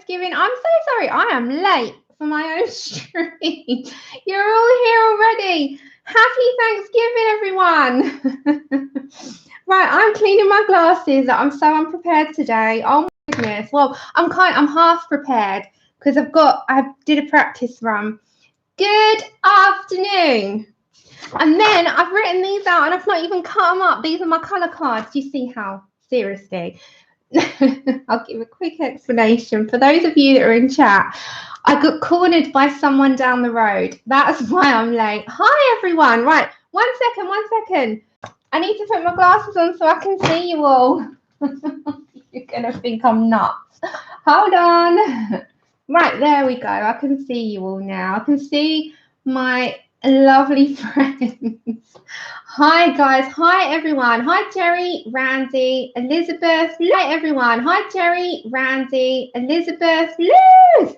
Thanksgiving. I'm so sorry. I am late for my own stream. You're all here already. Happy Thanksgiving, everyone. Right, I'm cleaning my glasses. I'm so unprepared today. Oh my goodness. Well, I'm half prepared because I did a practice run. Good afternoon. And then I've written these out and I've not even cut them up. These are my colour cards. Do you see how? Seriously. I'll give a quick explanation. For those of you that are in chat, I got cornered by someone down the road. That's why I'm late. Hi, everyone. Right, one second. I need to put my glasses on so I can see you all. You're going to think I'm nuts. Hold on. Right, there we go. I can see you all now. I can see my lovely friends. Hi, guys. Hi, everyone. Hi, Jerry, Randy, Elizabeth. Hi, everyone. Hi, Jerry, Randy, Elizabeth, Liz.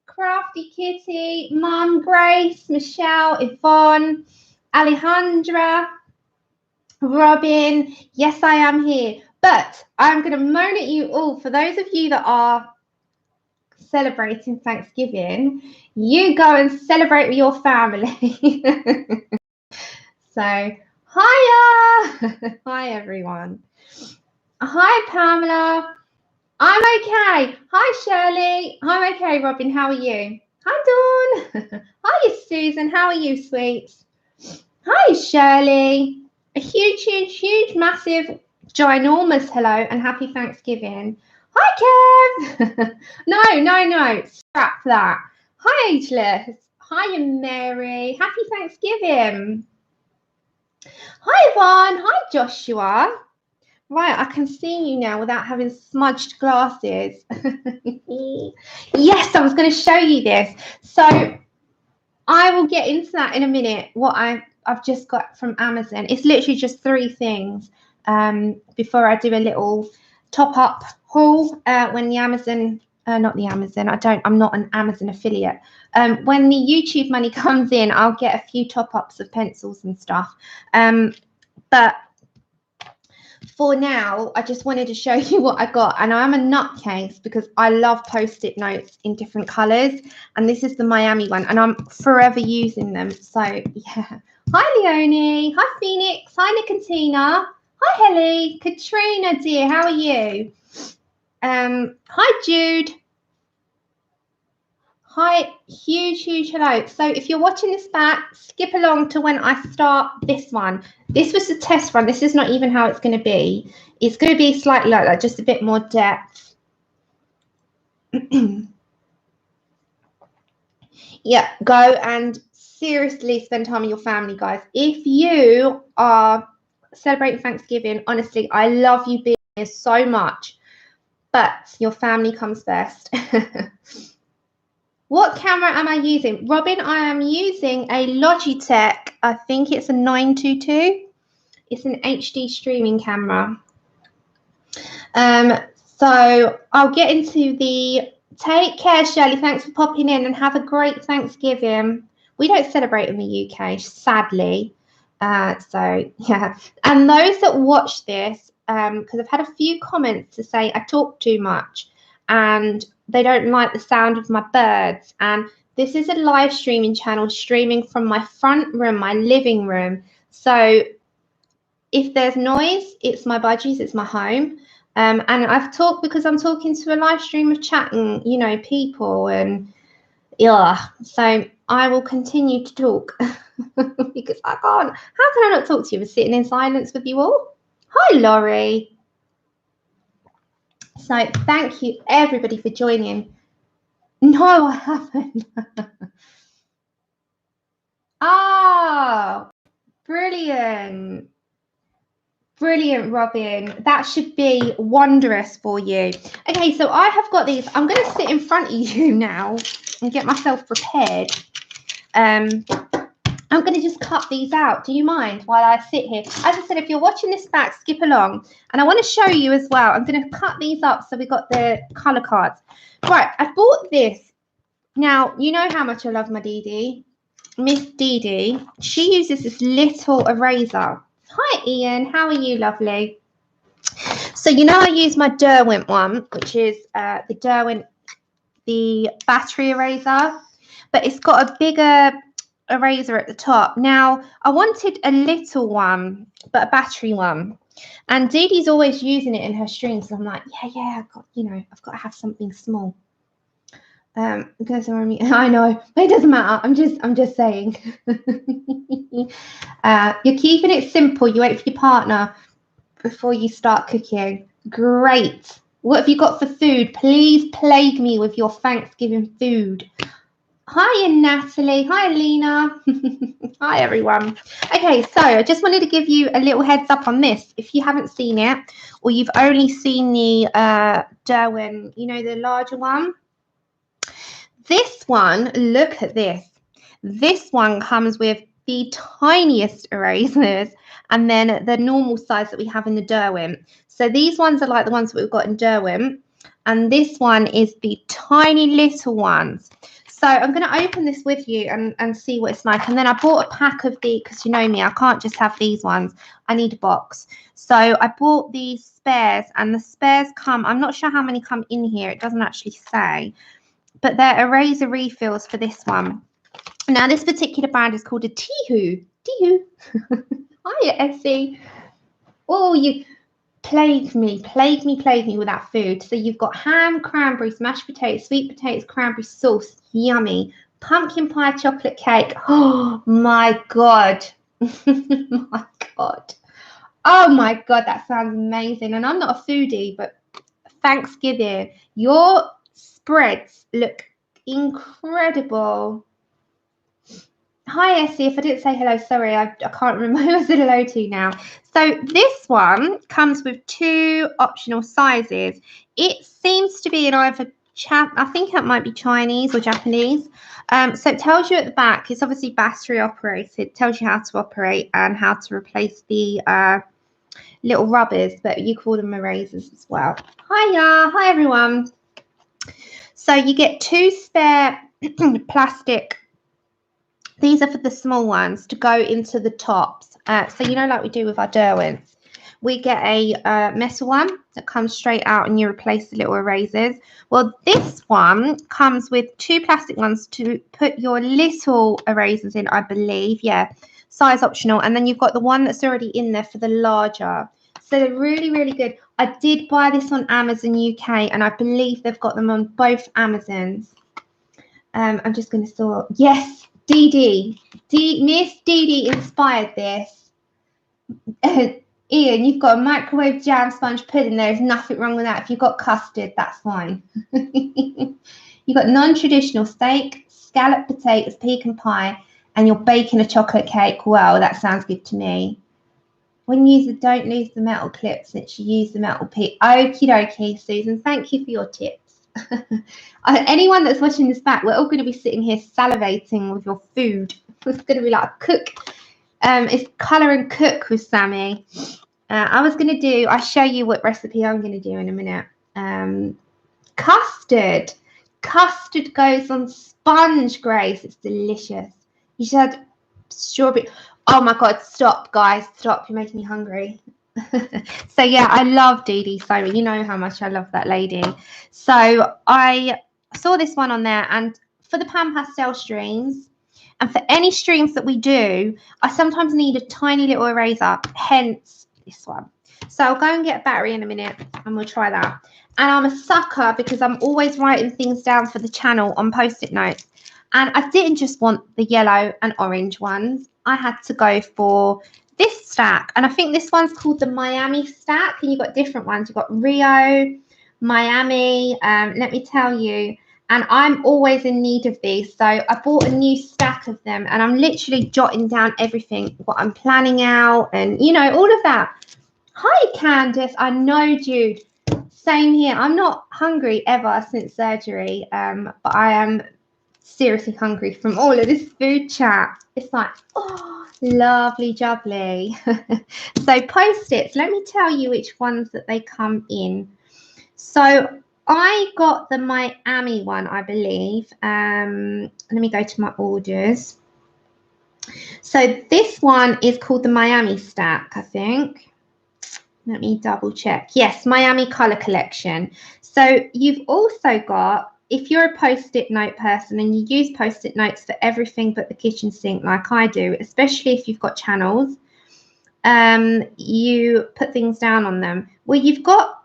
Crafty Kitty, Mum, Grace, Michelle, Yvonne, Alejandra, Robin. Yes, I am here. But I'm going to moan at you all. For those of you that are celebrating Thanksgiving, you go and celebrate with your family. So, hiya! Hi, everyone. Hi, Pamela. I'm okay. Hi, Shirley. I'm okay, Robin. How are you? Hi, Dawn. Hi, Susan. How are you, sweets? Hi, Shirley. A huge, massive, ginormous hello and happy Thanksgiving. Hi, Kev. No. Scrap that. Hi, Ageless. Hi, Mary. Happy Thanksgiving. Hi, Yvonne. Hi, Joshua. Right, I can see you now without having smudged glasses. Yes, I was going to show you this. So I will get into that in a minute, what I've just got from Amazon. It's literally just 3 things before I do a little top-up haul when the Amazon, I'm not an Amazon affiliate. When the YouTube money comes in, I'll get a few top-ups of pencils and stuff. But for now, I just wanted to show you what I got. And I'm a nutcase because I love Post-it notes in different colours. And this is the Miami one. And I'm forever using them. So, yeah. Hi, Leonie. Hi, Phoenix. Hi, Nicotina. Hi, Helly. Katrina, dear. How are you? Hi, Jude. Hi, huge hello. So if you're watching this back, skip along to when I start this one. This was a test run. This is not even how it's going to be. It's going to be slightly like that, just a bit more depth. Yeah, go and seriously spend time with your family, guys. If you are celebrating Thanksgiving, honestly, I love you being here so much, but your family comes first. What camera am I using? Robin, I am using a Logitech. I think it's a 922. It's an HD streaming camera. So I'll get into the... Take care, Shirley. Thanks for popping in and have a great Thanksgiving. We don't celebrate in the UK, sadly. So, yeah. And those that watch this, because I've had a few comments to say I talk too much and they don't like the sound of my birds. And this is a live streaming channel streaming from my front room, my living room. So if there's noise, it's my budgies, it's my home. And I've talked because I'm talking to a live stream of chatting, you know, people and yeah. So I will continue to talk because I can't. How can I not talk to you? We're sitting in silence with you all. Hi, Laurie. So thank you everybody for joining. No, I haven't. Oh, brilliant. Brilliant, Robin. That should be wondrous for you. Okay, so I have got these. I'm going to sit in front of you now and get myself prepared. I'm going to just cut these out. Do you mind while I sit here? As I said, if you're watching this back, skip along. And I want to show you as well. I'm going to cut these up so we've got the colour cards. Right, I bought this. Now, you know how much I love my Dee Dee. Miss Dee Dee. She uses this little eraser. Hi, Ian. How are you, lovely? So, you know, I use my Derwent one, which is the Derwent the battery eraser, but it's got a bigger eraser at the top. Now, I wanted a little one, but a battery one. And Dee Dee's always using it in her streams. So I'm like, yeah, I've got, you know, I've got to have something small. Because I know, but it doesn't matter. I'm just saying. You're keeping it simple. You wait for your partner before you start cooking. Great. What have you got for food? Please plague me with your Thanksgiving food. Hi, Natalie. Hi, Alina. Hi, everyone. Okay, so I just wanted to give you a little heads up on this. If you haven't seen it, or you've only seen the Derwent, you know, the larger one. This one, look at this. This one comes with the tiniest erasers and then the normal size that we have in the Derwent. So these ones are like the ones that we've got in Derwent, and this one is the tiny little ones. So I'm going to open this with you and see what it's like. And then I bought a pack of these because you know me, I can't just have these ones. I need a box. So I bought these spares, and the spares come, I'm not sure how many come in here. It doesn't actually say. But they're eraser refills for this one. Now, this particular brand is called a Tihu. Tihu. Hiya, Essie. Oh, you plague me with that food. So you've got ham, cranberries, mashed potatoes, sweet potatoes, cranberry sauce. Yummy. Pumpkin pie, chocolate cake. Oh, my God. My God. Oh, my God. That sounds amazing. And I'm not a foodie, but Thanksgiving, your spreads look incredible. Hi, Essie. If I didn't say hello, sorry, I can't remember who I said hello to now. So this one comes with 2 optional sizes. It seems to be in either I think it might be Chinese or Japanese. So it tells you at the back, it's obviously battery operated. It tells you how to operate and how to replace the little rubbers, but you call them erasers as well. Hiya. Hi, everyone. So you get 2 spare plastic. These are for the small ones to go into the tops. So you know, like we do with our Derwents, we get a metal one that comes straight out and you replace the little erasers. Well, this one comes with 2 plastic ones to put your little erasers in, I believe. Yeah, size optional. And then you've got the one that's already in there for the larger. So they're really, really good. I did buy this on Amazon UK, and I believe they've got them on both Amazons. I'm just going to sort. Yes, Miss Dee Dee inspired this. Ian, you've got a microwave jam sponge pudding. There's nothing wrong with that. If you've got custard, that's fine. You've got non-traditional steak, scalloped potatoes, pecan pie, and you're baking a chocolate cake. Well, that sounds good to me. When you use it, don't lose the metal clips since you use the metal piece. Okie dokie, Susan. Thank you for your tips. Anyone that's watching this back, we're all going to be sitting here salivating with your food. It's going to be like a cook. It's colour and cook with Sammy. I'll show you what recipe I'm going to do in a minute. Custard. Custard goes on sponge, Grace. It's delicious. You should have strawberry. Oh my God, stop, guys. Stop. You're making me hungry. So yeah, I love Dee Dee so you know how much I love that lady. So I saw this one on there, and for the pan pastel streams and for any streams that we do, I sometimes need a tiny little eraser, hence this one. So I'll go and get a battery in a minute and we'll try that. And I'm a sucker because I'm always writing things down for the channel on post-it notes. And I didn't just want the yellow and orange ones. I had to go for this stack. And I think this one's called the Miami stack. And you've got different ones. You've got Rio, Miami. Let me tell you. And I'm always in need of these. So I bought a new stack of them. And I'm literally jotting down everything, what I'm planning out. And, you know, all of that. Hi, Candice. I know, Jude. Same here. I'm not hungry ever since surgery. But I am seriously hungry from all of this food chat. It's like, oh, lovely jubbly. So post-its, let me tell you which ones that they come in. So I got the Miami one, I believe. Let me go to my orders. So this one is called the Miami stack, I think. Let me double check. Yes, Miami Color Collection. So you've also got if you're a post-it note person and you use post-it notes for everything but the kitchen sink like I do, especially if you've got channels, you put things down on them. Well, you've got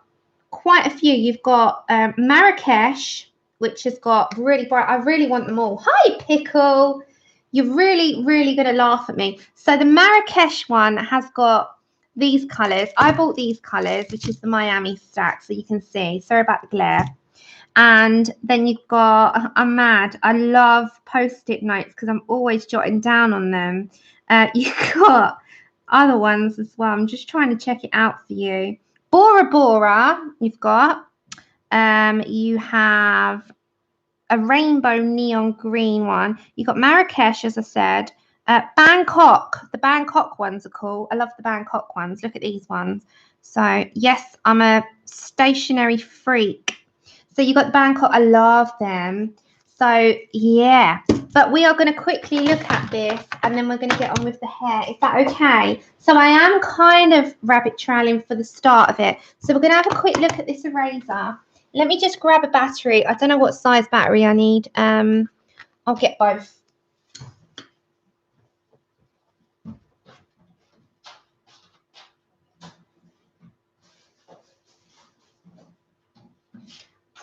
quite a few. You've got Marrakesh, which has got really bright. I really want them all. Hi, Pickle. You're really, really going to laugh at me. So the Marrakesh one has got these colours. I bought these colours, which is the Miami stack, so you can see. Sorry about the glare. And then you've got, I'm mad. I love post-it notes because I'm always jotting down on them. You've got other ones as well. I'm just trying to check it out for you. Bora Bora, you've got. You have a rainbow neon green one. You've got Marrakesh, as I said. Bangkok. The Bangkok ones are cool. I love the Bangkok ones. Look at these ones. So, yes, I'm a stationery freak. So you got the Bangkok. I love them. So, yeah. But we are going to quickly look at this and then we're going to get on with the hair. Is that okay? So I am kind of rabbit trailing for the start of it. So we're going to have a quick look at this eraser. Let me just grab a battery. I don't know what size battery I need. I'll get both.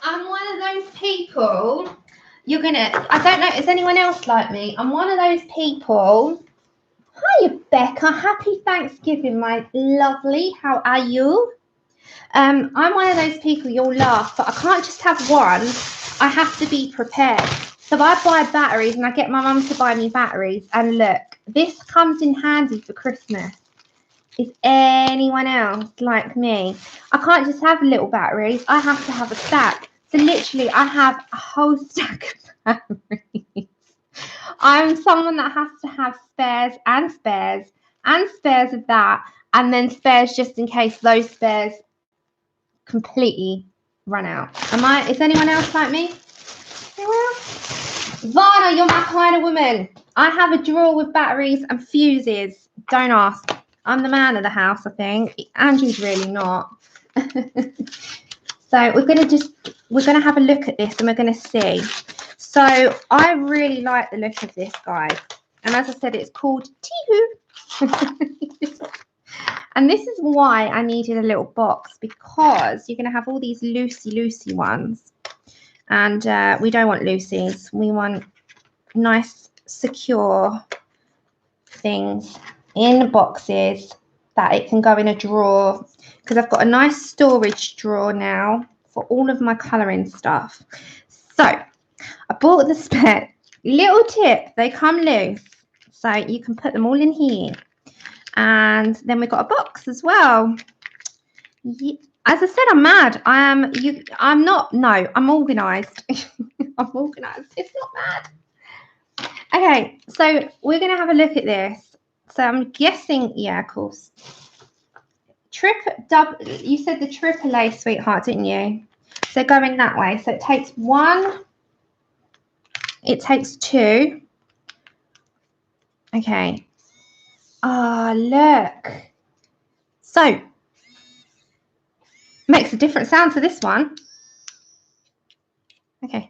I'm one of those people, I don't know, is anyone else like me? I'm one of those people. Hiya, Becca. Happy Thanksgiving, my lovely. How are you? I'm one of those people, you'll laugh, but I can't just have one. I have to be prepared. So I buy batteries and I get my mum to buy me batteries. And look, this comes in handy for Christmas. Is anyone else like me? I can't just have little batteries. I have to have a stack. So literally, I have a whole stack of batteries. I'm someone that has to have spares and spares and spares of that. And then spares just in case those spares completely run out. Is anyone else like me? Anyone else? Vana, you're my kind of woman. I have a drawer with batteries and fuses. Don't ask. I'm the man of the house, I think. Andrew's really not. So we're gonna have a look at this and we're gonna see. So I really like the look of this, guys. And as I said, it's called Tihu. And this is why I needed a little box, because you're going to have all these loosey ones. And we don't want loosies. We want nice, secure things in boxes that it can go in a drawer. Because I've got a nice storage drawer now for all of my colouring stuff. So I bought the spare. Little tip, they come loose. So you can put them all in here. And then we've got a box as well. As I said, I'm mad. I'm not. No, I'm organised. I'm organised. It's not mad. Okay, so we're going to have a look at this. So I'm guessing, yeah, of course. You said the AAA, sweetheart, didn't you? So going that way. So it takes one. It takes two. Okay. Ah, look. So, makes a different sound to this one. Okay.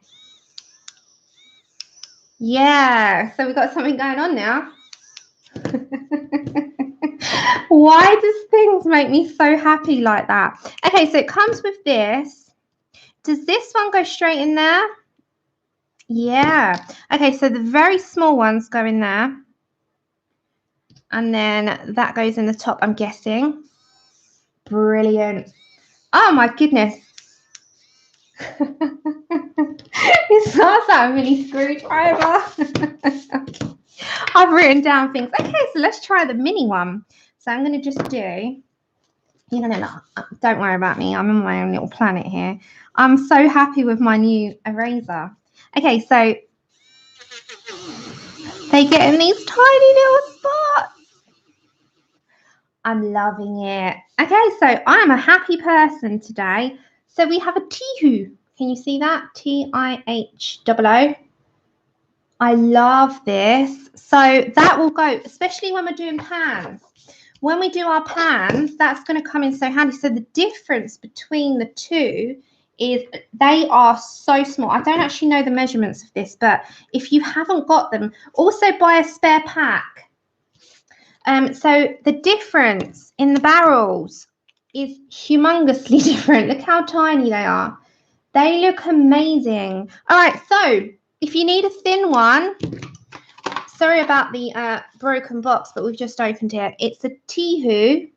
Yeah, so we've got something going on now. Why does things make me so happy like that? Okay, so it comes with this. Does this one go straight in there? Yeah. Okay, so the very small ones go in there. And then that goes in the top, I'm guessing. Brilliant. Oh, my goodness. It starts out a mini screwdriver. I've written down things. Okay, so let's try the mini one. So I'm going to just do, you're going to laugh. Don't worry about me. I'm on my own little planet here. I'm so happy with my new eraser. Okay, so they get in these tiny little spots. I'm loving it. Okay, so I'm a happy person today. So we have a Tihu. Can you see that? T-I-H-O-O. I love this. So that will go, especially when we're doing pans. When we do our pans, that's going to come in so handy. So the difference between the two is they are so small. I don't actually know the measurements of this, but if you haven't got them, also buy a spare pack. So the difference in the barrels is humongously different. Look how tiny they are. They look amazing. All right, so if you need a thin one, sorry about the broken box, but we've just opened it. It's a Tihoo,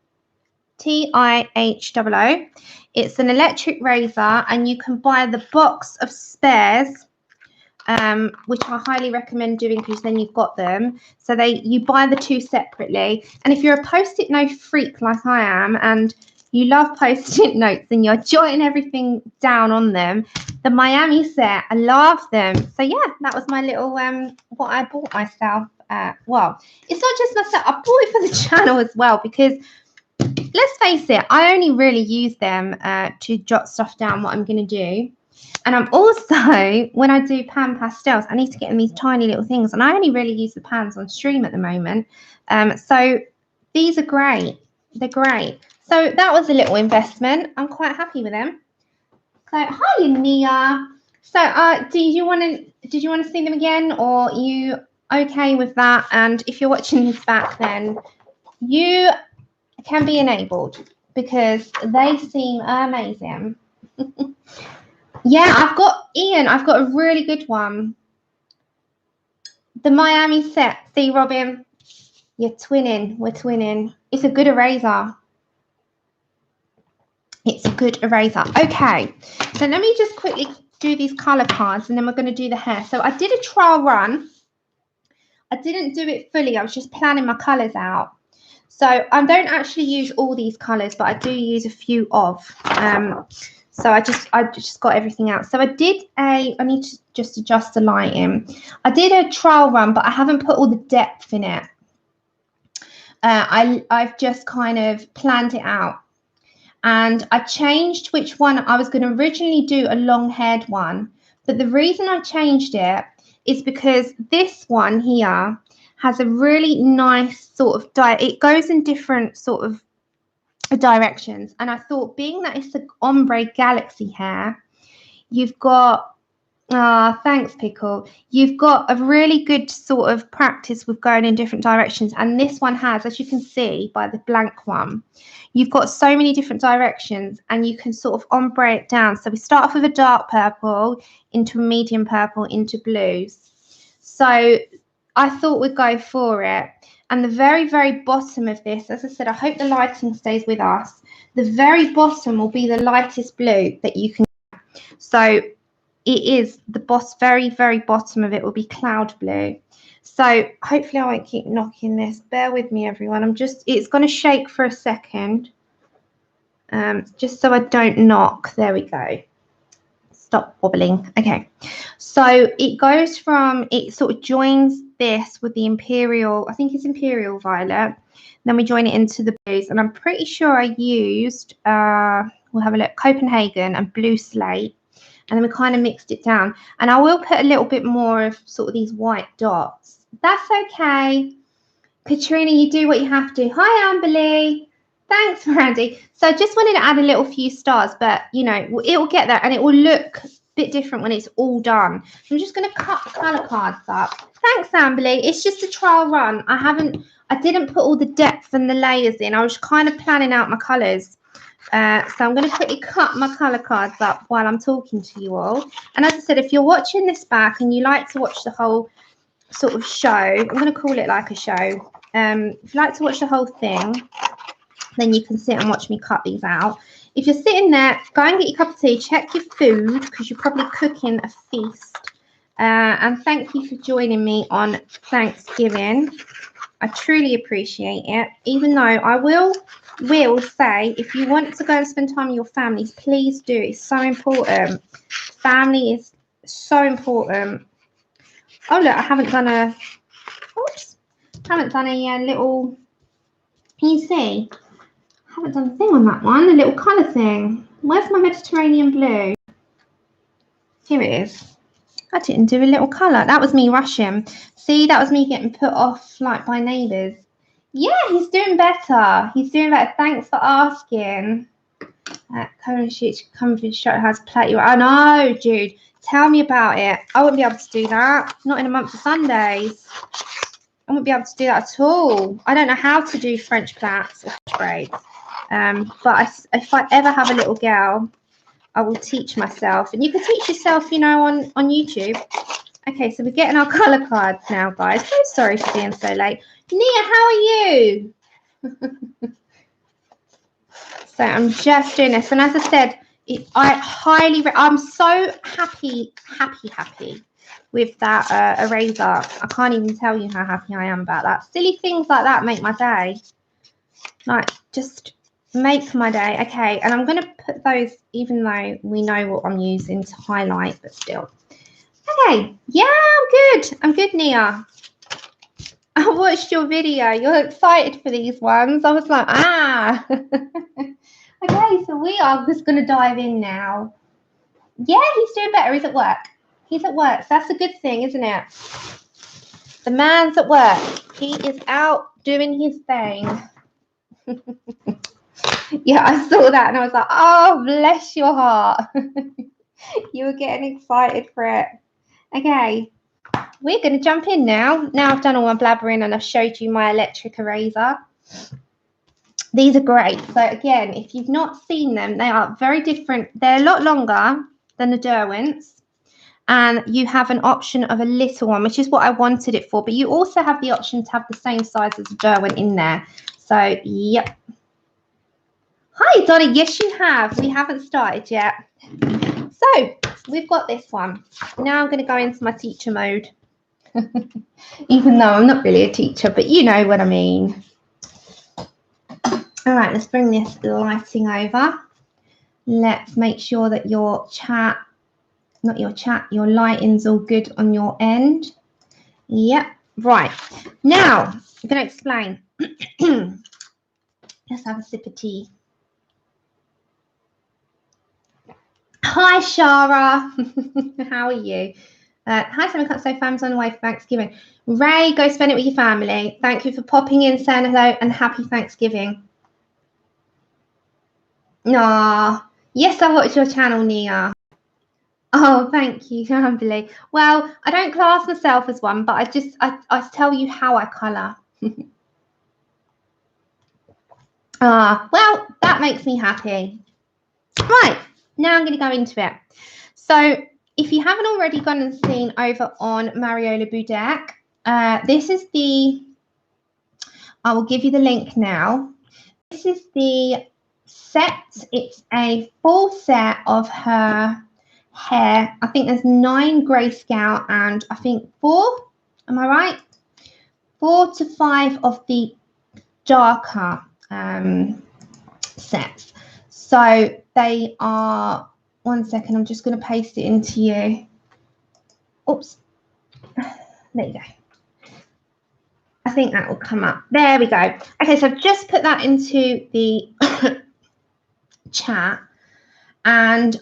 T-I-H-O-O. It's an electric razor, and you can buy the box of spares, which I highly recommend doing because then you've got them. So you buy the two separately. And if you're a Post-it note freak like I am, and you love Post-it notes and you're jotting everything down on them, the Miami set, I love them. So yeah, that was my little what I bought myself. Well, it's not just myself, I bought it for the channel as well, because let's face it, I only really use them to jot stuff down what I'm going to do. And I'm also, when I do pan pastels, I need to get in these tiny little things. And I only really use the pans on stream at the moment. So these are great. They're great. So that was a little investment. I'm quite happy with them. So hi, Nia. So did you want to see them again, or are you okay with that? And if you're watching this back, then you can be enabled because they seem amazing. Yeah, I've got Ian. I've got a really good one. The Miami set. See, Robin, you're twinning. We're twinning. It's a good eraser. It's a good eraser. Okay, so let me just quickly do these color cards, and then we're going to do the hair. So I did a trial run. I didn't do it fully. I was just planning my colors out. So I don't actually use all these colors, but I do use a few of. So I just got everything out. So I need to just adjust the lighting. I did a trial run, but I haven't put all the depth in it. I've just kind of planned it out. And I changed which one I was going to originally do, a long-haired one. But the reason I changed it is because this one here has a really nice sort of it goes in different sort of directions, and I thought, being that it's the ombre galaxy hair, you've got thanks Pickle, you've got a really good sort of practice with going in different directions. And this one has, as you can see by the blank one, you've got so many different directions, and you can sort of ombre it down. So we start off with a dark purple into a medium purple into blues. So I thought we'd go for it. And the very, very bottom of this, as I said, I hope the lighting stays with us. The very bottom will be the lightest blue that you can get. So it is the very, very bottom of it will be cloud blue. So hopefully I won't keep knocking this. Bear with me, everyone. It's going to shake for a second. Just so I don't knock. There we go. Stop wobbling. Okay. So it goes from, it sort of joins this with the Imperial, I think it's Imperial Violet. Then we join it into the blues, and I'm pretty sure I used, we'll have a look, Copenhagen and Blue Slate, and then we kind of mixed it down. And I will put a little bit more of sort of these white dots. That's okay. Katrina, you do what you have to. Hi, Amberly. Thanks, Randy. So I just wanted to add a little few stars, but, you know, it will get there, and it will look a bit different when it's all done. So I'm just going to cut the colour cards up. Thanks, Amberly. It's just a trial run. I didn't put all the depth and the layers in. I was kind of planning out my colours. So I'm going to quickly cut my colour cards up while I'm talking to you all. And as I said, if you're watching this back and you like to watch the whole sort of show, I'm going to call it like a show. If you like to watch the whole thing, then you can sit and watch me cut these out. If you're sitting there, go and get your cup of tea, check your food, because you're probably cooking a feast. And thank you for joining me on Thanksgiving. I truly appreciate it. Even though I will say, if you want to go and spend time with your families, please do. It's so important. Family is so important. Oh, look, I haven't done a little, can you see? I haven't done a thing on that one, a little colour thing. Where's my Mediterranean blue? Here it is. I didn't do a little colour. That was me rushing. See, that was me getting put off like by neighbours. Yeah, he's doing better. He's doing better. Thanks for asking. Colour sheets come with show how to plait your. I know, Jude. Tell me about it. I wouldn't be able to do that. Not in a month of Sundays. I wouldn't be able to do that at all. I don't know how to do French plaits or braids. But if I ever have a little girl, I will teach myself. And you can teach yourself, you know, on YouTube. Okay, so we're getting our colour cards now, guys. So sorry for being so late. Nia, how are you? So I'm just doing this. And as I said, I'm so happy with that eraser. I can't even tell you how happy I am about that. Silly things like that make my day. Like, just make my day. Okay, and I'm going to put those, even though we know what I'm using to highlight, but still. Okay, yeah, I'm good, Nia. I watched your video. You're excited for these ones. I was like, ah. Okay, so we are just going to dive in now. Yeah, he's doing better. He's at work. He's at work. So that's a good thing, isn't it? The man's at work. He is out doing his thing. Yeah, I saw that and I was like, oh, bless your heart. You were getting excited for it. Okay, we're going to jump in now. Now I've done all my blabbering and I've showed you my electric eraser. These are great. So again, if you've not seen them, they are very different. They're a lot longer than the Derwents. And you have an option of a little one, which is what I wanted it for. But you also have the option to have the same size as a Derwent in there. So, yep. Hi, Donna. Yes, you have. We haven't started yet. So, we've got this one. Now I'm going to go into my teacher mode. Even though I'm not really a teacher, but you know what I mean. All right, let's bring this lighting over. Let's make sure that your your lighting's all good on your end. Yep, right. Now, I'm going to explain. Let's have a sip of tea. Hi, Shara. How are you? Hi, Simon Cut So Fam's on the way for Thanksgiving. Ray, go spend it with your family. Thank you for popping in, saying hello, and happy Thanksgiving. Nah, yes, I watch your channel, Nia. Oh, thank you, Amberly. Well, I don't class myself as one, but I tell you how I colour. Well, that makes me happy. Right, now I'm going to go into it. So if you haven't already gone and seen over on Mariola Budek, this is I will give you the link now. This is the set. It's a full set of her hair. I think there's 9 grayscale and I think 4, am I right? 4 to 5 of the darker sets. So they are, one second, I'm just going to paste it into you. Oops, there you go. I think that will come up. There we go. Okay, so I've just put that into the chat, and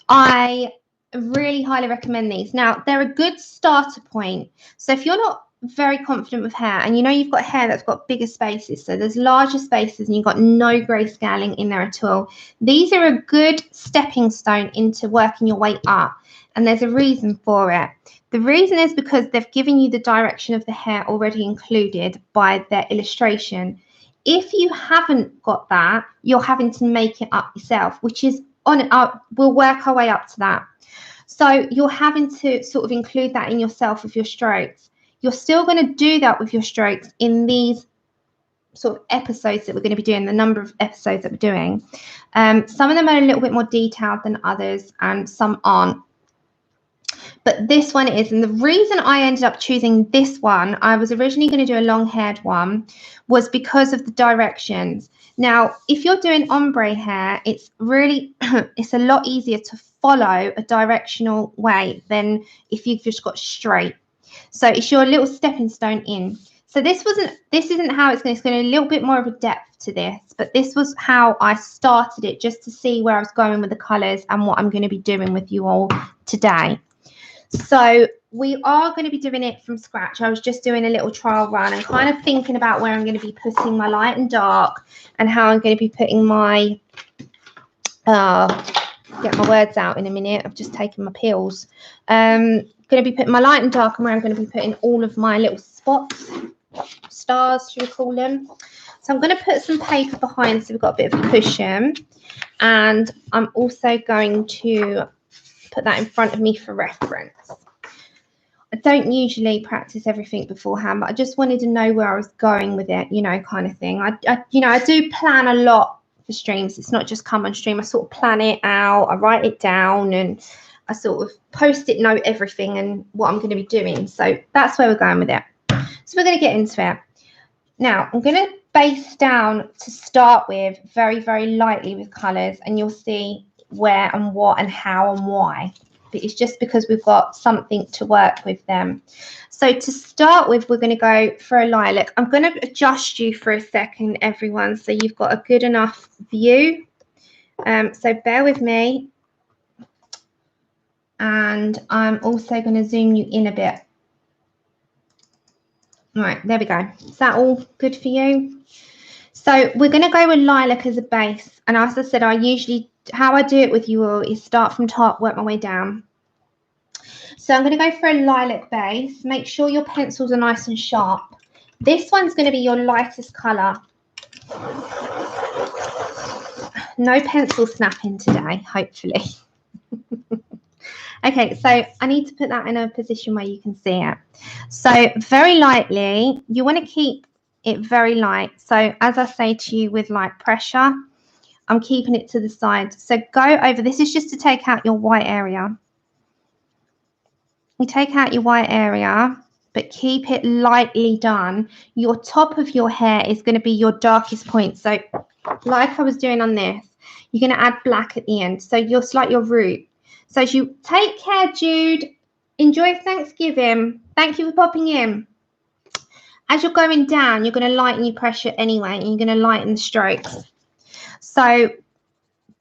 I really highly recommend these. Now, they're a good starter point. So if you're not very confident with hair, and you know you've got hair that's got bigger spaces, so there's larger spaces and you've got no grayscaling in there at all, these are a good stepping stone into working your way up. And there's a reason for it. The reason is because they've given you the direction of the hair already included by their illustration. If you haven't got that, you're having to make it up yourself, which is we'll work our way up to that. So you're having to sort of include that in yourself with your strokes. You're still going to do that with your strokes in these sort of episodes that we're going to be doing, the number of episodes that we're doing. Some of them are a little bit more detailed than others and some aren't. But this one is, and the reason I ended up choosing this one, I was originally going to do a long-haired one, was because of the directions. Now, if you're doing ombre hair, it's really, it's a lot easier to follow a directional way than if you've just got straight. So it's your little stepping stone in. So this isn't how it's going to be a little bit more of a depth to this, but this was how I started it, just to see where I was going with the colours and what I'm going to be doing with you all today. So we are going to be doing it from scratch. I was just doing a little trial run and kind of thinking about where I'm going to be putting my light and dark and how I'm going to be putting my, get my words out in a minute. I've just taken my pills. Going to be putting my light and dark and where I'm going to be putting all of my little spots, stars, should we call them. So I'm going to put some paper behind so we've got a bit of a cushion. And I'm also going to put that in front of me for reference. I don't usually practice everything beforehand, but I just wanted to know where I was going with it, you know, kind of thing. I do plan a lot for streams. It's not just come on stream. I sort of plan it out. I write it down and I sort of post-it note everything and what I'm going to be doing. So that's where we're going with it. So we're going to get into it. Now, I'm going to base down to start with very, very lightly with colours, and you'll see where and what and how and why. But it's just because we've got something to work with them. So to start with, we're going to go for a lilac. I'm going to adjust you for a second, everyone, so you've got a good enough view. So bear with me. And I'm also going to zoom you in a bit. All right, there we go. Is that all good for you? So we're going to go with lilac as a base. And as I said, how I do it with you all is start from top, work my way down. So I'm going to go for a lilac base. Make sure your pencils are nice and sharp. This one's going to be your lightest colour. No pencil snapping today, hopefully. Okay, so I need to put that in a position where you can see it. So very lightly, you want to keep it very light. So as I say to you with light pressure, I'm keeping it to the side. So go over, this is just to take out your white area. You take out your white area, but keep it lightly done. Your top of your hair is going to be your darkest point. So like I was doing on this, you're going to add black at the end. So it's like your root. So as you take care, Jude, enjoy Thanksgiving. Thank you for popping in. As you're going down, you're going to lighten your pressure anyway, and you're going to lighten the strokes. So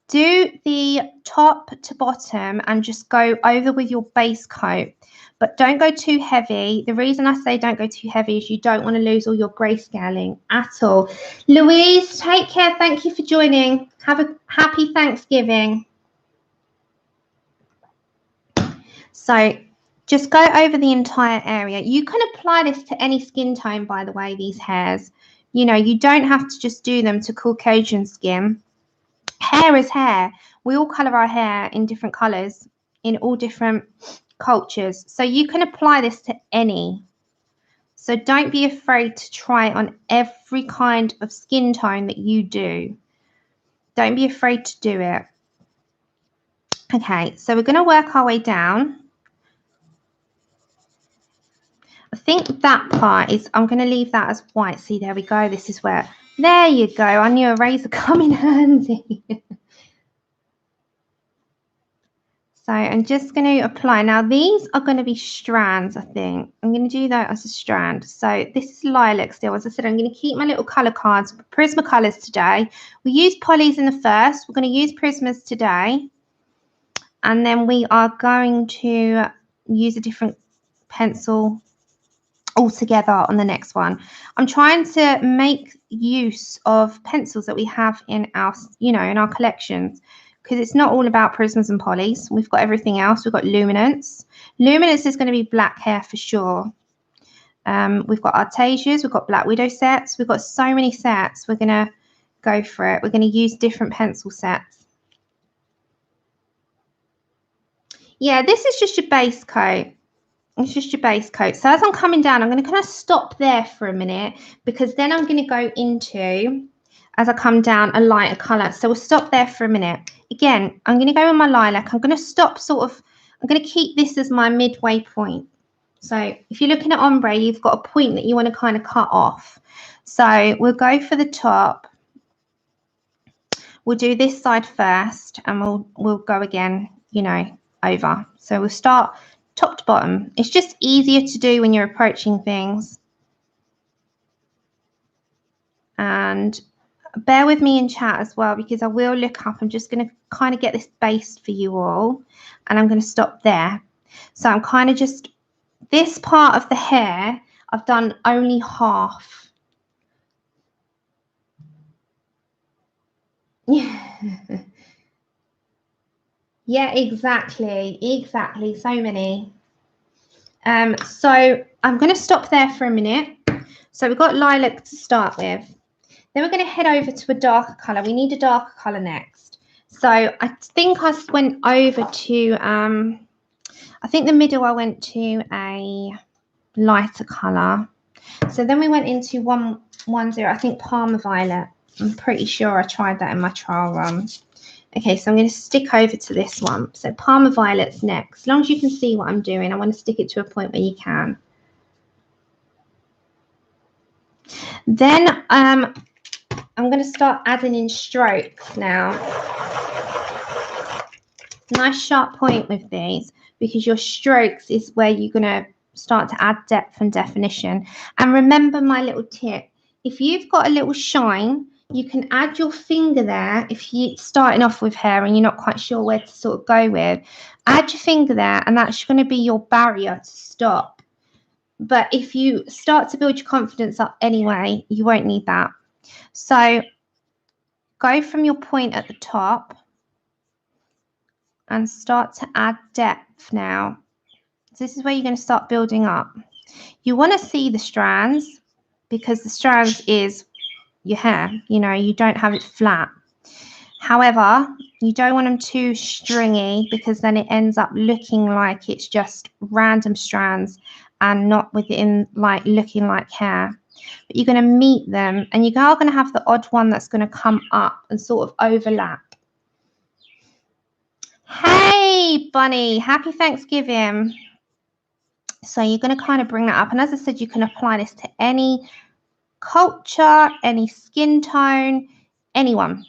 do the top to bottom and just go over with your base coat, but don't go too heavy. The reason I say don't go too heavy is you don't want to lose all your grayscaling at all. Louise, take care. Thank you for joining. Have a happy Thanksgiving. So just go over the entire area. You can apply this to any skin tone, by the way, these hairs. You know, you don't have to just do them to Caucasian skin. Hair is hair. We all colour our hair in different colours, in all different cultures. So you can apply this to any. So don't be afraid to try it on every kind of skin tone that you do. Don't be afraid to do it. Okay, so we're going to work our way down. I think that part is, I'm going to leave that as white. See, there we go. This is where, there you go. I knew a razor come in handy. So I'm just going to apply. Now, these are going to be strands, I think. I'm going to do that as a strand. So this is lilac still. As I said, I'm going to keep my little colour cards, Prismacolors today. We used polys in the first. We're going to use Prismas today. And then we are going to use a different pencil altogether on the next one. I'm trying to make use of pencils that we have in our, in our collections, because it's not all about prisms and polys. We've got everything else. We've got luminance. Luminance is going to be black hair for sure. We've got Artesias. We've got Black Widow sets. We've got so many sets. We're going to go for it. We're going to use different pencil sets. Yeah, this is just your base coat. It's just your base coat. So as I'm coming down, I'm going to kind of stop there for a minute, because then I'm going to go into, as I come down, a lighter colour. So we'll stop there for a minute. Again, I'm going to go with my lilac. I'm going to stop I'm going to keep this as my midway point. So if you're looking at ombre, you've got a point that you want to kind of cut off. So we'll go for the top. We'll do this side first, and we'll go again, over. So we'll start top to bottom. It's just easier to do when you're approaching things. And bear with me in chat as well, because I will look up. I'm just going to kind of get this based for you all, and I'm going to stop there. So I'm kind of just, this part of the hair, I've done only half. Yeah. Yeah, exactly. So many. So I'm going to stop there for a minute. So we've got lilac to start with. Then we're going to head over to a darker colour. We need a darker colour next. So I think I went over to, I think the middle I went to a lighter colour. So then we went into 110, I think Parma Violet. I'm pretty sure I tried that in my trial run. Okay, so I'm going to stick over to this one. So Parma Violet's next. As long as you can see what I'm doing, I want to stick it to a point where you can. Then I'm going to start adding in strokes now. Nice sharp point with these, because your strokes is where you're going to start to add depth and definition. And remember my little tip. If you've got a little shine, you can add your finger there. If you're starting off with hair and you're not quite sure where to sort of go with, add your finger there, and that's going to be your barrier to stop. But if you start to build your confidence up anyway, you won't need that. So go from your point at the top and start to add depth now. So this is where you're going to start building up. You want to see the strands, because the strands is your hair, you know, you don't have it flat. However, you don't want them too stringy, because then it ends up looking like it's just random strands and not within, like, looking like hair. But you're going to meet them, and you are going to have the odd one that's going to come up and sort of overlap. Hey, Bunny, happy Thanksgiving. So you're going to kind of bring that up. And as I said, you can apply this to any culture, any skin tone, anyone.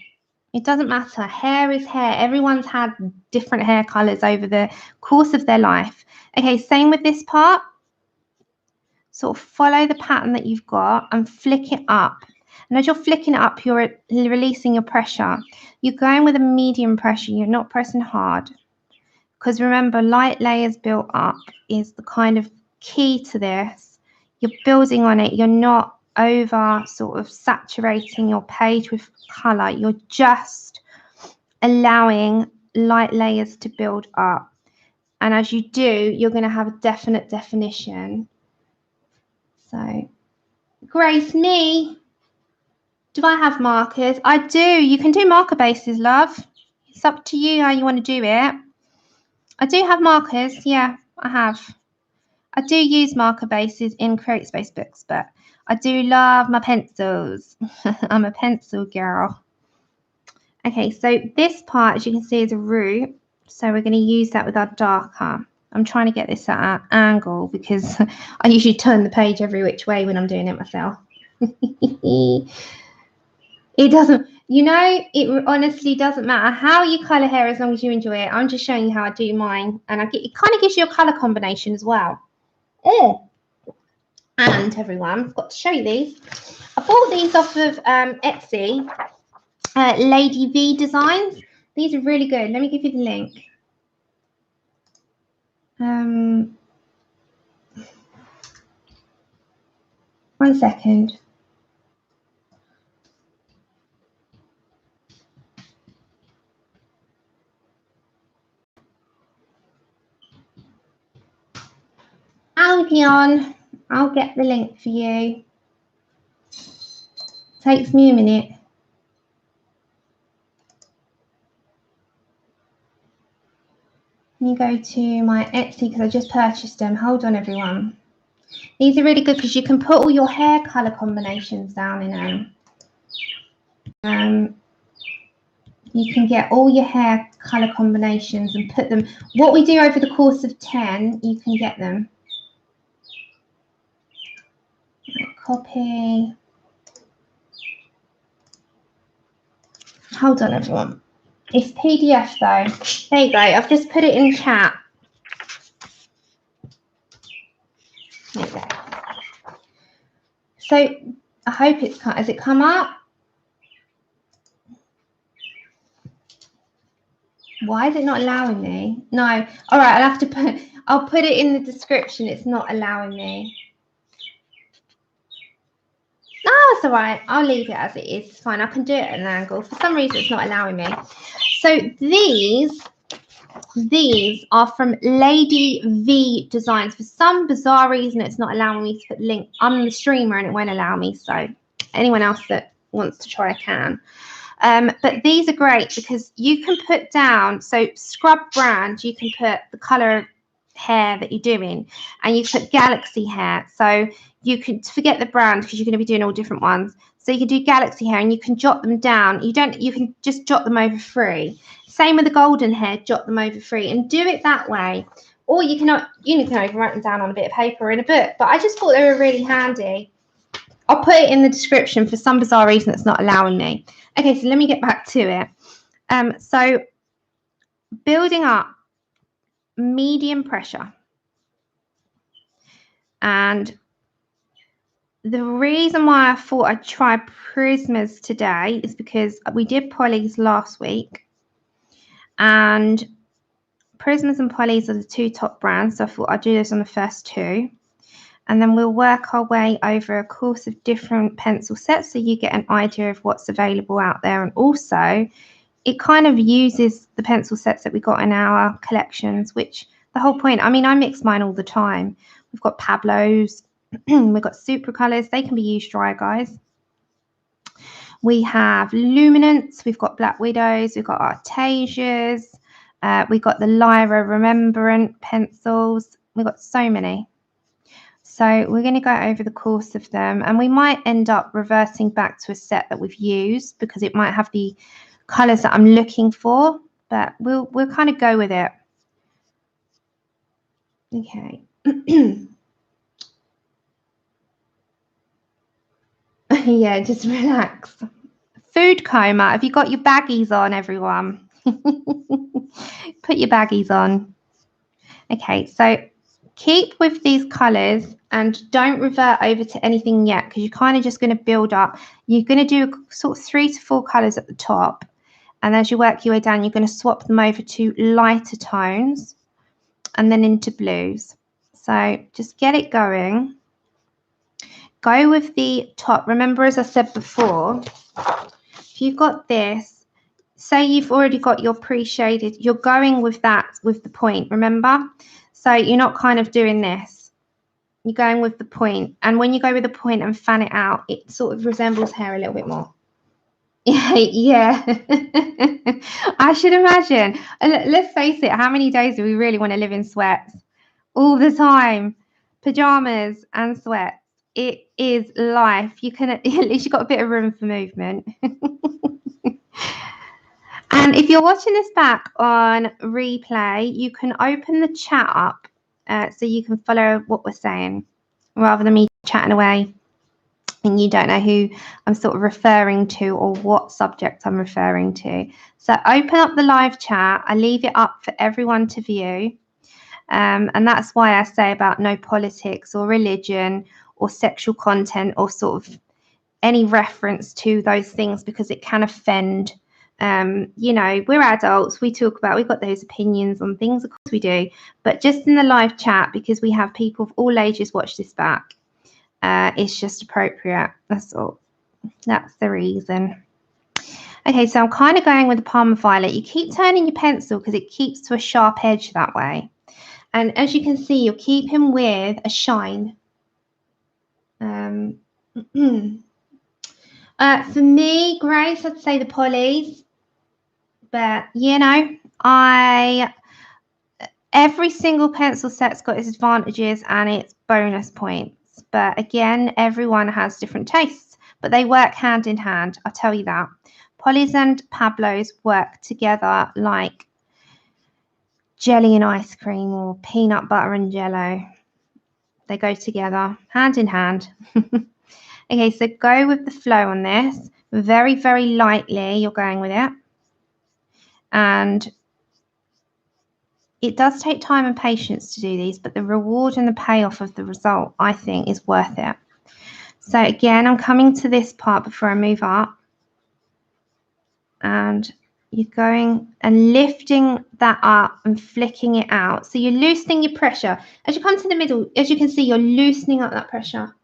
It doesn't matter. Hair is hair. Everyone's had different hair colors over the course of their life. Okay, same with this part. Sort of follow the pattern that you've got and flick it up. And as you're flicking it up, you're releasing your pressure. You're going with a medium pressure. You're not pressing hard. Because remember, light layers built up is the kind of key to this. You're building on it. You're not over sort of saturating your page with color. You're just allowing light layers to build up. And as you do, you're going to have a definite definition. So, Grace, me, do I have markers? I do. You can do marker bases, love. It's up to you how you want to do it. I do have markers. Yeah, I have. I do use marker bases in Create Space books, but I do love my pencils. I'm a pencil girl. Okay, so this part, as you can see, is a root. So we're going to use that with our darker. I'm trying to get this at an angle, because I usually turn the page every which way when I'm doing it myself. It doesn't, you know, it honestly doesn't matter how you colour hair as long as you enjoy it. I'm just showing you how I do mine. And it kind of gives you a colour combination as well. Oh, and everyone, I've got to show you these. I bought these off of Etsy, Lady V Designs. These are really good. Let me give you the link. One second. Albion, I'll get the link for you. Takes me a minute. Let me go to my Etsy, because I just purchased them. Hold on, everyone. These are really good because you can put all your hair colour combinations down in them. You can get all your hair colour combinations and put them. What we do over the course of 10, you can get them. Copy. Hold on, everyone. It's PDF though. There you go. I've just put it in chat. There you go. So I hope it's, has it come up? Why is it not allowing me? No. All right, I'll have to put, I'll put it in the description. It's not allowing me. Oh, it's all right. I'll leave it as it is. It's fine. I can do it at an angle. For some reason, it's not allowing me. So these are from Lady V Designs. For some bizarre reason, it's not allowing me to put the link. I'm the streamer and it won't allow me. So anyone else that wants to try can. But these are great because you can put down, so Scrub brand, you can put the color of hair that you're doing, and you can put Galaxy hair. So you can forget the brand because you're going to be doing all different ones. So you can do Galaxy hair and you can jot them down. You can just jot them over free. Same with the golden hair, jot them over free and do it that way. Or you can even write them down on a bit of paper or in a book. But I just thought they were really handy. I'll put it in the description. For some bizarre reason, it's not allowing me. Okay, so let me get back to it. So building up medium pressure. And the reason why I thought I'd try Prismas today is because we did Polly's last week. And Prismas and Polly's are the two top brands. So I thought I'd do this on the first two. And then we'll work our way over a course of different pencil sets so you get an idea of what's available out there. And also, it kind of uses the pencil sets that we got in our collections, which the whole point, I mean, I mix mine all the time. We've got Pablo's, we've got Supra colors. They can be used dry, guys. We have Luminance, we've got Black Widows, we've got Artesias, we've got the Lyra Remembrant pencils. We've got so many. So we're going to go over the course of them, and we might end up reversing back to a set that we've used because it might have the colors that I'm looking for, but we'll kind of go with it. Okay. Yeah, just relax. Food coma. Have you got your baggies on, everyone? Put your baggies on. Okay, so keep with these colors and don't revert over to anything yet because you're kind of just going to build up. You're going to do sort of 3 to 4 colors at the top. And as you work your way down, you're going to swap them over to lighter tones and then into blues. So just get it going. Go with the top. Remember, as I said before, if you've got this, say you've already got your pre-shaded, you're going with that, with the point, remember? So you're not kind of doing this. You're going with the point. And when you go with the point and fan it out, it sort of resembles hair a little bit more. Yeah. I should imagine. Let's face it, how many days do we really want to live in sweats? All the time. Pajamas and sweats. It is life. You can, at least you've got a bit of room for movement. And if you're watching this back on replay, you can open the chat up so you can follow what we're saying rather than me chatting away and you don't know who I'm sort of referring to or what subject I'm referring to. So open up the live chat. I leave it up for everyone to view. And that's why I say about no politics or religion or sexual content or sort of any reference to those things because it can offend. You know, we're adults, we talk about, we've got those opinions on things, of course we do, but just in the live chat, because we have people of all ages watch this back, it's just appropriate. That's all. That's the reason. Okay, so I'm kind of going with the Parma Violet. You keep turning your pencil because it keeps to a sharp edge that way. And as you can see, you're keeping with a shine. For me, Grace, I'd say the Polys. But, you know, every single pencil set's got its advantages and its bonus points. But again, everyone has different tastes, but they work hand in hand. I'll tell you that. Polys and Pablo's work together like jelly and ice cream or peanut butter and jello. They go together hand in hand. Okay, so go with the flow on this. Very, very lightly, you're going with it. And it does take time and patience to do these, but the reward and the payoff of the result, I think, is worth it. So again, I'm coming to this part before I move up. And you're going and lifting that up and flicking it out. So you're loosening your pressure. As you come to the middle, as you can see, you're loosening up that pressure.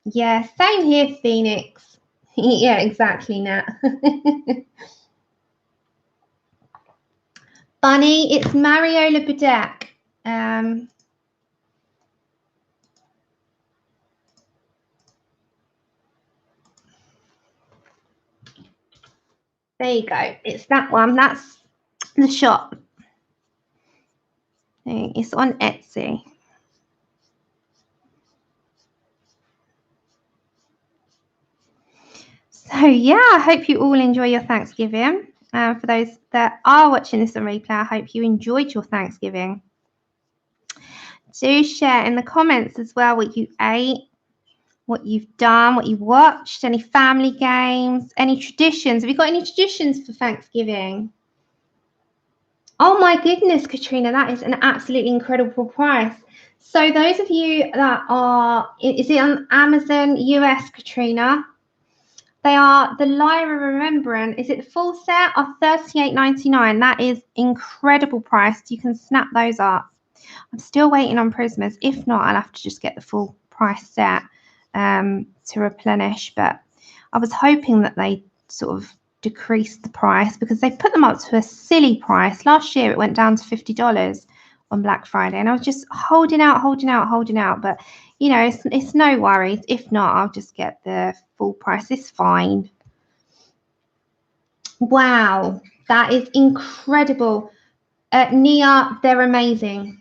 Yeah, same here, Phoenix. Yeah, exactly, Nat. Bunny, it's Mariola Budek. There you go. It's that one. That's the shop. It's on Etsy. So yeah, I hope you all enjoy your Thanksgiving. For those that are watching this on replay, I hope you enjoyed your Thanksgiving. Do share in the comments as well what you ate, what you've done, what you watched, any family games, any traditions. Have you got any traditions for Thanksgiving? Oh my goodness, Katrina, that is an absolutely incredible price. So those of you that are, is it on Amazon US, Katrina? They are the Lyra Remembrance. Is it the full set of $38.99? That is incredible price. You can snap those up. I'm still waiting on Prismas. If not, I'll have to just get the full price set to replenish. But I was hoping that they sort of decreased the price because they put them up to a silly price. Last year, it went down to $50 on Black Friday. And I was just holding out. But, you know, it's no worries. If not, I'll just get the full price. It's fine. Wow, that is incredible. Nia, they're amazing.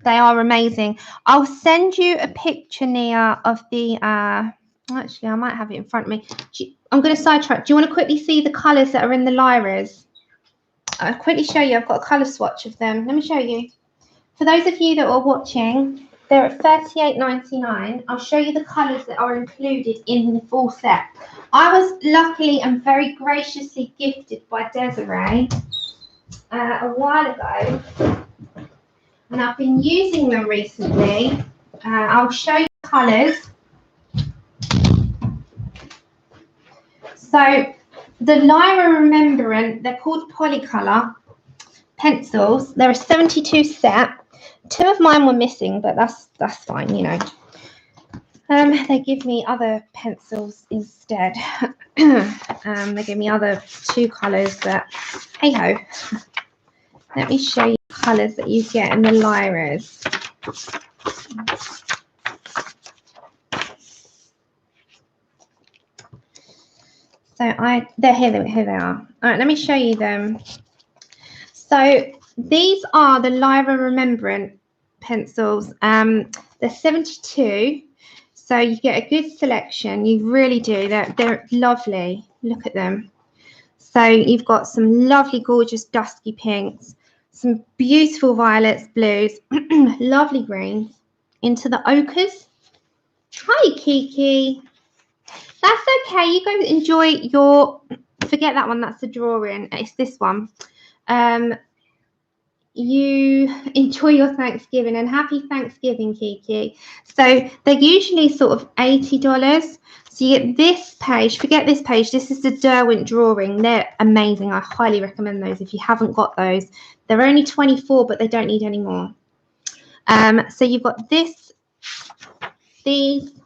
They are amazing. I'll send you a picture, Nia, of the actually I might have it in front of me. I'm going to sidetrack. Do you want to quickly see the colours that are in the Lyras? I'll quickly show you. I've got a colour swatch of them. Let me show you. For those of you that are watching, they're at $38.99. I'll show you the colours that are included in the full set. I was luckily and very graciously gifted by Desiree a while ago. And I've been using them recently. I'll show you the colours. So the Lyra Remembrance, they're called Polycolor pencils. They're a 72 set. 2 of mine were missing, but that's fine, you know. They give me other pencils instead. They give me other 2 colours, but hey ho. Let me show you the colours that you get in the Lyras. So they're here they are. All right, let me show you them. So these are the Lyra Remembrance pencils. They're 72. So you get a good selection. You really do. They're lovely. Look at them. So you've got some lovely, gorgeous, dusky pinks, some beautiful violets, blues, lovely greens, into the ochres. Hi, Kiki. That's okay. You guys enjoy your, forget that one. That's the drawing. It's this one. You enjoy your Thanksgiving, and happy Thanksgiving, Kiki. So they're usually sort of $80. So you get this page. Forget this page. This is the Derwent drawing. They're amazing. I highly recommend those if you haven't got those. They're only 24, but they don't need any more. So you've got this, these,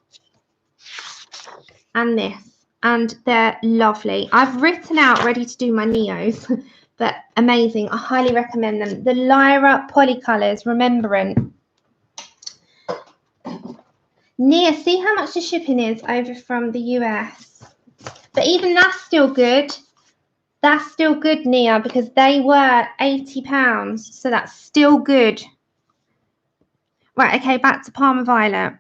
and this, and they're lovely. I've written out ready to do my Neos, but amazing. I highly recommend them. The Lyra Polycolors Remembrance. Nia, see how much the shipping is over from the US. But even that's still good. That's still good, Nia, because they were £80. So that's still good. Right, okay, back to Parma Violet.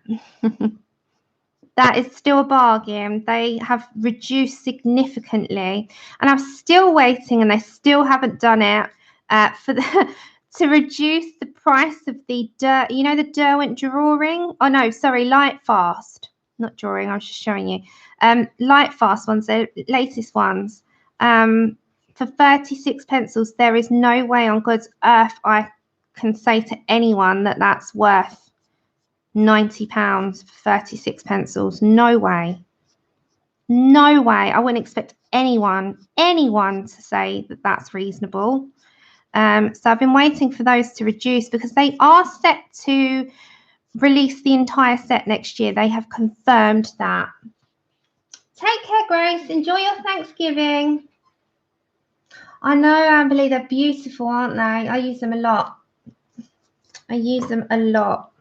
That is still a bargain. They have reduced significantly. And I'm still waiting, and they still haven't done it to reduce the price of the, you know, the Derwent drawing? Oh, no, sorry, Light Fast. Not drawing, I was just showing you. Light Fast ones, the latest ones. For 36 pencils, there is no way on God's earth I can say to anyone that that's worth £90 for 36 pencils. No way. No way. I wouldn't expect anyone to say that that's reasonable. So I've been waiting for those to reduce because they are set to release the entire set next year. They have confirmed that. Take care, Grace. Enjoy your Thanksgiving. I know, Amberly, they're beautiful, aren't they? I use them a lot.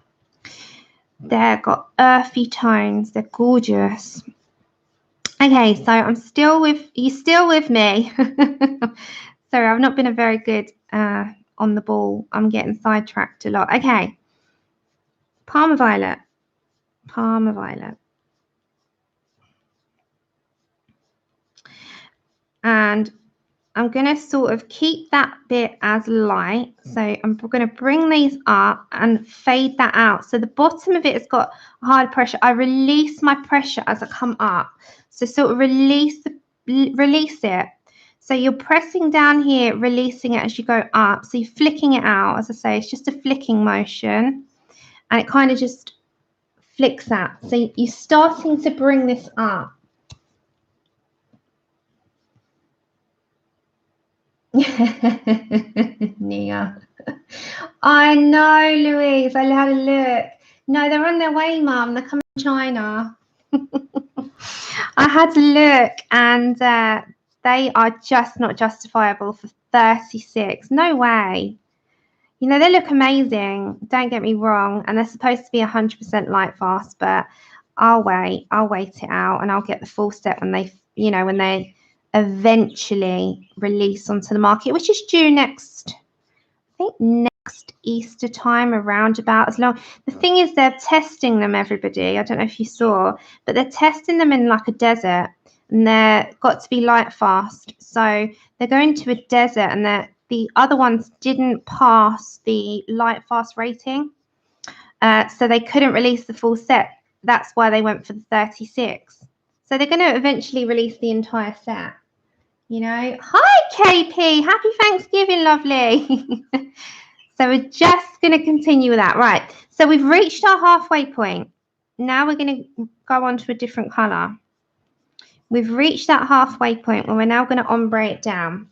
They've got earthy tones. They're gorgeous. Okay, so you're still with me. Sorry, I've not been a very good on the ball. I'm getting sidetracked a lot. Okay. Parma Violet. And I'm going to sort of keep that bit as light. So I'm going to bring these up and fade that out. So the bottom of it has got hard pressure. I release my pressure as I come up. So sort of release it. So you're pressing down here, releasing it as you go up. So you're flicking it out. As I say, it's just a flicking motion. And it kind of just flicks out. So you're starting to bring this up. Nia. I know, Louise. I had a look. No, they're on their way, Mum. They're coming to China. I had a look, and they are just not justifiable for 36. No way. You know, they look amazing. Don't get me wrong. And they're supposed to be 100% light fast, but I'll wait it out, and I'll get the full set when they, you know, when they eventually release onto the market, which is due next Easter time, around about. As long, the thing is, they're testing them, everybody. I don't know if you saw, but they're testing them in like a desert, and they're got to be light fast. So they're going to a desert, and the other ones didn't pass the light fast rating, so they couldn't release the full set. That's why they went for the 36. So they're going to eventually release the entire set. You know, hi KP, happy Thanksgiving, lovely. So we're just going to continue with that. Right, so we've reached our halfway point. Now we're going to go on to a different color. We've reached that halfway point where we're now going to ombre it down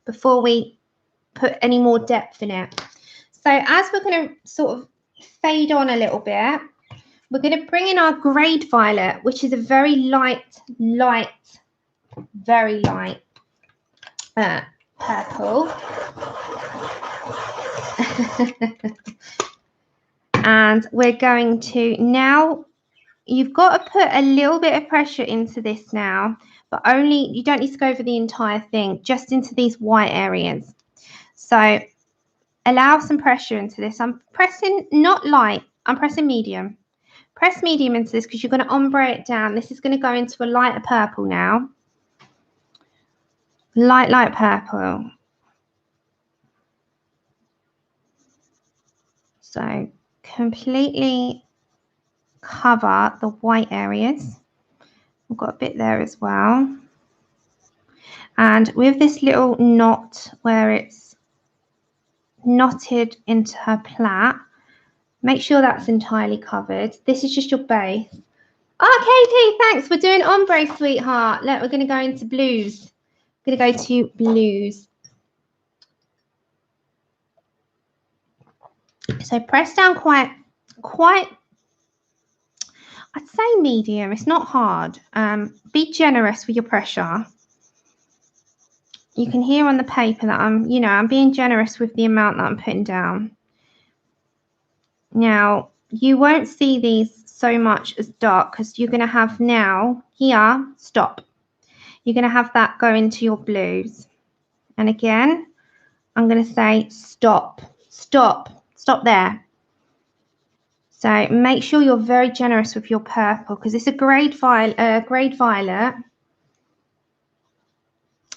before we put any more depth in it. So as we're going to sort of fade on a little bit, we're going to bring in our Grape Violet, which is a very light, very light purple. And we're going to now, you've got to put a little bit of pressure into this now, but only, you don't need to go over the entire thing, just into these white areas. So allow some pressure into this. I'm pressing not light, I'm pressing medium. Press medium into this because you're going to ombre it down. This is going to go into a lighter purple now. Light purple. So completely cover the white areas. We've got a bit there as well. And with this little knot where it's knotted into her plait, make sure that's entirely covered. This is just your base. Oh, Katie, thanks. We're doing ombre, sweetheart. Look, we're going to go into blues. We're going to go to blues. So press down quite, I'd say medium. It's not hard. Be generous with your pressure. You can hear on the paper that I'm being generous with the amount that I'm putting down. Now, you won't see these so much as dark because you're going to have now here, stop. You're going to have that go into your blues. And again, I'm going to say stop there. So make sure you're very generous with your purple because it's a grade violet.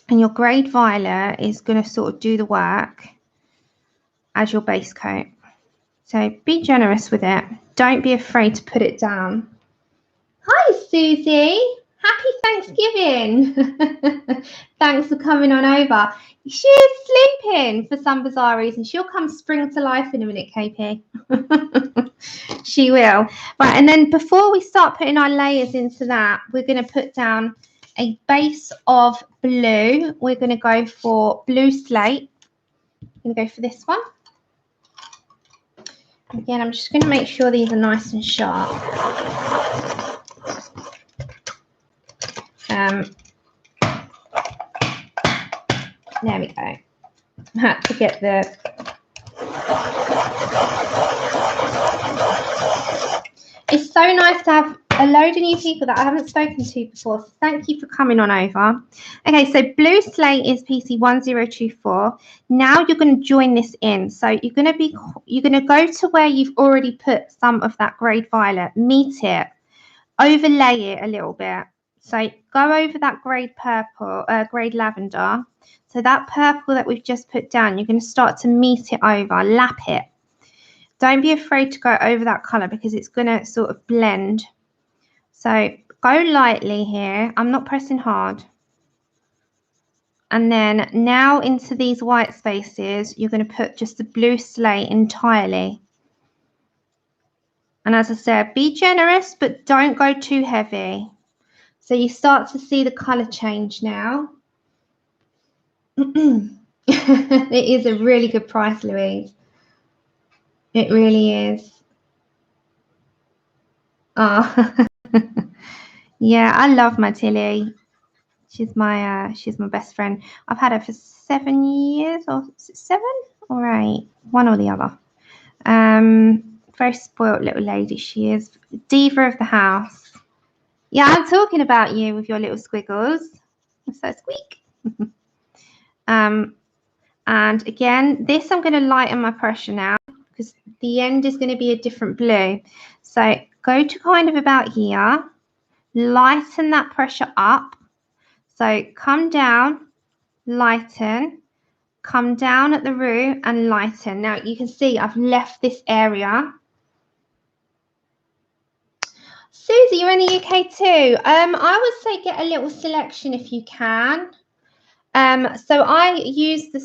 And your grade violet is going to sort of do the work as your base coat. So be generous with it. Don't be afraid to put it down. Hi, Susie. Happy Thanksgiving. Thanks for coming on over. She is sleeping for some bizarre reason. She'll come spring to life in a minute, KP. She will. Right, and then before we start putting our layers into that, we're going to put down a base of blue. We're going to go for blue slate. I'm going to go for this one. Again, I'm just going to make sure these are nice and sharp. There we go. I had to get the... It's so nice to have a load of new people that I haven't spoken to before. So thank you for coming on over. Okay, so blue slate is PC1024. Now you're going to join this in. So you're going to go to where you've already put some of that grade violet, meet it, overlay it a little bit. So go over that grade purple, grade lavender. So that purple that we've just put down, you're going to start to meet it over, lap it. Don't be afraid to go over that colour because it's going to sort of blend. So go lightly here. I'm not pressing hard. And then now into these white spaces, you're going to put just the blue slate entirely. And as I said, be generous, but don't go too heavy. So you start to see the colour change now. It is a really good price, Louise. It really is. Oh, yeah, I love my Tilly. She's my best friend. I've had her for 7 years, or 7 or 8, one or the other. Very spoilt little lady she is. Diva of the house. Yeah, I'm talking about you with your little squiggles. So squeak. And again, this I'm going to lighten my pressure now because the end is going to be a different blue. So go to kind of about here, lighten that pressure up. So come down, lighten, come down at the root and lighten. Now you can see I've left this area. Susie, you're in the UK too. I would say get a little selection if you can. So I use the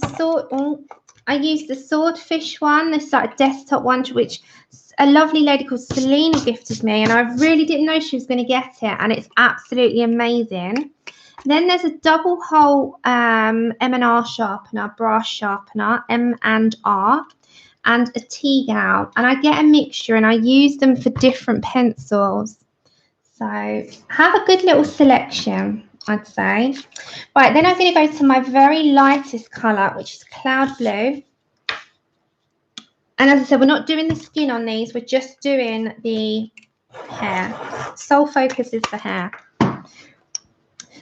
swordfish one, this like desktop one, which a lovely lady called Selena gifted me, and I really didn't know she was going to get it, and it's absolutely amazing. Then there's a double hole M&R sharpener, brass sharpener, M&R, and a T-Gal, and I get a mixture and I use them for different pencils. So have a good little selection, I'd say. Right, then I'm going to go to my very lightest colour, which is cloud blue. And as I said, we're not doing the skin on these, we're just doing the hair. Sole focus is the hair.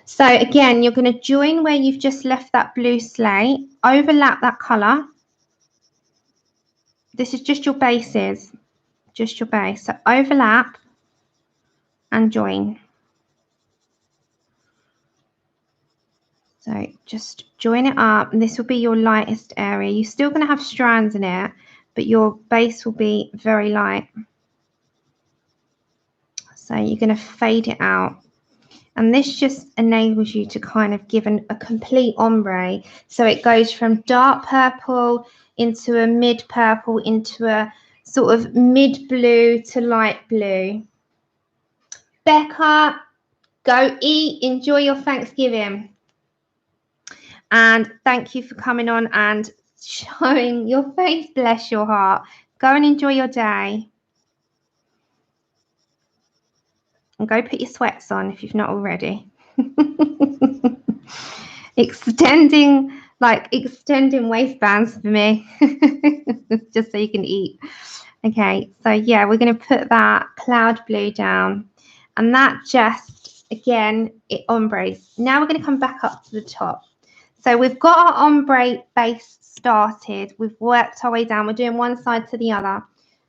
So again, you're going to join where you've just left that blue slate, overlap that colour. This is just your bases, just your base. So overlap and join. So just join it up, and this will be your lightest area. You're still going to have strands in it, but your base will be very light. So you're going to fade it out. And this just enables you to kind of give a complete ombre. So it goes from dark purple into a mid purple into a sort of mid blue to light blue. Becca, go eat, enjoy your Thanksgiving. And thank you for coming on and showing your face. Bless your heart. Go and enjoy your day. And go put your sweats on if you've not already. extending waistbands for me. Just so you can eat. Okay, so yeah, we're going to put that cloud blue down. And that just, again, it ombres. Now we're going to come back up to the top. So we've got our ombre base started. We've worked our way down. We're doing one side to the other.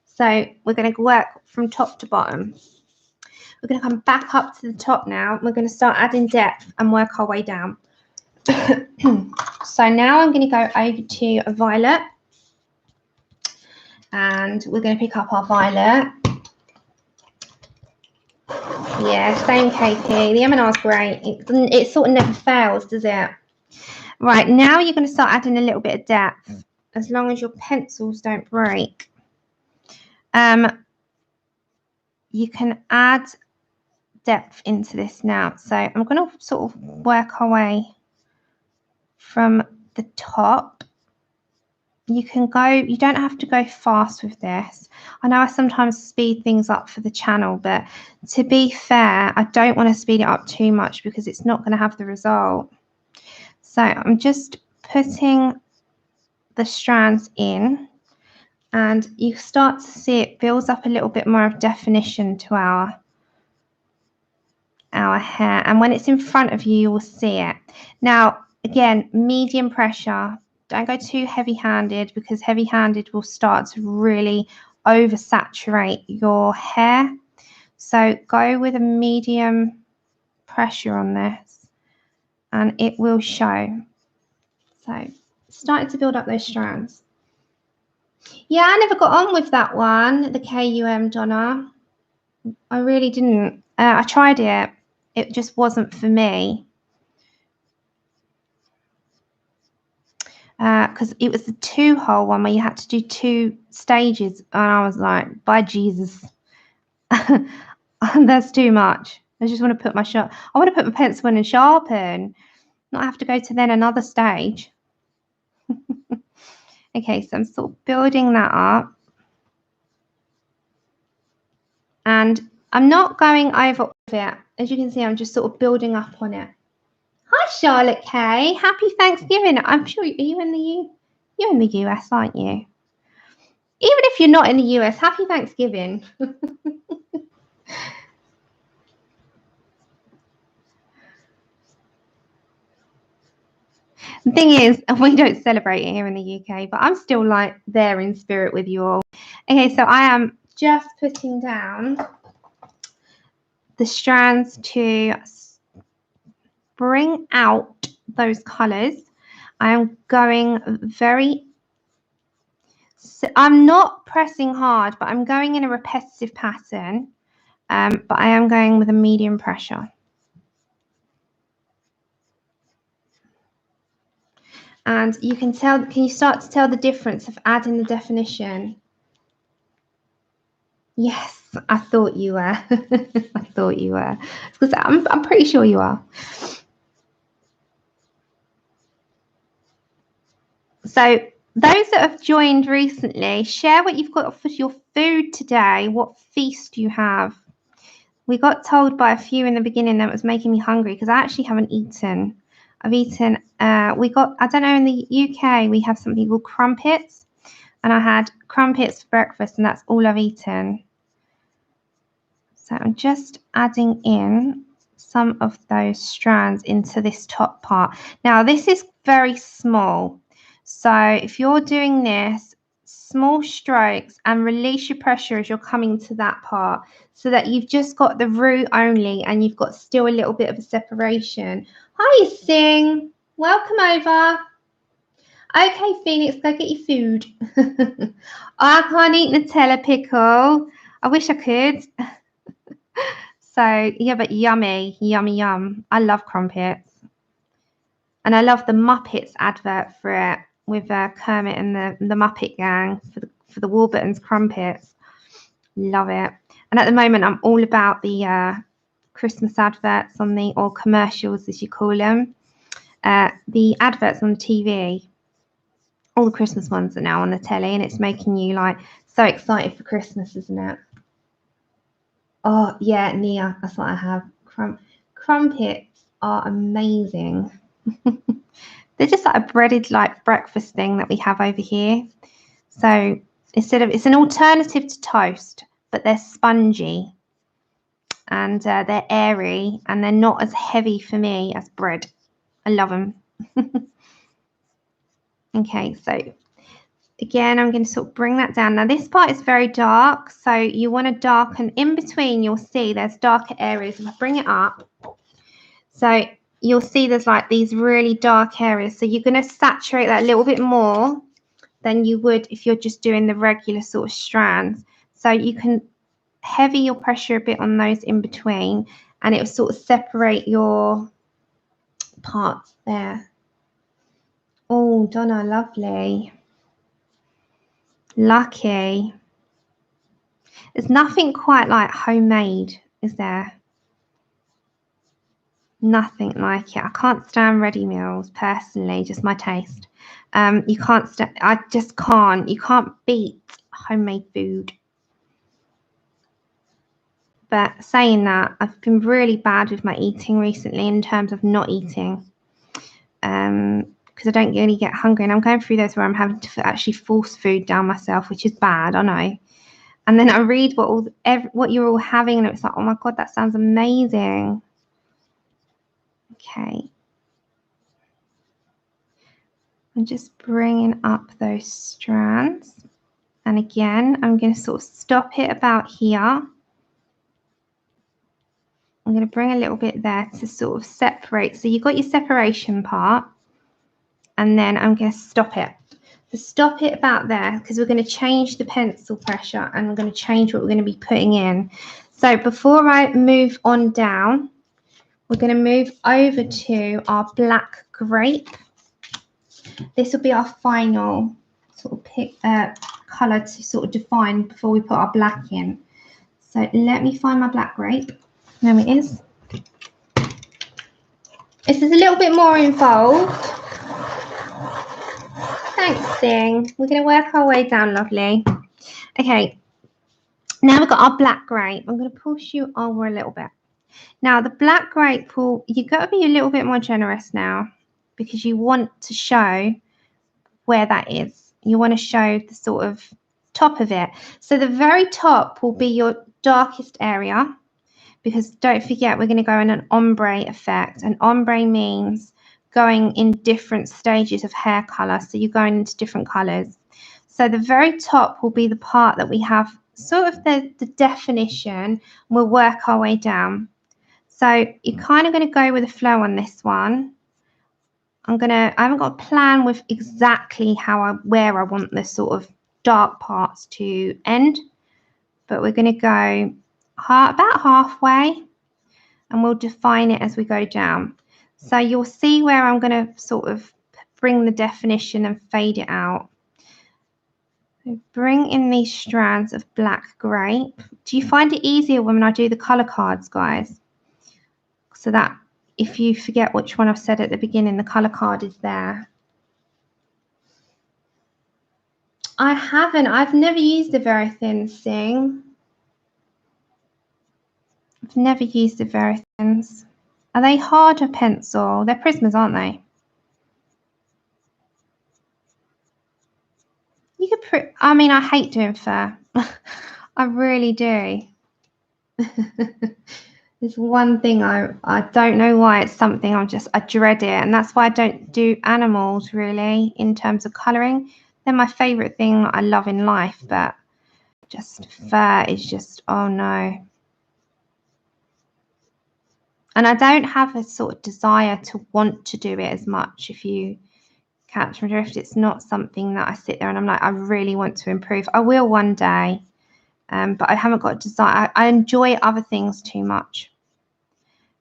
So we're going to work from top to bottom. We're going to come back up to the top now. We're going to start adding depth and work our way down. So now I'm going to go over to a violet. And we're going to pick up our violet. Yeah, same KP. The M&R's great. It sort of never fails, does it? Right, now you're going to start adding a little bit of depth, as long as your pencils don't break. You can add depth into this now. So I'm going to sort of work our way from the top. You don't have to go fast with this. I know I sometimes speed things up for the channel, but to be fair, I don't want to speed it up too much because it's not going to have the result. So I'm just putting the strands in, and you start to see it builds up a little bit more of definition to our hair, and when it's in front of you, you will see it. Now, again, medium pressure. Don't go too heavy-handed, because heavy-handed will start to really oversaturate your hair. So go with a medium pressure on this, and it will show. So starting to build up those strands. Yeah, I never got on with that one, the KUM Donna. I really didn't. I tried it. It just wasn't for me. Because it was the 2-hole one where you had to do 2 stages, and I was like, by Jesus, that's too much. I just want to put my I want to put my pencil in and sharpen, not have to go to then another stage. Okay, so I'm sort of building that up, and I'm not going over it. As you can see, I'm just sort of building up on it. Hi, Charlotte K. Happy Thanksgiving. I'm sure you're in the US, aren't you? Even if you're not in the US, happy Thanksgiving. The thing is, we don't celebrate it here in the UK, but I'm still like there in spirit with you all. Okay, so I am just putting down the strands to bring out those colours. I am going I'm not pressing hard, but I'm going in a repetitive pattern, but I am going with a medium pressure. And you can you start to tell the difference of adding the definition? Yes, I thought you were. I thought you were. Because I'm pretty sure you are. So those that have joined recently, share what you've got for your food today. What feast you have? We got told by a few in the beginning that it was making me hungry, because I actually haven't eaten. I've eaten, I don't know, in the UK, we have something called crumpets. And I had crumpets for breakfast, and that's all I've eaten. So I'm just adding in some of those strands into this top part. Now, this is very small. So if you're doing this, small strokes, and release your pressure as you're coming to that part, so that you've just got the root only and you've got still a little bit of a separation. Hi, Sing. Welcome over. Okay, Phoenix, go get your food. I can't eat Nutella pickle. I wish I could. So, yeah, but yummy, yummy, yum. I love crumpets. And I love the Muppets advert for it, with Kermit and the Muppet Gang for the Warburton's crumpets. Love it. And at the moment, I'm all about the Christmas adverts or commercials, as you call them. The adverts on the TV. All the Christmas ones are now on the telly, and it's making you like so excited for Christmas, isn't it? Oh yeah, Nia, that's what I have. Crumpets are amazing. They're just like a breaded like breakfast thing that we have over here. So it's an alternative to toast, but they're spongy, and they're airy, and they're not as heavy for me as bread. I love them. Okay, so again, I'm going to sort of bring that down. Now, this part is very dark, so you want to darken. In between, you'll see there's darker areas. If I bring it up, so you'll see there's like these really dark areas. So you're going to saturate that a little bit more than you would if you're just doing the regular sort of strands. So you can heavy your pressure a bit on those in between, and it will sort of separate your parts there. Oh, Donna, lovely. Lucky. There's nothing quite like homemade, is there? Nothing like it. I can't stand ready meals personally, just my taste. You can't stand, I just can't. You can't beat homemade food. But saying that, I've been really bad with my eating recently in terms of not eating. Because I don't really get hungry, and I'm going through those where I'm having to actually force food down myself, which is bad, I know. And then I read what you're all having, and it's like, oh my God, that sounds amazing. Okay. I'm just bringing up those strands. And again, I'm going to sort of stop it about here. I'm going to bring a little bit there to sort of separate. So you've got your separation part. And then I'm going to stop it. So stop it about there, because we're going to change the pencil pressure and we're going to change what we're going to be putting in. So before I move on down, we're going to move over to our black grape. This will be our final sort of colour to sort of define before we put our black in. So let me find my black grape. There it is. This is a little bit more involved. Thanks, Sting. We're going to work our way down, lovely. Okay, now we've got our black grape. I'm going to push you over a little bit. Now, the black grape, you've got to be a little bit more generous now, because you want to show where that is. You want to show the sort of top of it. So the very top will be your darkest area, because don't forget, we're going to go in an ombre effect. And ombre means going in different stages of hair color. So you're going into different colors. So the very top will be the part that we have sort of the definition. We'll work our way down. So you're kind of going to go with the flow on this one. I haven't got a plan with exactly where I want the sort of dark parts to end, but we're going to go about halfway, and we'll define it as we go down. So you'll see where I'm going to sort of bring the definition and fade it out. So bring in these strands of black grape. Do you find it easier when I do the color cards, guys? So that if you forget which one I've said at the beginning, the color card is there. I haven't. I've never used a very thin thing. I've never used the very thins. Are they harder pencil? They're Prismas, aren't they? You could I mean, I hate doing fur. I really do. There's one thing I don't know why, it's something I dread it, and that's why I don't do animals really in terms of colouring. They're my favourite thing I love in life, but just fur is just, oh no. And I don't have a sort of desire to want to do it as much, if you catch my drift. It's not something that I sit there and I'm like, I really want to improve. I will one day, but I haven't got a desire. I enjoy other things too much.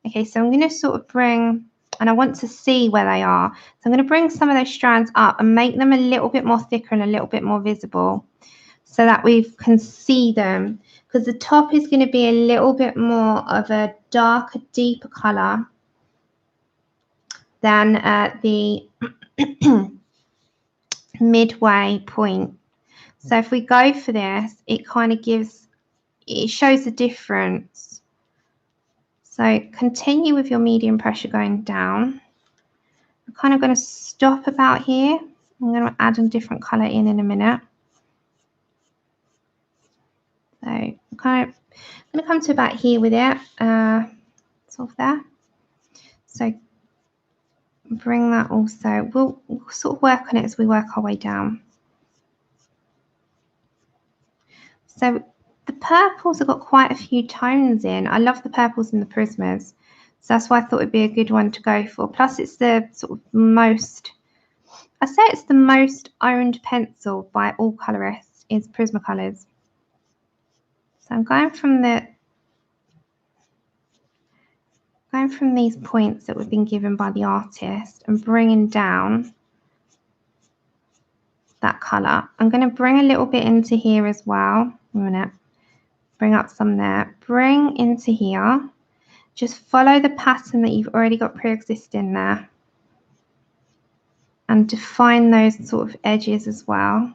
Okay, so I'm going to sort of bring, and I want to see where they are. So I'm going to bring some of those strands up and make them a little bit more thicker and a little bit more visible, so that we can see them, because the top is going to be a little bit more of a darker, deeper colour than the midway point. So if we go for this, it kind of shows the difference. So continue with your medium pressure going down. I'm kind of going to stop about here. I'm going to add a different colour in a minute. So I'm going to come to about here with it. Sort of there. So bring that also. We'll sort of work on it as we work our way down. So the purples have got quite a few tones in. I love the purples in the Prismas. So that's why I thought it'd be a good one to go for. Plus it's the sort of most, I say it's the most owned pencil by all colorists is Prismacolors. So So I'm going from these points that we've been given by the artist and bringing down that colour. I'm going to bring a little bit into here as well. A minute. Bring up some there. Bring into here. Just follow the pattern that you've already got pre-existing there. And define those sort of edges as well.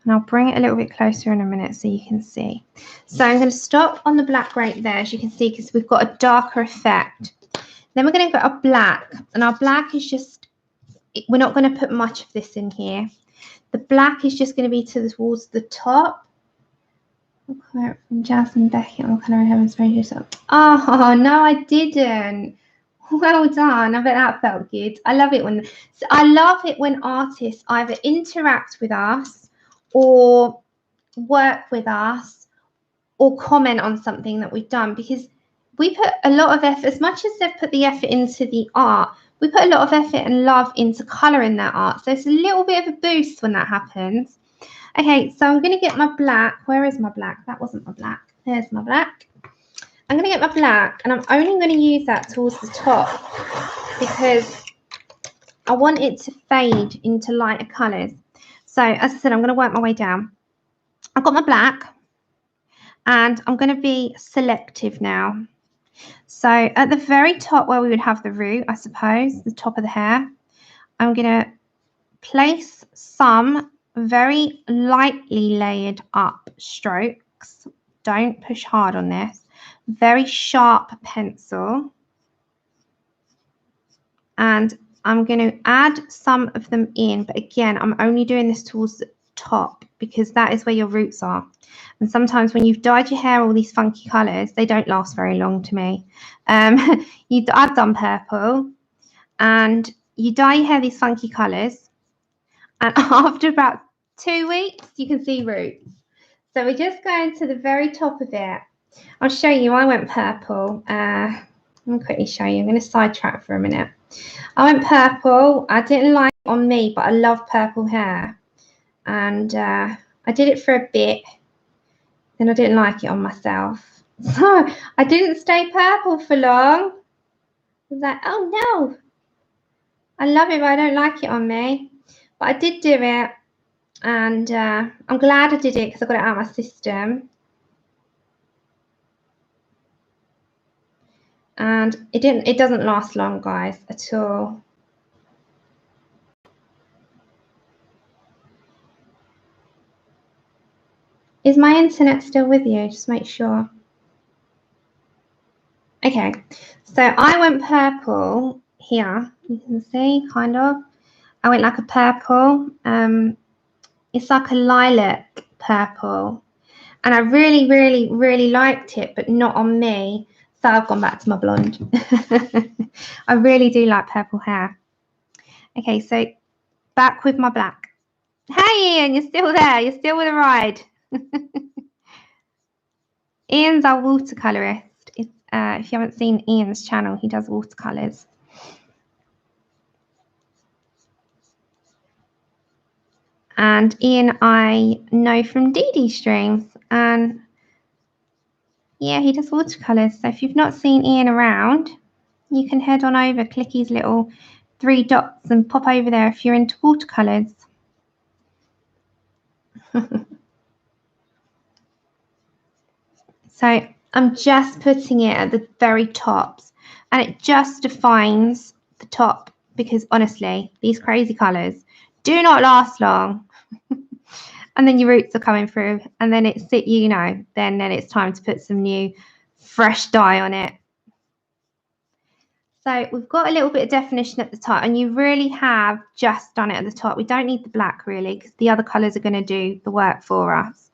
And I'll bring it a little bit closer in a minute so you can see. So I'm going to stop on the black right there, as you can see, because we've got a darker effect. Then we're going to go a black, and our black is just, we're not going to put much of this in here. The black is just going to be towards the top. From Jasmine Beckett, what colour I have inspired yourself? Oh, no, I didn't. Well done. I bet that felt good. I love it when artists either interact with us or work with us or comment on something that we've done, because we put a lot of effort, as much as they've put the effort into the art, we put a lot of effort and love into colouring that art. So it's a little bit of a boost when that happens. Okay, so I'm going to get my black. Where is my black? That wasn't my black. There's my black. I'm going to get my black, and I'm only going to use that towards the top because I want it to fade into lighter colours. So, as I said, I'm going to work my way down. I've got my black, and I'm going to be selective now. So, at the very top where we would have the root, I suppose, the top of the hair, I'm going to place some very lightly layered up strokes. Don't push hard on this. Very sharp pencil, and I'm going to add some of them in, but again, I'm only doing this towards the top because that is where your roots are. And sometimes when you've dyed your hair all these funky colours, they don't last very long to me. I've done purple, and you dye your hair these funky colours, and after about 2 weeks you can see roots. So we're just going to the very top of it. I'll show you. I went purple. I'll quickly show you. I'm going to sidetrack for a minute. I went purple. I didn't like it on me, but I love purple hair. And I did it for a bit. Then I didn't like it on myself. So I didn't stay purple for long. I was like, oh no. I love it, but I don't like it on me. But I did do it. And I'm glad I did it because I got it out of my system. And it doesn't last long, guys, at all. Is my internet still with you? Just make sure. Okay, so I went purple here. You can see, kind of. I went like a purple. It's like a lilac purple. And I really, really, really liked it, but not on me. So I've gone back to my blonde. I really do like purple hair. Okay, so back with my black. Hey, Ian, you're still there. You're still with a ride. Ian's our watercolorist. If you haven't seen Ian's channel, he does watercolors. And Ian, I know from DD streams, and yeah, he does watercolors. So if you've not seen Ian around, you can head on over, click his little 3 dots and pop over there if you're into watercolors. So I'm just putting it at the very tops, and it just defines the top, because honestly, these crazy colours do not last long. And then your roots are coming through, and then it's, you know, then it's time to put some new fresh dye on it. So we've got a little bit of definition at the top, and you really have just done it at the top. We don't need the black really, because the other colours are going to do the work for us.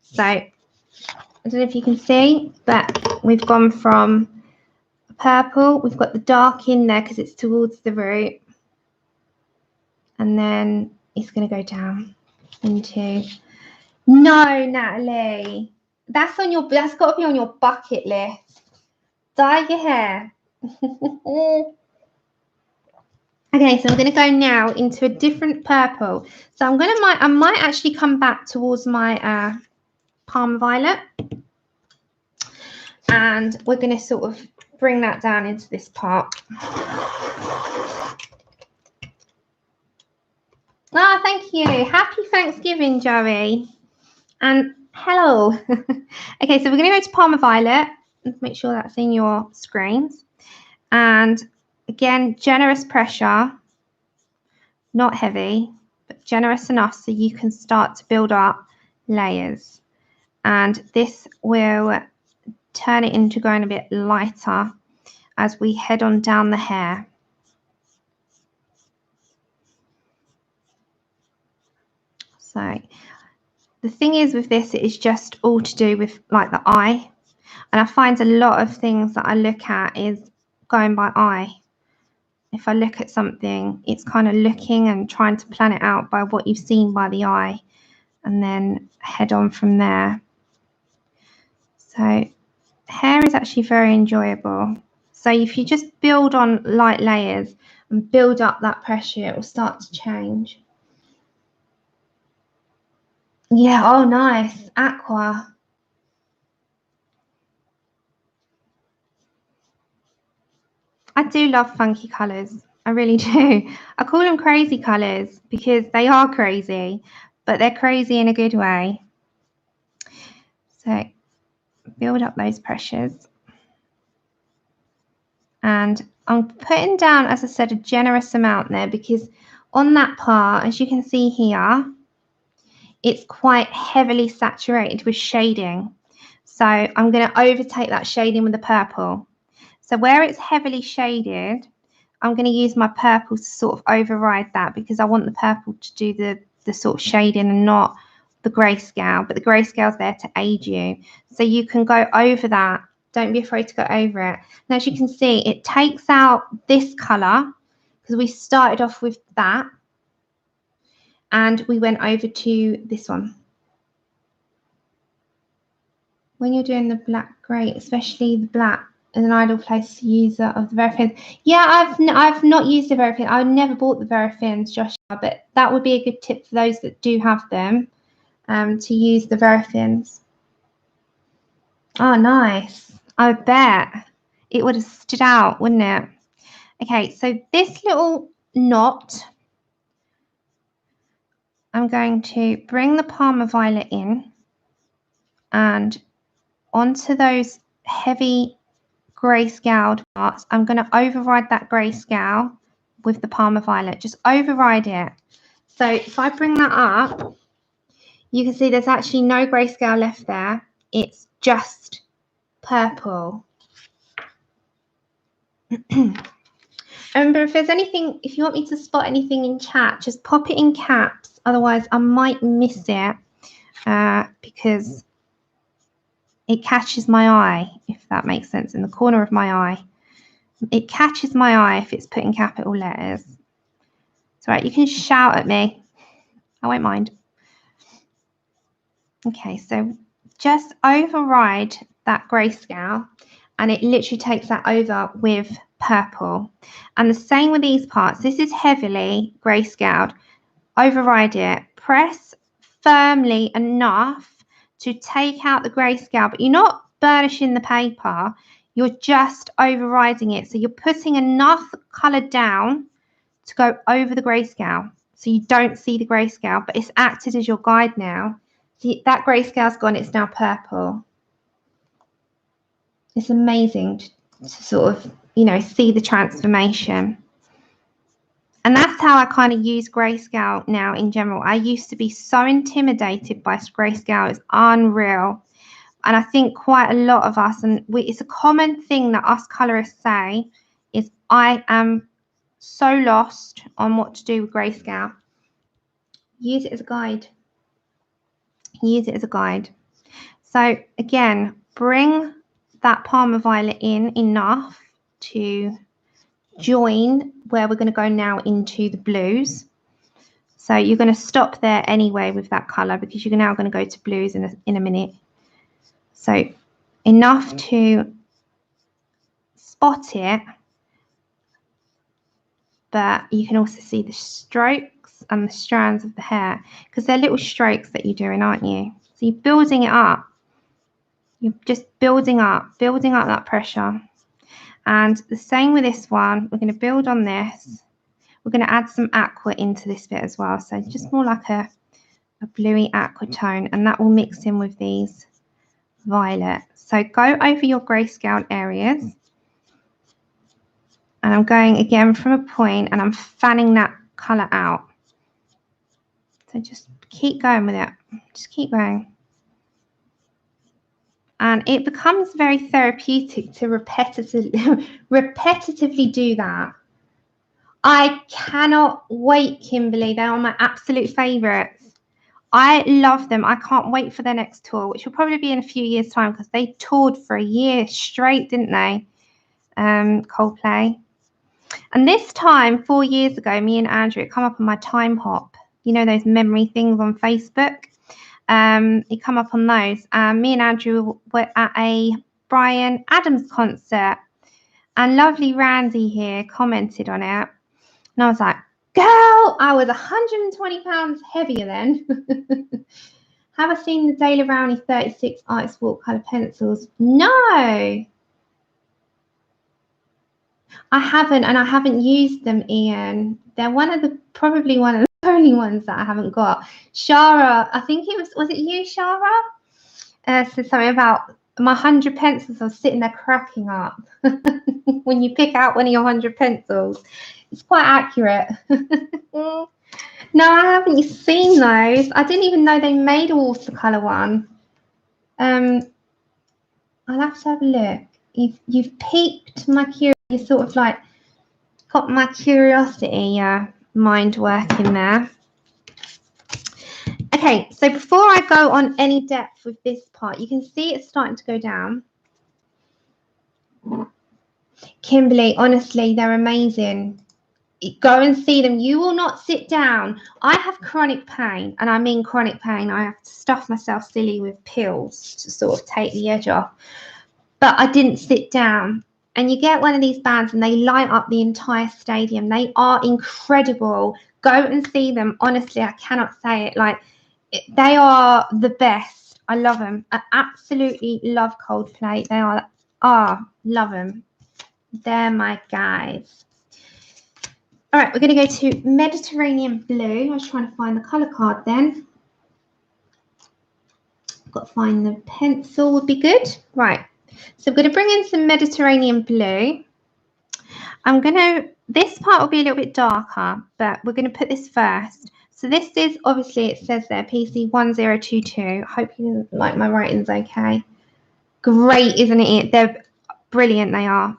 So I don't know if you can see, but we've gone from purple. We've got the dark in there because it's towards the root, and then it's going to go down into. No, Natalie, that's got to be on your bucket list. Dye your hair. Okay, so I'm going to go now into a different purple. So I might actually come back towards my Parma Violet. And we're going to sort of bring that down into this part. Ah, thank you. Happy Thanksgiving, Joey. And hello. Okay, so we're going to go to Parma Violet. Let's make sure that's in your screens. And again, generous pressure, not heavy, but generous enough so you can start to build up layers. And this will turn it into going a bit lighter as we head on down the hair. So the thing is with this, it is just all to do with like the eye. And I find a lot of things that I look at is going by eye. If I look at something, it's kind of looking and trying to plan it out by what you've seen by the eye and then head on from there. So hair is actually very enjoyable. So if you just build on light layers and build up that pressure, it will start to change. Yeah, oh nice, aqua. I do love funky colours. I really do. I call them crazy colours because they are crazy, but they're crazy in a good way. So build up those pressures. And I'm putting down, as I said, a generous amount there because on that part, as you can see here, it's quite heavily saturated with shading. So I'm going to overtake that shading with the purple. So where it's heavily shaded, I'm going to use my purple to sort of override that because I want the purple to do the sort of shading and not the grayscale. But the grayscale is there to aid you. So you can go over that. Don't be afraid to go over it. And as you can see, it takes out this colour because we started off with that. And we went over to this one. When you're doing the black grey, especially the black, is an ideal place to use of the Verifins. Yeah, I've not used the Verifins. I've never bought the Verifins, Joshua, but that would be a good tip for those that do have them, to use the Verifins. Oh, nice. I bet it would have stood out, wouldn't it? Okay, so this little knot, I'm going to bring the Parma Violet in and onto those heavy grayscaled parts. I'm going to override that grayscale with the Parma Violet. Just override it. So if I bring that up, you can see there's actually no grayscale left there. It's just purple. Remember, if there's anything, if you want me to spot anything in chat, just pop it in caps. Otherwise, I might miss it because it catches my eye, if that makes sense, in the corner of my eye. It catches my eye if it's put in capital letters. It's all right, you can shout at me. I won't mind. Okay, so just override that grayscale and it literally takes that over with purple. And the same with these parts. This is heavily grayscaled. Override it. Press firmly enough to take out the grayscale, but you're not burnishing the paper. You're just overriding it. So you're putting enough colour down to go over the grayscale. So you don't see the grayscale, but it's acted as your guide now. See, that grayscale's gone, it's now purple. It's amazing to sort of, you know, see the transformation. And that's how I kind of use grayscale now in general. I used to be so intimidated by grayscale. It's unreal. And I think quite a lot of us, and it's a common thing that us colorists say, is I am so lost on what to do with grayscale. Use it as a guide. Use it as a guide. So again, bring that Parma Violet in enough to join where we're going to go now into the blues. So you're going to stop there anyway with that colour because you're now going to go to blues in a minute. So enough to spot it, but you can also see the strokes and the strands of the hair because they're little strokes that you're doing, aren't you? So you're building it up. You're just building up that pressure. And the same with this one. We're going to build on this. We're going to add some aqua into this bit as well. So just more like a bluey aqua tone, and that will mix in with these violets. So go over your grayscale areas. And I'm going again from a point and I'm fanning that colour out. So just keep going with it. Just keep going. And it becomes very therapeutic to repetitively do that. I cannot wait, Kimberly. They are my absolute favourites. I love them. I can't wait for their next tour, which will probably be in a few years' time because they toured for a year straight, didn't they? Coldplay. And this time, 4 years ago, me and Andrew, it come up on my time hop. You know those memory things on Facebook? It come up on those. Me and Andrew were at a Bryan Adams concert, and lovely Randy here commented on it. And I was like, girl, I was 120 pounds heavier then. Have I seen the Daler Rowney 36 Artist Walk colour pencils? No, I haven't, and I haven't used them, Ian. They're probably one of the only ones that I haven't got. Shara, I think was it you, Shara? Said something about my 100 pencils. I was sitting there cracking up. When you pick out one of your 100 pencils, it's quite accurate. No, I haven't seen those. I didn't even know they made a watercolor one. I'll have to have a look. You've piqued my curiosity. You sort of like got my curiosity mind working there. Okay, so before I go on any depth with this part, you can see it's starting to go down. Kimberly, honestly, they're amazing. Go and see them. You will not sit down. I have chronic pain, and I mean chronic pain. I have to stuff myself silly with pills to sort of take the edge off. But I didn't sit down. And you get one of these bands and they light up the entire stadium. They are incredible. Go and see them. Honestly, I cannot say it. Like, they are the best. I love them. I absolutely love Coldplay. They are, love them. They're my guys. All right, we're going to go to Mediterranean Blue. I was trying to find the colour card then. I've got to find the pencil would be good. Right. So I'm going to bring in some Mediterranean Blue. This part will be a little bit darker, but we're going to put this first. So this is, obviously, it says there, PC1022. I hope you like my writing's okay. Great, isn't it? They're brilliant, they are.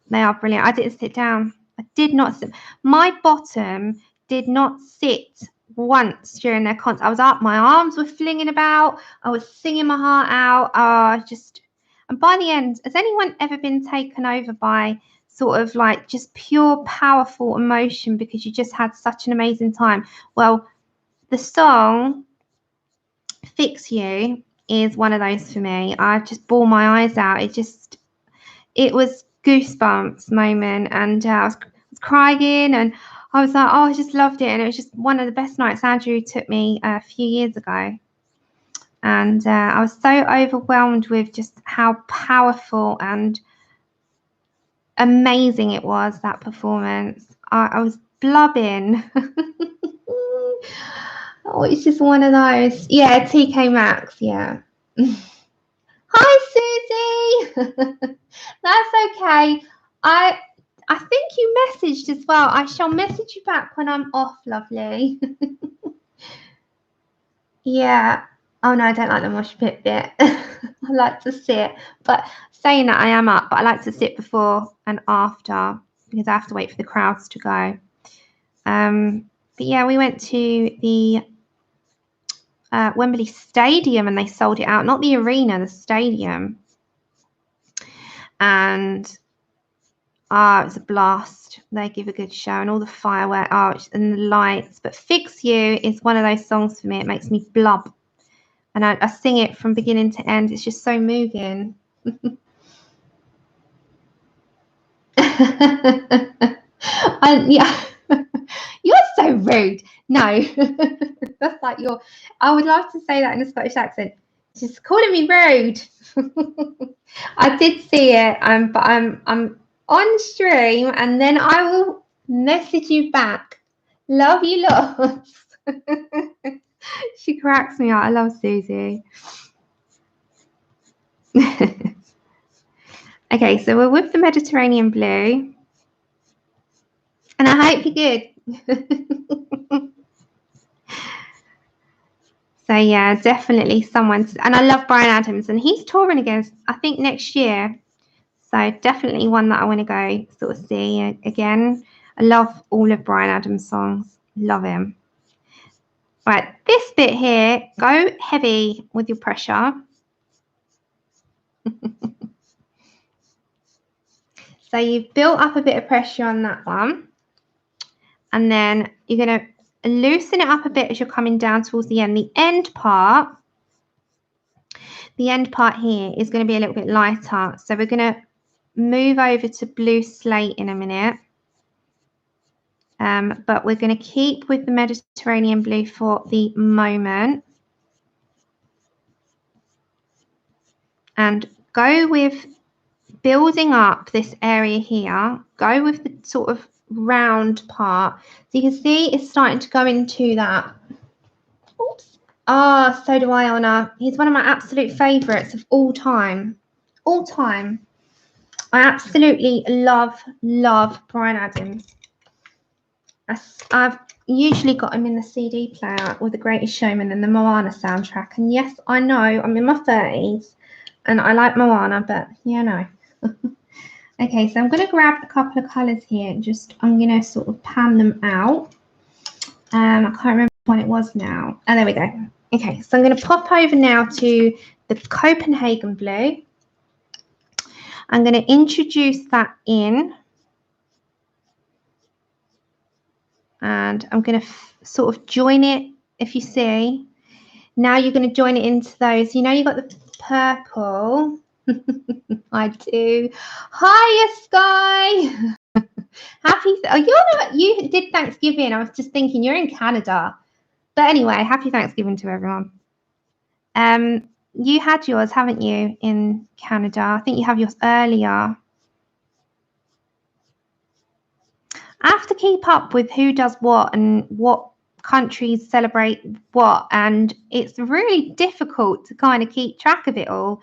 They are brilliant. I didn't sit down. I did not sit. My bottom did not sit once during their concert. I was up, my arms were flinging about. I was singing my heart out. And by the end, has anyone ever been taken over by sort of like just pure powerful emotion because you just had such an amazing time? Well, the song Fix You is one of those for me. I just bawled my eyes out. It was goosebumps moment, and I was crying, and I was like, oh, I just loved it. And it was just one of the best nights. Andrew took me a few years ago. And I was so overwhelmed with just how powerful and amazing it was, that performance. I was blubbing. Oh, it's just one of those. Yeah, TK Maxx, yeah. Hi, Susie. That's okay. I think you messaged as well. I shall message you back when I'm off, lovely. Yeah. Oh, no, I don't like the mosh pit bit. I like to sit. But saying that, I am up, but I like to sit before and after because I have to wait for the crowds to go. But, yeah, we went to the Wembley Stadium and they sold it out. Not the arena, the stadium. And it was a blast. They give a good show and all the fireworks and the lights. But Fix You is one of those songs for me. It makes me blub. And I sing it from beginning to end. It's just so moving. Yeah. You're so rude. No. That's like I would love to say that in a Scottish accent. Just calling me rude. I did see it, but I'm on stream, and then I will message you back. Love you lots. She cracks me up. I love Susie. Okay, so we're with the Mediterranean blue, and I hope you're good. So yeah, definitely someone, and I love Bryan Adams, and he's touring again, I think, next year. So definitely one that I want to go sort of see again. I love all of Bryan Adams' songs. Love him. Right, this bit here, go heavy with your pressure. So you've built up a bit of pressure on that one. And then you're going to loosen it up a bit as you're coming down towards the end. The end part here is going to be a little bit lighter. So we're going to move over to blue slate in a minute. But we're going to keep with the Mediterranean blue for the moment. And go with building up this area here. Go with the sort of round part. So you can see it's starting to go into that. Oops. Ah, so do I, Honor. He's one of my absolute favourites of all time. All time. I absolutely love Bryan Adams. I've usually got him in the CD player with The Greatest Showman and the Moana soundtrack. And yes, I know I'm in my 30s and I like Moana, but yeah, no. Okay, so I'm going to grab a couple of colours here and I'm going to sort of pan them out. I can't remember what it was now. Oh, there we go. Okay, so I'm going to pop over now to the Copenhagen blue. I'm going to introduce that in. And I'm going to sort of join it, if you see. Now you're going to join it into those. You know you've got the purple. I do. Hiya, Sky. Happy. Oh, you did Thanksgiving. I was just thinking you're in Canada. But anyway, happy Thanksgiving to everyone. You had yours, haven't you, in Canada? I think you have yours earlier. I have to keep up with who does what and what countries celebrate what, and it's really difficult to kind of keep track of it all.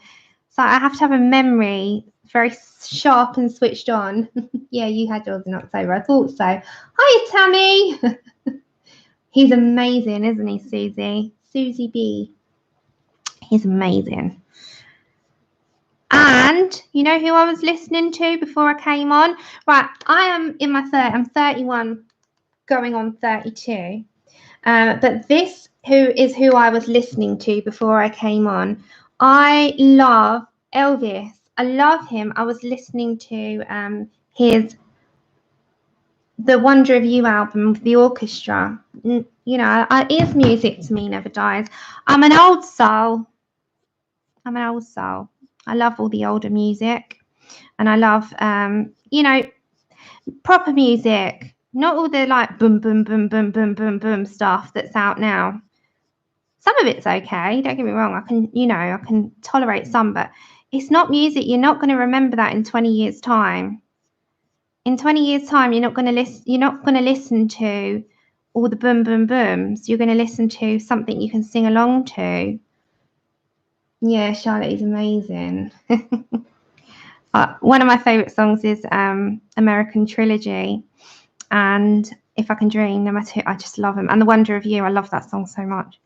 So I have to have a memory very sharp and switched on. Yeah, you had yours in October. I thought so. Hiya, Tammy. He's amazing, isn't he, Susie? Susie B. He's amazing. And you know who I was listening to before I came on? Right, I am in my 30s. I'm 31, going on 32. But this is who I was listening to before I came on. I love Elvis. I love him. I was listening to the Wonder of You album with the orchestra. You know, his music to me never dies. I'm an old soul. I love all the older music, and I love, you know, proper music, not all the like boom, boom, boom, boom, boom, boom, boom stuff that's out now. Some of it's okay. Don't get me wrong. I can tolerate some, but it's not music. You're not going to remember that in 20 years' time. In 20 years' time, you're not going to listen to all the boom, boom, booms. You're going to listen to something you can sing along to. Yeah, Charlotte is amazing. One of my favourite songs is American Trilogy, and If I Can Dream, no matter who, I just love him. And The Wonder of You, I love that song so much.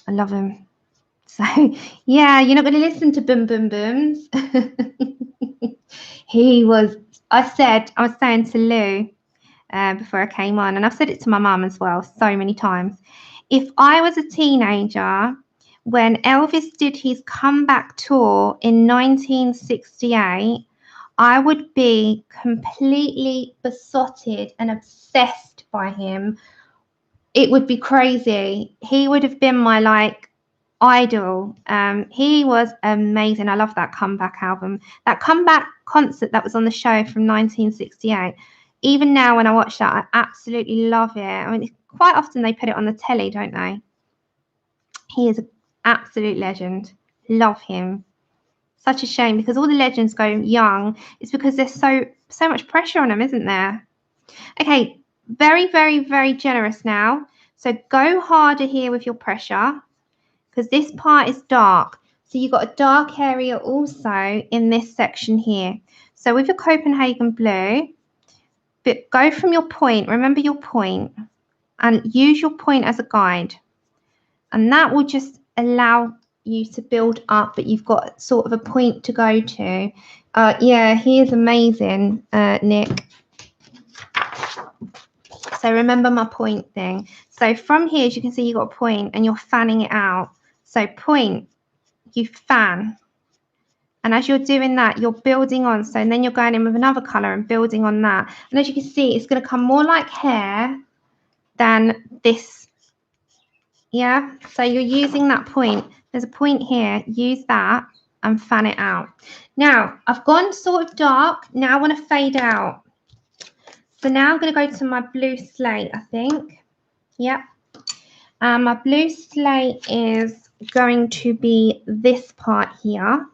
I love him. So, yeah, you're not going to listen to Boom Boom Booms. I was saying to Lou before I came on, and I've said it to my mum as well so many times. If I was a teenager when Elvis did his comeback tour in 1968, I would be completely besotted and obsessed by him. It would be crazy. He would have been my idol. He was amazing. I love that comeback album. That comeback concert that was on the show from 1968. Even now when I watch that, I absolutely love it. I mean, quite often they put it on the telly, don't they? He is Absolute legend. Love him. Such a shame because all the legends go young. It's because there's so much pressure on them, isn't there? Okay, very, very, very generous now. So go harder here with your pressure because this part is dark. So you've got a dark area also in this section here. So with your Copenhagen blue, but go from your point, remember your point, and use your point as a guide. And that will just allow you to build up, but you've got sort of a point to go to. Yeah, he is amazing, Nick. So remember my point thing. So from here, as you can see, you've got a point and you're fanning it out. So point, you fan. And as you're doing that, you're building on. So and then you're going in with another colour and building on that. And as you can see, it's going to come more like hair than this. Yeah, so you're using that point. There's a point here. Use that and fan it out. Now, I've gone sort of dark. Now I want to fade out. So now I'm going to go to my blue slate, I think. Yep. My blue slate is going to be this part here.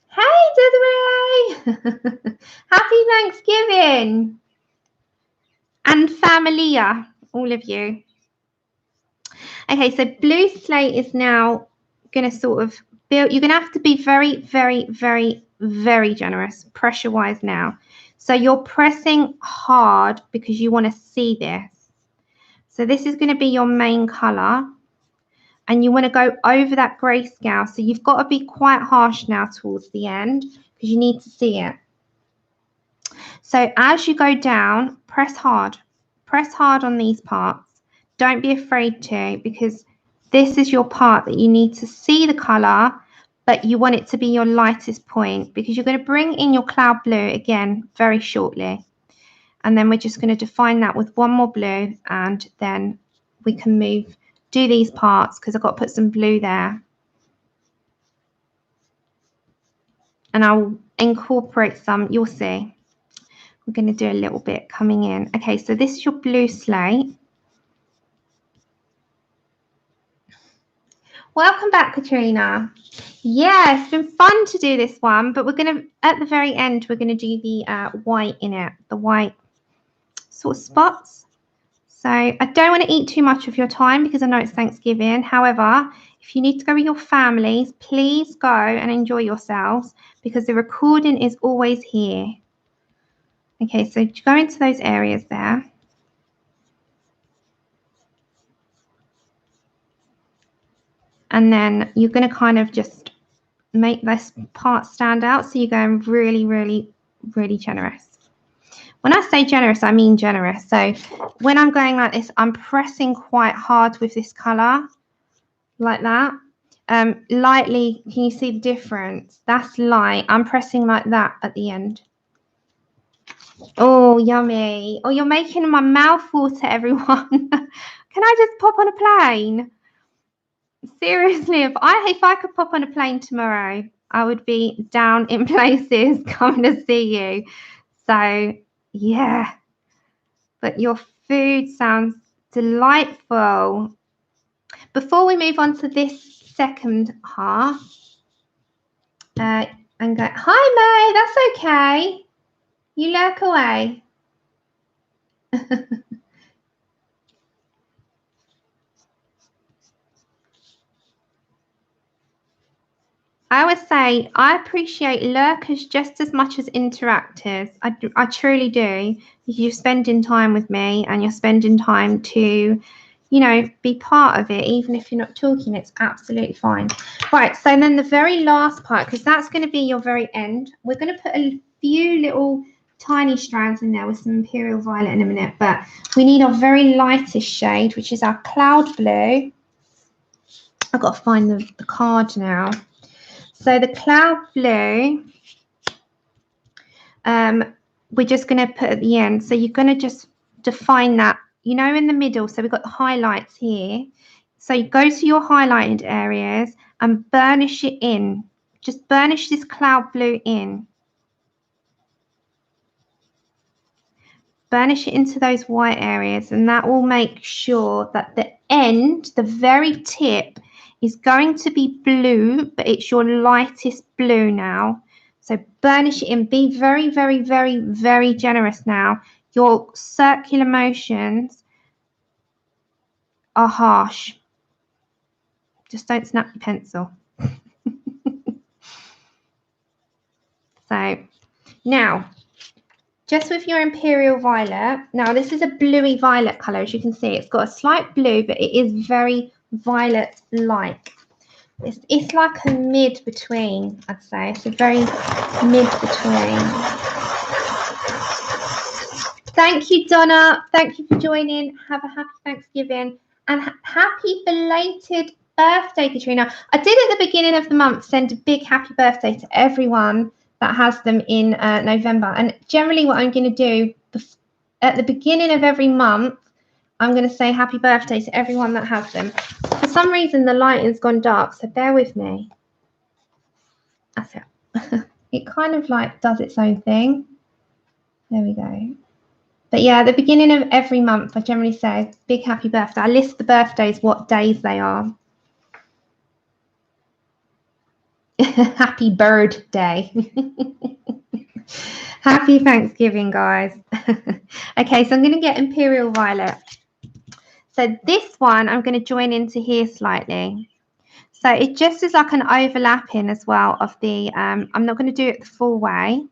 Hey, Desiree! Happy Thanksgiving! And familia, all of you. Okay, so blue slate is now going to sort of build. You're going to have to be very, very, very, very generous pressure-wise now. So you're pressing hard because you want to see this. So this is going to be your main colour. And you want to go over that grayscale. So you've got to be quite harsh now towards the end because you need to see it. So as you go down, press hard. Press hard on these parts. Don't be afraid to, because this is your part that you need to see the colour, but you want it to be your lightest point because you're going to bring in your cloud blue again very shortly. And then we're just going to define that with one more blue, and then we can do these parts because I've got to put some blue there. And I'll incorporate some, you'll see. We're going to do a little bit coming in. Okay, so this is your blue slate. Welcome back, Katrina. Yeah, it's been fun to do this one, but we're going to, at the very end, we're going to do the white in it, the white sort of spots. So I don't want to eat too much of your time because I know it's Thanksgiving. However, if you need to go with your families, please go and enjoy yourselves because the recording is always here. Okay, so go into those areas there. And then you're going to kind of just make this part stand out. So you're going really, really, really generous. When I say generous, I mean generous. So when I'm going like this, I'm pressing quite hard with this colour, like that. Lightly, can you see the difference? That's light. I'm pressing like that at the end. Oh, yummy. Oh, you're making my mouth water, everyone. Can I just pop on a plane? Seriously, if I could pop on a plane tomorrow, I would be down in places coming to see you. So, yeah. But your food sounds delightful. Before we move on to this second half, and go, hi, May, that's okay. You lurk away. I always say I appreciate lurkers just as much as interactors. I truly do. You're spending time with me and you're spending time to, you know, be part of it. Even if you're not talking, it's absolutely fine. Right, so then the very last part, because that's going to be your very end, we're going to put a few little tiny strands in there with some Imperial Violet in a minute, but we need our very lightest shade, which is our Cloud Blue. I've got to find the card now. So the Cloud Blue, we're just going to put at the end. So you're going to just define that, you know, in the middle. So we've got the highlights here. So you go to your highlighted areas and burnish it in. Just burnish this Cloud Blue in. Burnish it into those white areas, and that will make sure that the end, the very tip, is going to be blue, but it's your lightest blue now. So burnish it in. Be very, very, very, very generous now. Your circular motions are harsh. Just don't snap your pencil. So now, just with your Imperial Violet, now this is a bluey violet colour, as you can see. It's got a slight blue, but it is very violet-like. It's like a mid-between, I'd say. It's a very mid-between. Thank you, Donna. Thank you for joining. Have a happy Thanksgiving. And happy belated birthday, Katrina. I did at the beginning of the month send a big happy birthday to everyone that has them in November. And generally what I'm going to do at the beginning of every month, I'm going to say happy birthday to everyone that has them. For some reason, the lighting's gone dark, so bear with me. That's it. It kind of like does its own thing. There we go. But yeah, at the beginning of every month, I generally say big happy birthday. I list the birthdays, what days they are. Happy bird day. Happy Thanksgiving, guys. Okay, so I'm going to get Imperial Violet. So this one, I'm going to join into here slightly. So it just is like an overlapping as well of the, I'm not going to do it the full way.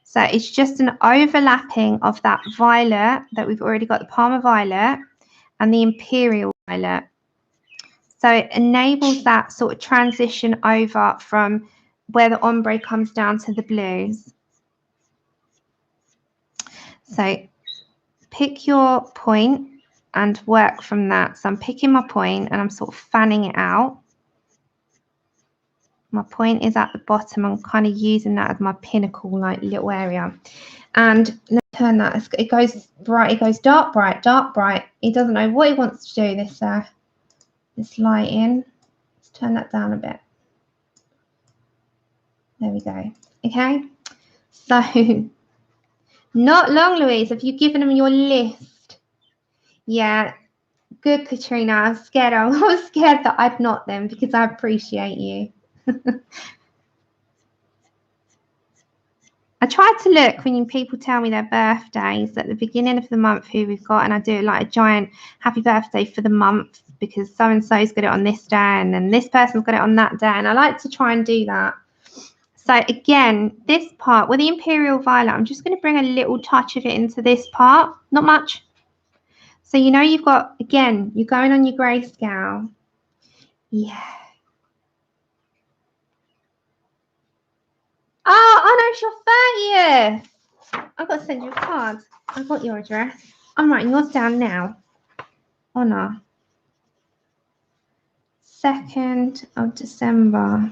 So it's just an overlapping of that violet that we've already got, the Parma violet and the Imperial violet. So it enables that sort of transition over from where the ombre comes down to the blues. So pick your point and work from that. So I'm picking my point and I'm sort of fanning it out. My point is at the bottom. I'm kind of using that as my pinnacle, like little area. And let's turn that. It goes bright. It goes dark, bright, dark, bright. He doesn't know what he wants to do. This lighting. Let's turn that down a bit. There we go. Okay. So not long, Louise. Have you given them your list? Yeah. Good, Katrina. I was scared. I was scared that I'd not them because I appreciate you. I try to look when people tell me their birthdays at the beginning of the month who we've got, and I do like a giant happy birthday for the month because so-and-so's got it on this day and then this person's got it on that day, and I like to try and do that. So again, this part with the Imperial Violet, I'm just going to bring a little touch of it into this part, not much. So you know you've got, again, you're going on your grayscale. Yeah. Oh, no, it's your 30th. I've got to send you a card. I've got your address. I'm writing yours down now. Honor. 2nd of December.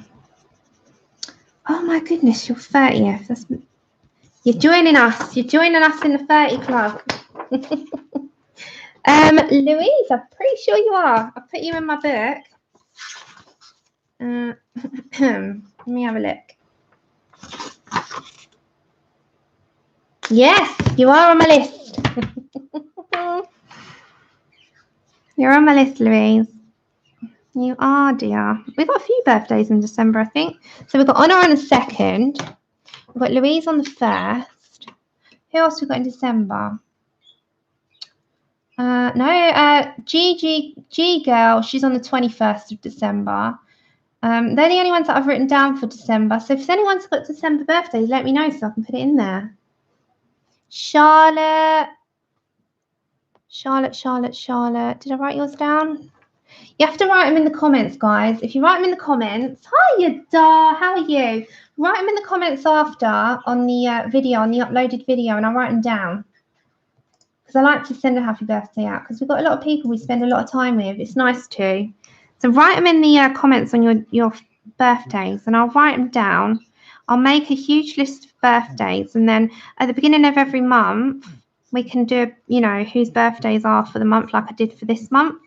Oh my goodness, your 30th. You're joining us. You're joining us in the 30 club. Louise, I'm pretty sure you are. I put you in my book. Let me have a look. Yes, you are on my list. You're on my list, Louise. You are, dear. We've got a few birthdays in December, I think. So we've got Honor on the 2nd. We've got Louise on the 1st. Who else we got in December? G girl. She's on the 21st of December. They're the only ones that I've written down for December. So if anyone's got December birthdays, let me know so I can put it in there. Charlotte. Did I write yours down? You have to write them in the comments, guys. If you write them in the comments, hiya, Dar, how are you? Write them in the comments after on the video, on the uploaded video, and I'll write them down. Because I like to send a happy birthday out because we've got a lot of people we spend a lot of time with. It's nice to. So write them in the comments on your birthdays, and I'll write them down. I'll make a huge list of birthdays, and then at the beginning of every month, we can do, you know, whose birthdays are for the month like I did for this month.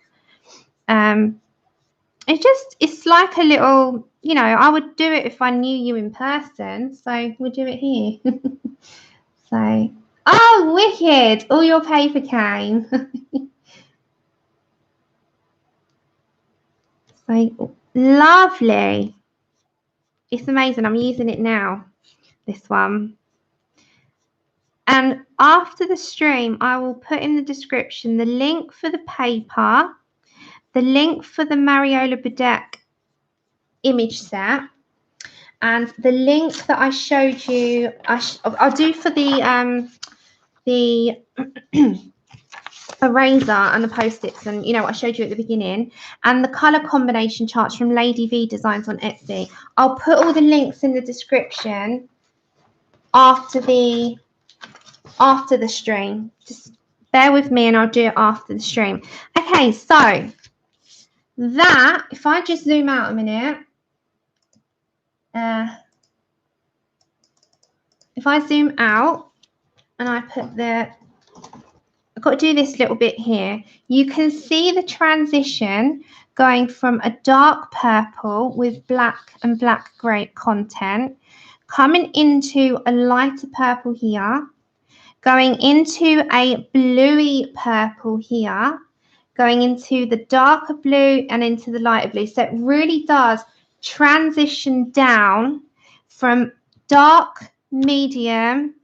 It's like a little, you know, I would do it if I knew you in person, so we'll do it here. So, oh, wicked, all your paper came. So So lovely. It's amazing. I'm using it now, this one. And after the stream, I will put in the description the link for the paper, the link for the Mariola Budek image set, and the link that I showed you. I'll do for the eraser and the post-its, and you know what I showed you at the beginning, and the color combination charts from Lady V Designs on Etsy. I'll put all the links in the description after the stream. Just bear with me and I'll do it after the stream. Okay, so that, if I just zoom out a minute, if I zoom out and I put I've got to do this little bit here. You can see the transition going from a dark purple with black and black grape content, coming into a lighter purple here, going into a bluey purple here, going into the darker blue and into the lighter blue. So it really does transition down from dark, medium,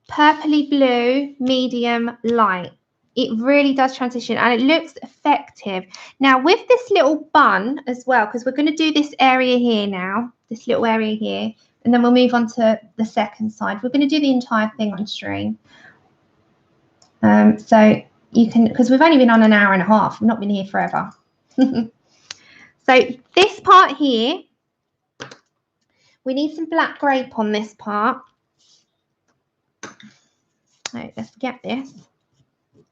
purpley blue, medium, light. It really does transition and it looks effective. Now with this little bun as well, because we're going to do this area here now, this little area here, and then we'll move on to the second side. We're going to do the entire thing on stream. So you can, because we've only been on an hour and a half, we've not been here forever. So this part here, we need some black grape on this part. Right, let's get this.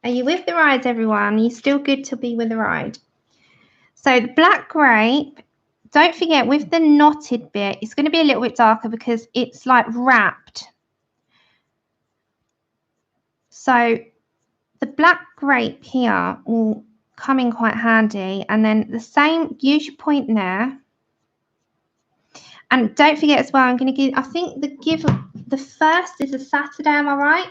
Are you with the ride, everyone? Are you still good to be with the ride? So the black grape, don't forget with the knotted bit, it's going to be a little bit darker because it's like wrapped. So the black grape here will come in quite handy, and then the same, use your point there. And don't forget as well, I'm going to give, I think the first is a Saturday, am I right?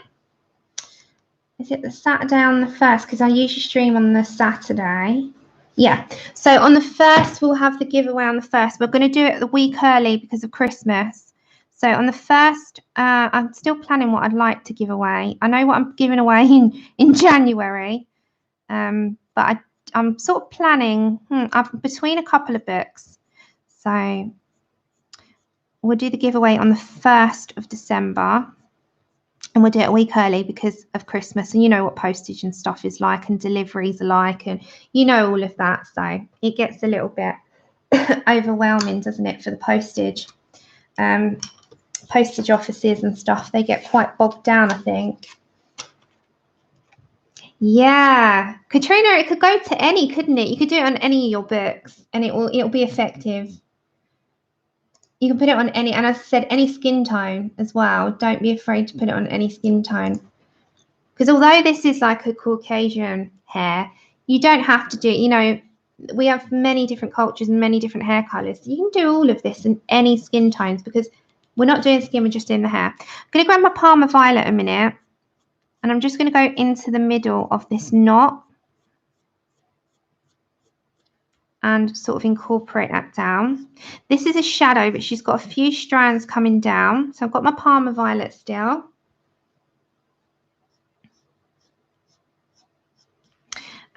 Is it the Saturday on the 1st? Because I usually stream on the Saturday. Yeah. So on the 1st, we'll have the giveaway on the 1st. We're going to do it a week early because of Christmas. So on the 1st, I'm still planning what I'd like to give away. I know what I'm giving away in January. But I'm sort of planning between a couple of books. So we'll do the giveaway on the 1st of December. And we'll do it a week early because of Christmas. And you know what postage and stuff is like and deliveries are like. And you know all of that. So it gets a little bit overwhelming, doesn't it, for the postage. Postage offices and stuff, they get quite bogged down, I think. Yeah. Katrina, it could go to any, couldn't it? You could do it on any of your books and it'll be effective. You can put it on any, and as I said, any skin tone as well. Don't be afraid to put it on any skin tone. Because although this is like a Caucasian hair, you don't have to do, you know, we have many different cultures and many different hair colours. You can do all of this in any skin tones because we're not doing skin, we're just doing the hair. I'm going to grab my Parma Violet a minute, and I'm just going to go into the middle of this knot and sort of incorporate that down. This is a shadow, but she's got a few strands coming down. So I've got my Parma Violet still.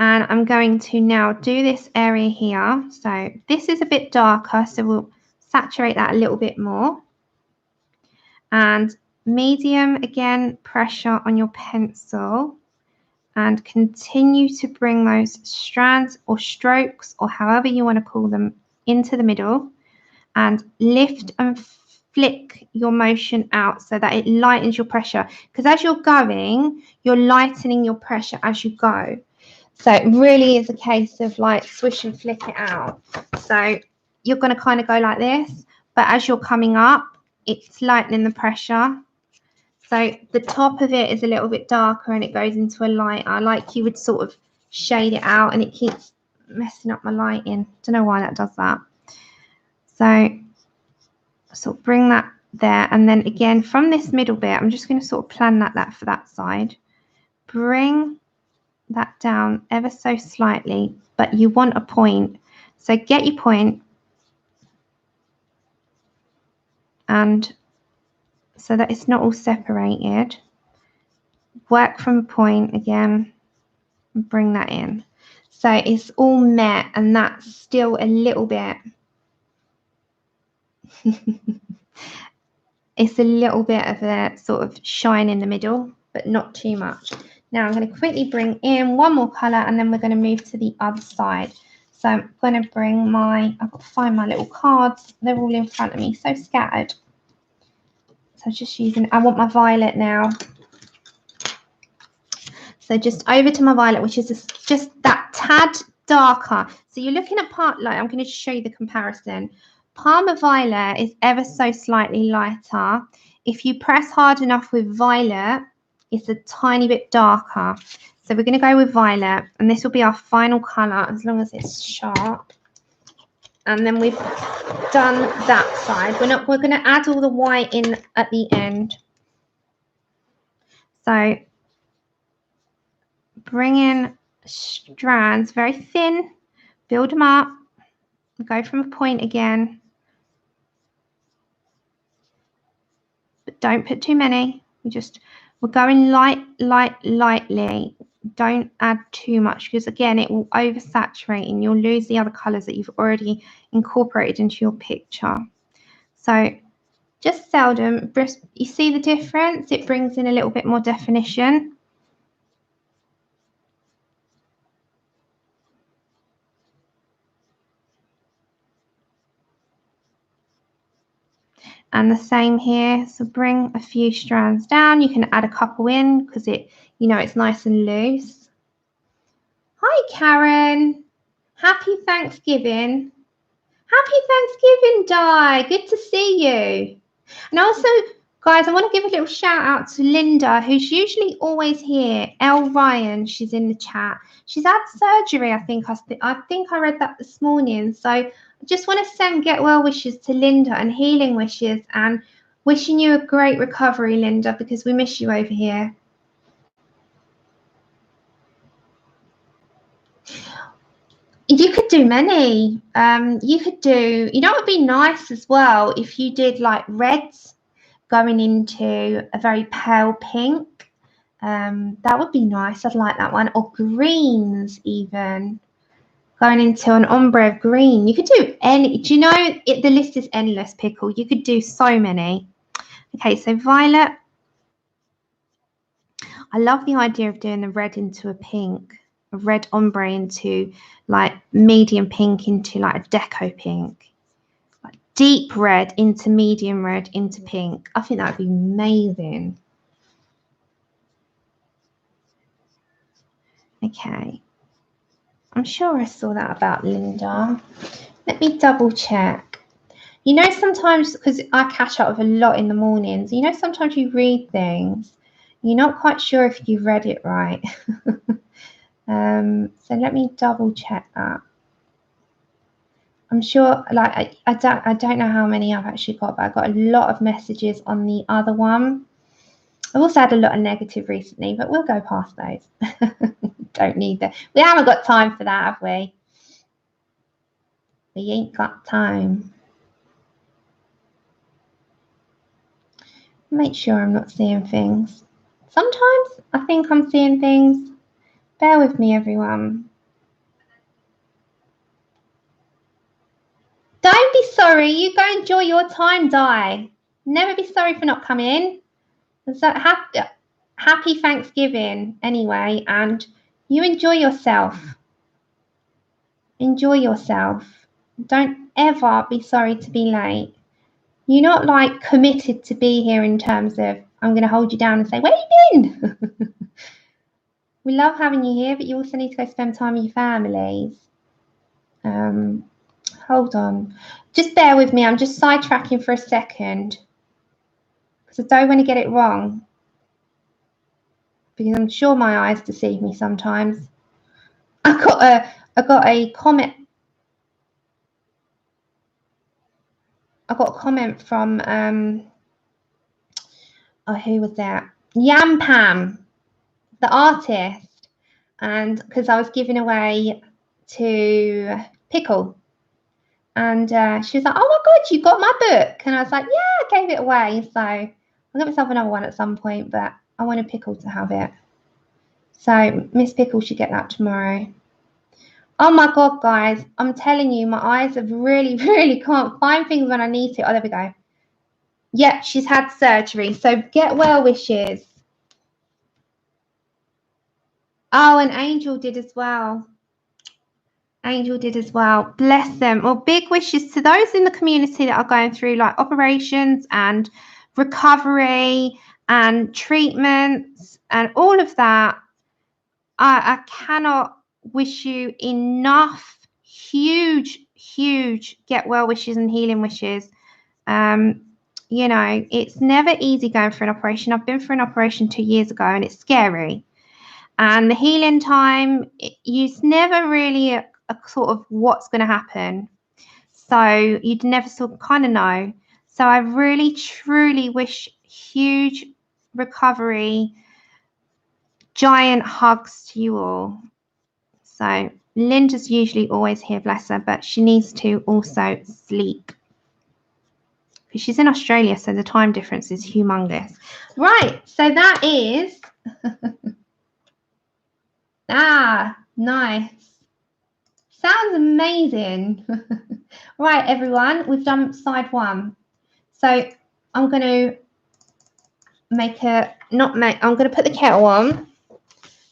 And I'm going to now do this area here. So this is a bit darker, so we'll saturate that a little bit more. And medium, again, pressure on your pencil. And continue to bring those strands or strokes or however you want to call them into the middle, and lift and flick your motion out so that it lightens your pressure, because as you're going, you're lightening your pressure as you go. So it really is a case of like swish and flick it out. So you're going to kind of go like this, but as you're coming up, it's lightening the pressure. So the top of it is a little bit darker and it goes into a lighter, like you would sort of shade it out, and it keeps messing up my lighting. Don't know why that does that. So sort of bring that there, and then again from this middle bit, I'm just going to sort of plan that for that side. Bring that down ever so slightly, but you want a point. So get your point, and so that it's not all separated. Work from a point again and bring that in. So it's all met, and that's still a little bit it's a little bit of a sort of shine in the middle, but not too much. Now I'm going to quickly bring in one more colour, and then we're going to move to the other side. So I'm going to bring I've got to find my little cards. They're all in front of me, so scattered. So just using, I want my violet now. So just over to my violet, which is just that tad darker. So you're looking at part light. I'm going to show you the comparison. Parma violet is ever so slightly lighter. If you press hard enough with violet, it's a tiny bit darker. So we're going to go with violet, and this will be our final colour as long as it's sharp. And then we've done that side. We're going to add all the white in at the end. So bring in strands very thin, build them up, go from a point again, but don't put too many. We're going lightly. Don't add too much, because again it will oversaturate and you'll lose the other colors that you've already incorporated into your picture. So just seldom, you see the difference? It brings in a little bit more definition. And the same here. So bring a few strands down. You can add a couple in because it's nice and loose. Hi, Karen. Happy Thanksgiving. Happy Thanksgiving, Di. Good to see you. And also, guys, I want to give a little shout out to Linda, who's usually always here. Elle Ryan, she's in the chat. She's had surgery, I think I read that this morning. So I just want to send get well wishes to Linda and healing wishes, and wishing you a great recovery, Linda, because we miss you over here. You could do many. You could do, it would be nice as well if you did like reds going into a very pale pink. That would be nice. I'd like that one. Or greens even. Going into an ombre of green. You could do any. Do you know, the list is endless, Pickle. You could do so many. Okay, so violet. I love the idea of doing the red into a pink. A red ombre into like medium pink into like a deco pink. Like deep red into medium red into pink. I think that would be amazing. Okay. I'm sure I saw that about Linda. Let me double check. Sometimes, because I catch up with a lot in the mornings, sometimes you read things, you're not quite sure if you've read it right. So let me double check that. I'm sure, like, I don't know how many I've actually got, but I got a lot of messages on the other one. I've also had a lot of negative recently, but we'll go past those. Don't need that. We haven't got time for that, have we? We ain't got time. Make sure I'm not seeing things. Sometimes I think I'm seeing things. Bear with me, everyone. Don't be sorry. You go enjoy your time, Di. Never be sorry for not coming. So happy Thanksgiving anyway, and you enjoy yourself. Enjoy yourself. Don't ever be sorry to be late. You're not like committed to be here in terms of I'm going to hold you down and say, where you been? We love having you here, but you also need to go spend time with your families. Hold on. Just bear with me. I'm just sidetracking for a second because I don't want to get it wrong, because I'm sure my eyes deceive me sometimes. I got a comment. I got a comment from who was that? Yampam, the artist, and because I was giving away to Pickle, And she was like, oh my God, you got my book. And I was like, yeah, I gave it away. So I'll get myself another one at some point, but I wanted Pickle to have it. So Miss Pickle should get that tomorrow. Oh my God, guys, I'm telling you, my eyes have really, really can't find things when I need to. Oh, there we go. Yep, she's had surgery. So get well wishes. Oh, and Angel did as well. Angel did as well. Bless them. Well, big wishes to those in the community that are going through like operations and recovery and treatments and all of that. I cannot wish you enough huge get well wishes and healing wishes. You know, it's never easy going through an operation. I've been through an operation 2 years ago and it's scary. And the healing time, it's never really a sort of what's going to happen. So you'd never sort of kind of know. So I really, truly wish huge recovery, giant hugs to you all. So Linda's usually always here, bless her, but she needs to also sleep. Because she's in Australia, so the time difference is humongous. Right, so that is... nice. Sounds amazing. Right, everyone, we've done side one. So I'm going to I'm going to put the kettle on.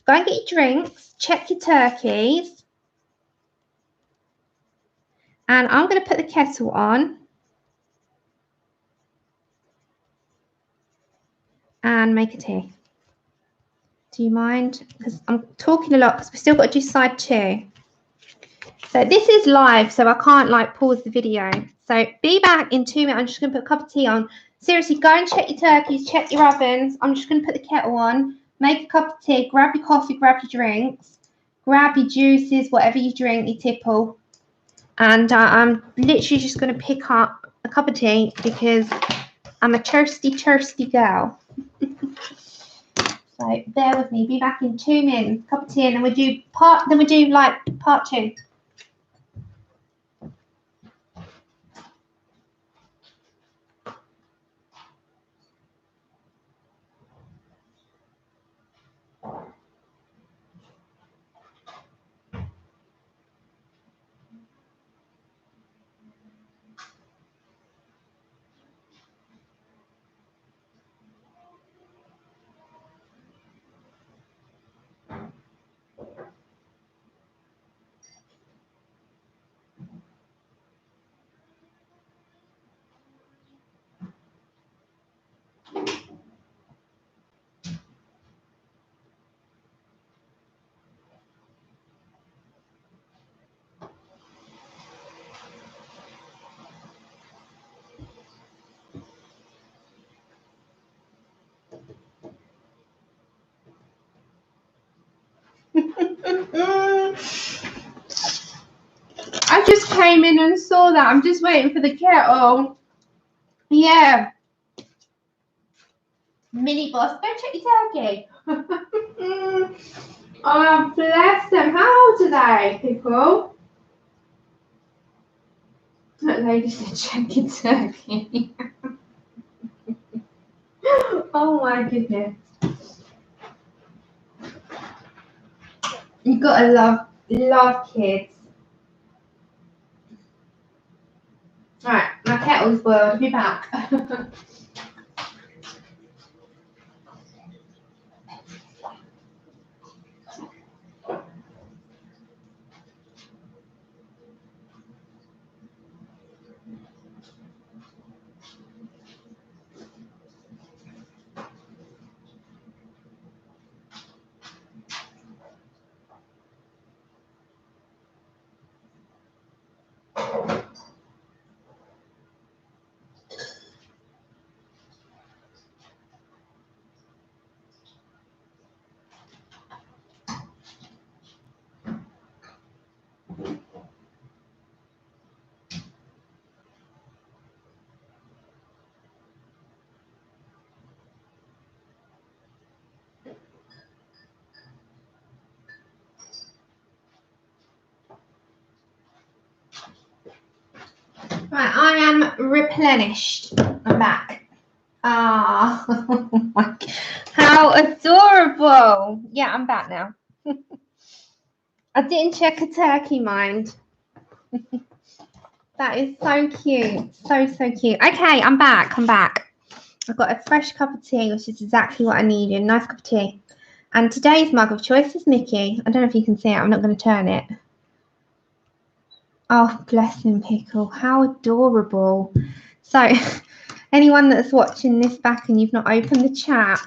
Go and get your drinks, check your turkeys. And I'm going to put the kettle on. And make a tea. Do you mind? Because I'm talking a lot because we've still got to do side two. So this is live, so I can't like pause the video. So be back in 2 minutes. I'm just going to put a cup of tea on. Seriously, go and check your turkeys, check your ovens. I'm just going to put the kettle on, make a cup of tea, grab your coffee, grab your drinks, grab your juices, whatever you drink, your tipple. And I'm literally just going to pick up a cup of tea because I'm a thirsty girl. So bear with me. Be back in 2 minutes. Cup of tea, and then we do part two. I just came in and saw that. I'm just waiting for the kettle. Yeah. Mini boss, go check your turkey. Oh, bless them. How old are they, people? That lady said check your turkey. Oh my goodness. You gotta love kids. Alright, my kettle's boiled. I'll be back. replenished. I'm back. Ah, oh my God. How adorable. Yeah, I'm back now. I didn't check a turkey, mind. That is so cute. So cute. Okay, I'm back. I've got a fresh cup of tea, which is exactly what I needed. Nice cup of tea. And today's mug of choice is Mickey. I don't know if you can see it. I'm not going to turn it. Oh, bless him, Pickle. How adorable. So, anyone that's watching this back and you've not opened the chat,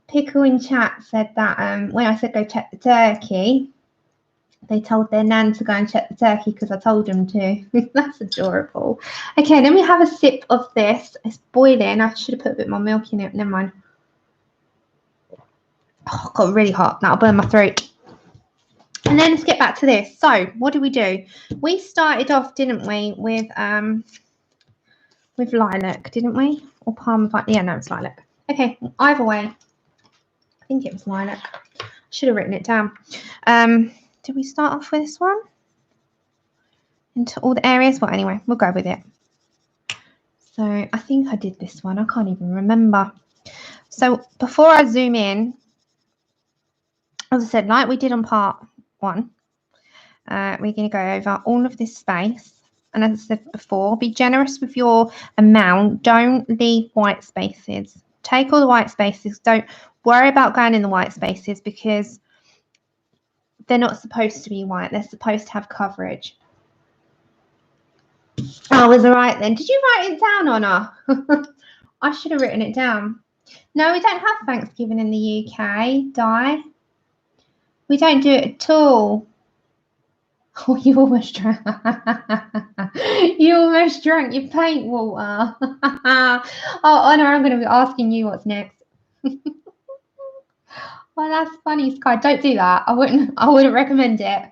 Pickle in chat said that when I said go check the turkey, they told their nan to go and check the turkey because I told them to. That's adorable. Okay, then we have a sip of this. It's boiling. I should have put a bit more milk in it. Never mind. Oh, it got really hot. That'll burn my throat. And then let's get back to this. So, what do? We started off, didn't we, with lilac, didn't we? Or Parma? Yeah, no, it's lilac. Okay, either way, I think it was lilac. I should have written it down. Did we start off with this one? Into all the areas? Well, anyway, we'll go with it. So I think I did this one. I can't even remember. So before I zoom in, as I said, like we did on part 1, we're going to go over all of this space. And as I said before, be generous with your amount. Don't leave white spaces. Take all the white spaces. Don't worry about going in the white spaces because they're not supposed to be white. They're supposed to have coverage. Oh, was all right then. Did you write it down, Honor? I should have written it down. No, we don't have Thanksgiving in the UK, Di. We don't do it at all. Oh, you almost drank. You almost drank your paint water. Oh, Honor, I'm going to be asking you what's next. Well, that's funny, Sky. Don't do that. I wouldn't recommend it.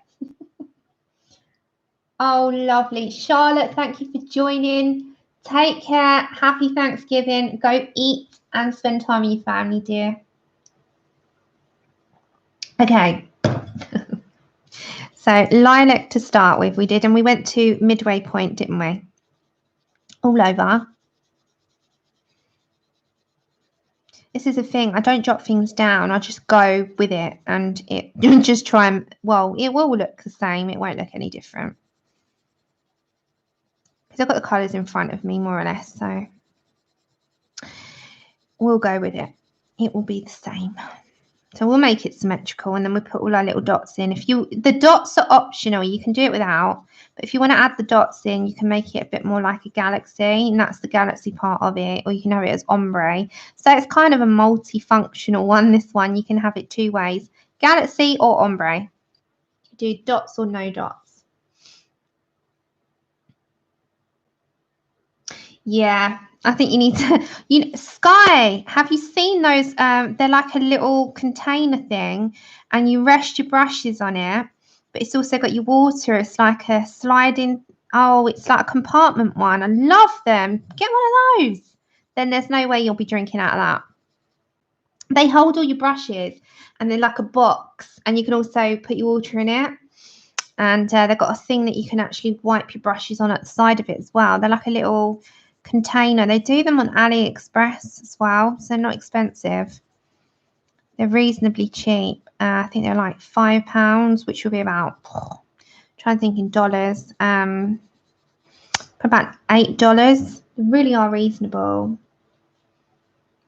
Oh, lovely. Charlotte, thank you for joining. Take care. Happy Thanksgiving. Go eat and spend time with your family, dear. Okay. So lilac to start with, we did, and we went to midway point, didn't we? All over. This is the thing. I don't jot things down. I just go with it, and it just try and, well, it will look the same. It won't look any different. Because I've got the colours in front of me, more or less, so we'll go with it. It will be the same. So we'll make it symmetrical, and then we'll put all our little dots in. The dots are optional. You can do it without, but if you want to add the dots in, you can make it a bit more like a galaxy, and that's the galaxy part of it, or you can have it as ombre. So it's kind of a multifunctional one, this one. You can have it 2 ways, galaxy or ombre. You do dots or no dots. Yeah, I think you need to, Sky, have you seen those? They're like a little container thing, and you rest your brushes on it, but it's also got your water. It's like a sliding, it's like a compartment one. I love them. Get one of those. Then there's no way you'll be drinking out of that. They hold all your brushes, and they're like a box, and you can also put your water in it. And they've got a thing that you can actually wipe your brushes on at the side of it as well. They're like a little container. They do them on AliExpress as well, so they're not expensive. They're reasonably cheap. I think they're like £5, which will be about, trying to think in dollars, about $8. They really are reasonable.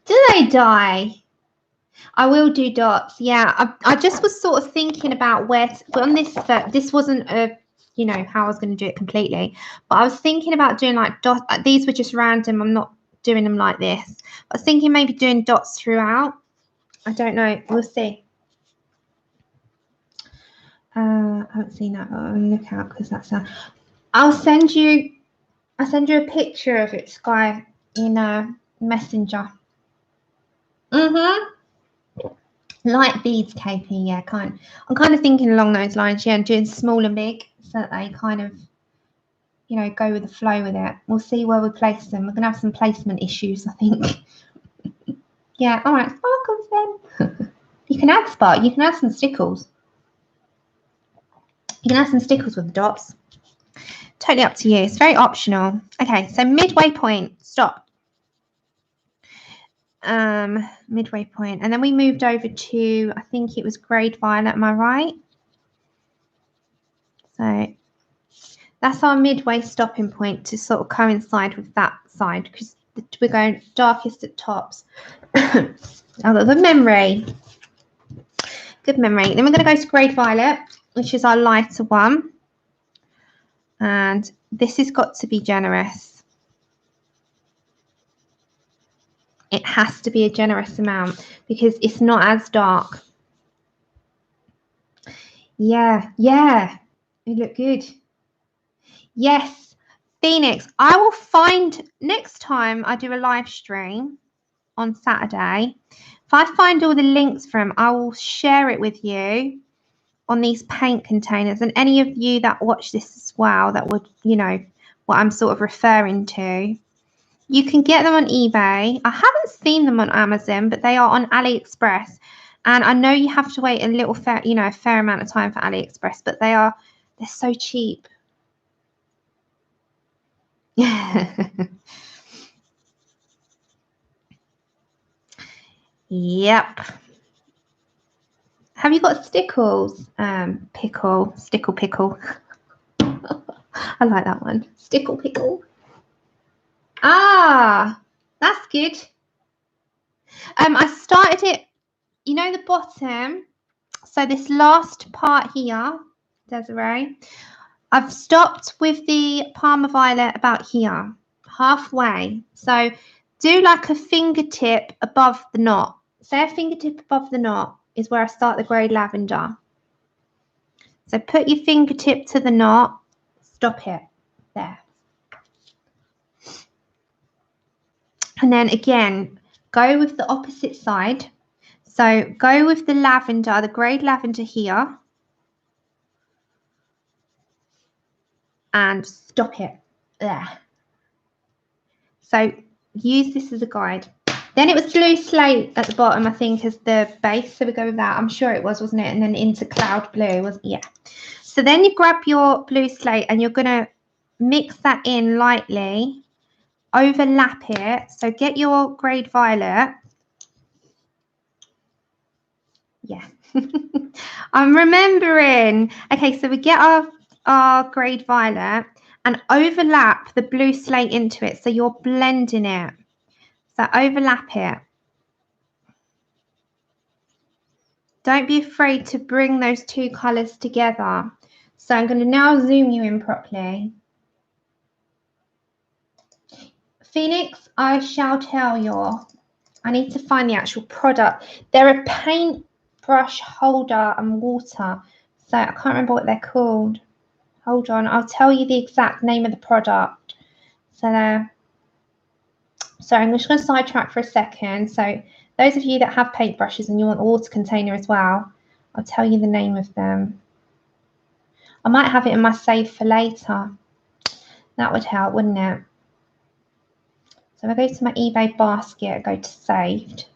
Do they die? I will do dots. Yeah, I just was sort of thinking about where on this. This wasn't a, how I was going to do it completely, but I was thinking about doing like dots. These were just random. I'm not doing them like this. I was thinking maybe doing dots throughout. I don't know. We'll see. I haven't seen that. I'll look out because that's a. I'll send you a picture of it, Sky, in a messenger. Light beads, KP, yeah, I'm kind of thinking along those lines, yeah, and doing small and big so that they kind of, go with the flow with it. We'll see where we place them. We're going to have some placement issues, I think. Yeah, all right, sparkles then. You can add some stickles. You can add some stickles with the dots. Totally up to you. It's very optional. Okay, so midway point. Stop. Midway point. And then we moved over to, I think it was grade violet. Am I right? So that's our midway stopping point to sort of coincide with that side because we're going darkest at tops. Oh, good memory. Good memory. Then we're going to go to grade violet, which is our lighter one. And this has got to be generous. It has to be a generous amount because it's not as dark. Yeah, yeah. You look good. Yes. Phoenix, I will find next time I do a live stream on Saturday. If I find all the links for them, I will share it with you on these paint containers. And any of you that watch this as well, that would, you know, what I'm sort of referring to, you can get them on eBay. I haven't seen them on Amazon, but they are on AliExpress. And I know you have to wait a little fair, you know, a fair amount of time for AliExpress, but they're so cheap. Yep. Have you got stickles? Pickle. I like that one. Stickle pickle. Ah, that's good. I started it, you know, the bottom. So this last part here, Desiree, I've stopped with the Parma violet about here, halfway. So do like a fingertip above the knot. Say a fingertip above the knot is where I start the grey lavender. So put your fingertip to the knot, stop it there. And then again, go with the opposite side. So go with the lavender, the grey lavender here. And stop it there. So use this as a guide. Then it was blue slate at the bottom, I think, as the base. So we go with that. I'm sure it was, wasn't it? And then into cloud blue was, yeah. So then you grab your blue slate and you're going to mix that in lightly, overlap it. So get your grade violet. Yeah. I'm remembering. Okay, so we get our grade violet and overlap the blue slate into it. So you're blending it. So overlap it. Don't be afraid to bring those two colours together. So I'm going to now zoom you in properly. Phoenix, I shall tell you. I need to find the actual product. They're a paintbrush holder and water. So I can't remember what they're called. Hold on, I'll tell you the exact name of the product. So I'm just going to sidetrack for a second. So those of you that have paintbrushes and you want a water container as well, I'll tell you the name of them. I might have it in my save for later. That would help, wouldn't it? So if I go to my eBay basket, I go to saved.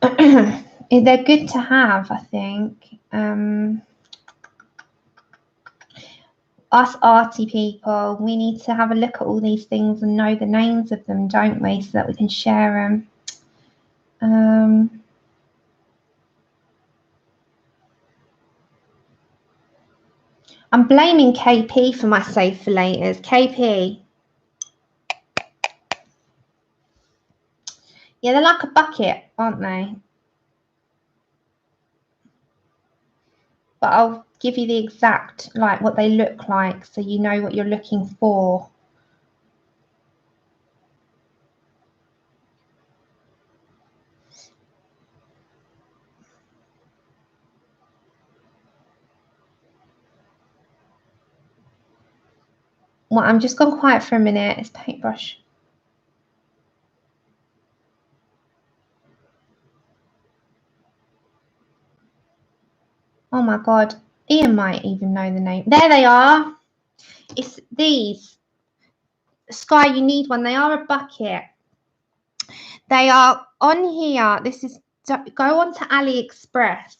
They're good to have, I think. Us arty people, we need to have a look at all these things and know the names of them, don't we? So that we can share them. I'm blaming KP for my save for laters. KP. Yeah, they're like a bucket, aren't they? But I'll give you the exact, like, what they look like so you know what you're looking for. Well, I'm just gone quiet for a minute. It's paintbrush. Oh my God. Ian might even know the name. There they are. It's these. Sky, you need one. They are a bucket. They are on here. This is, go on to AliExpress.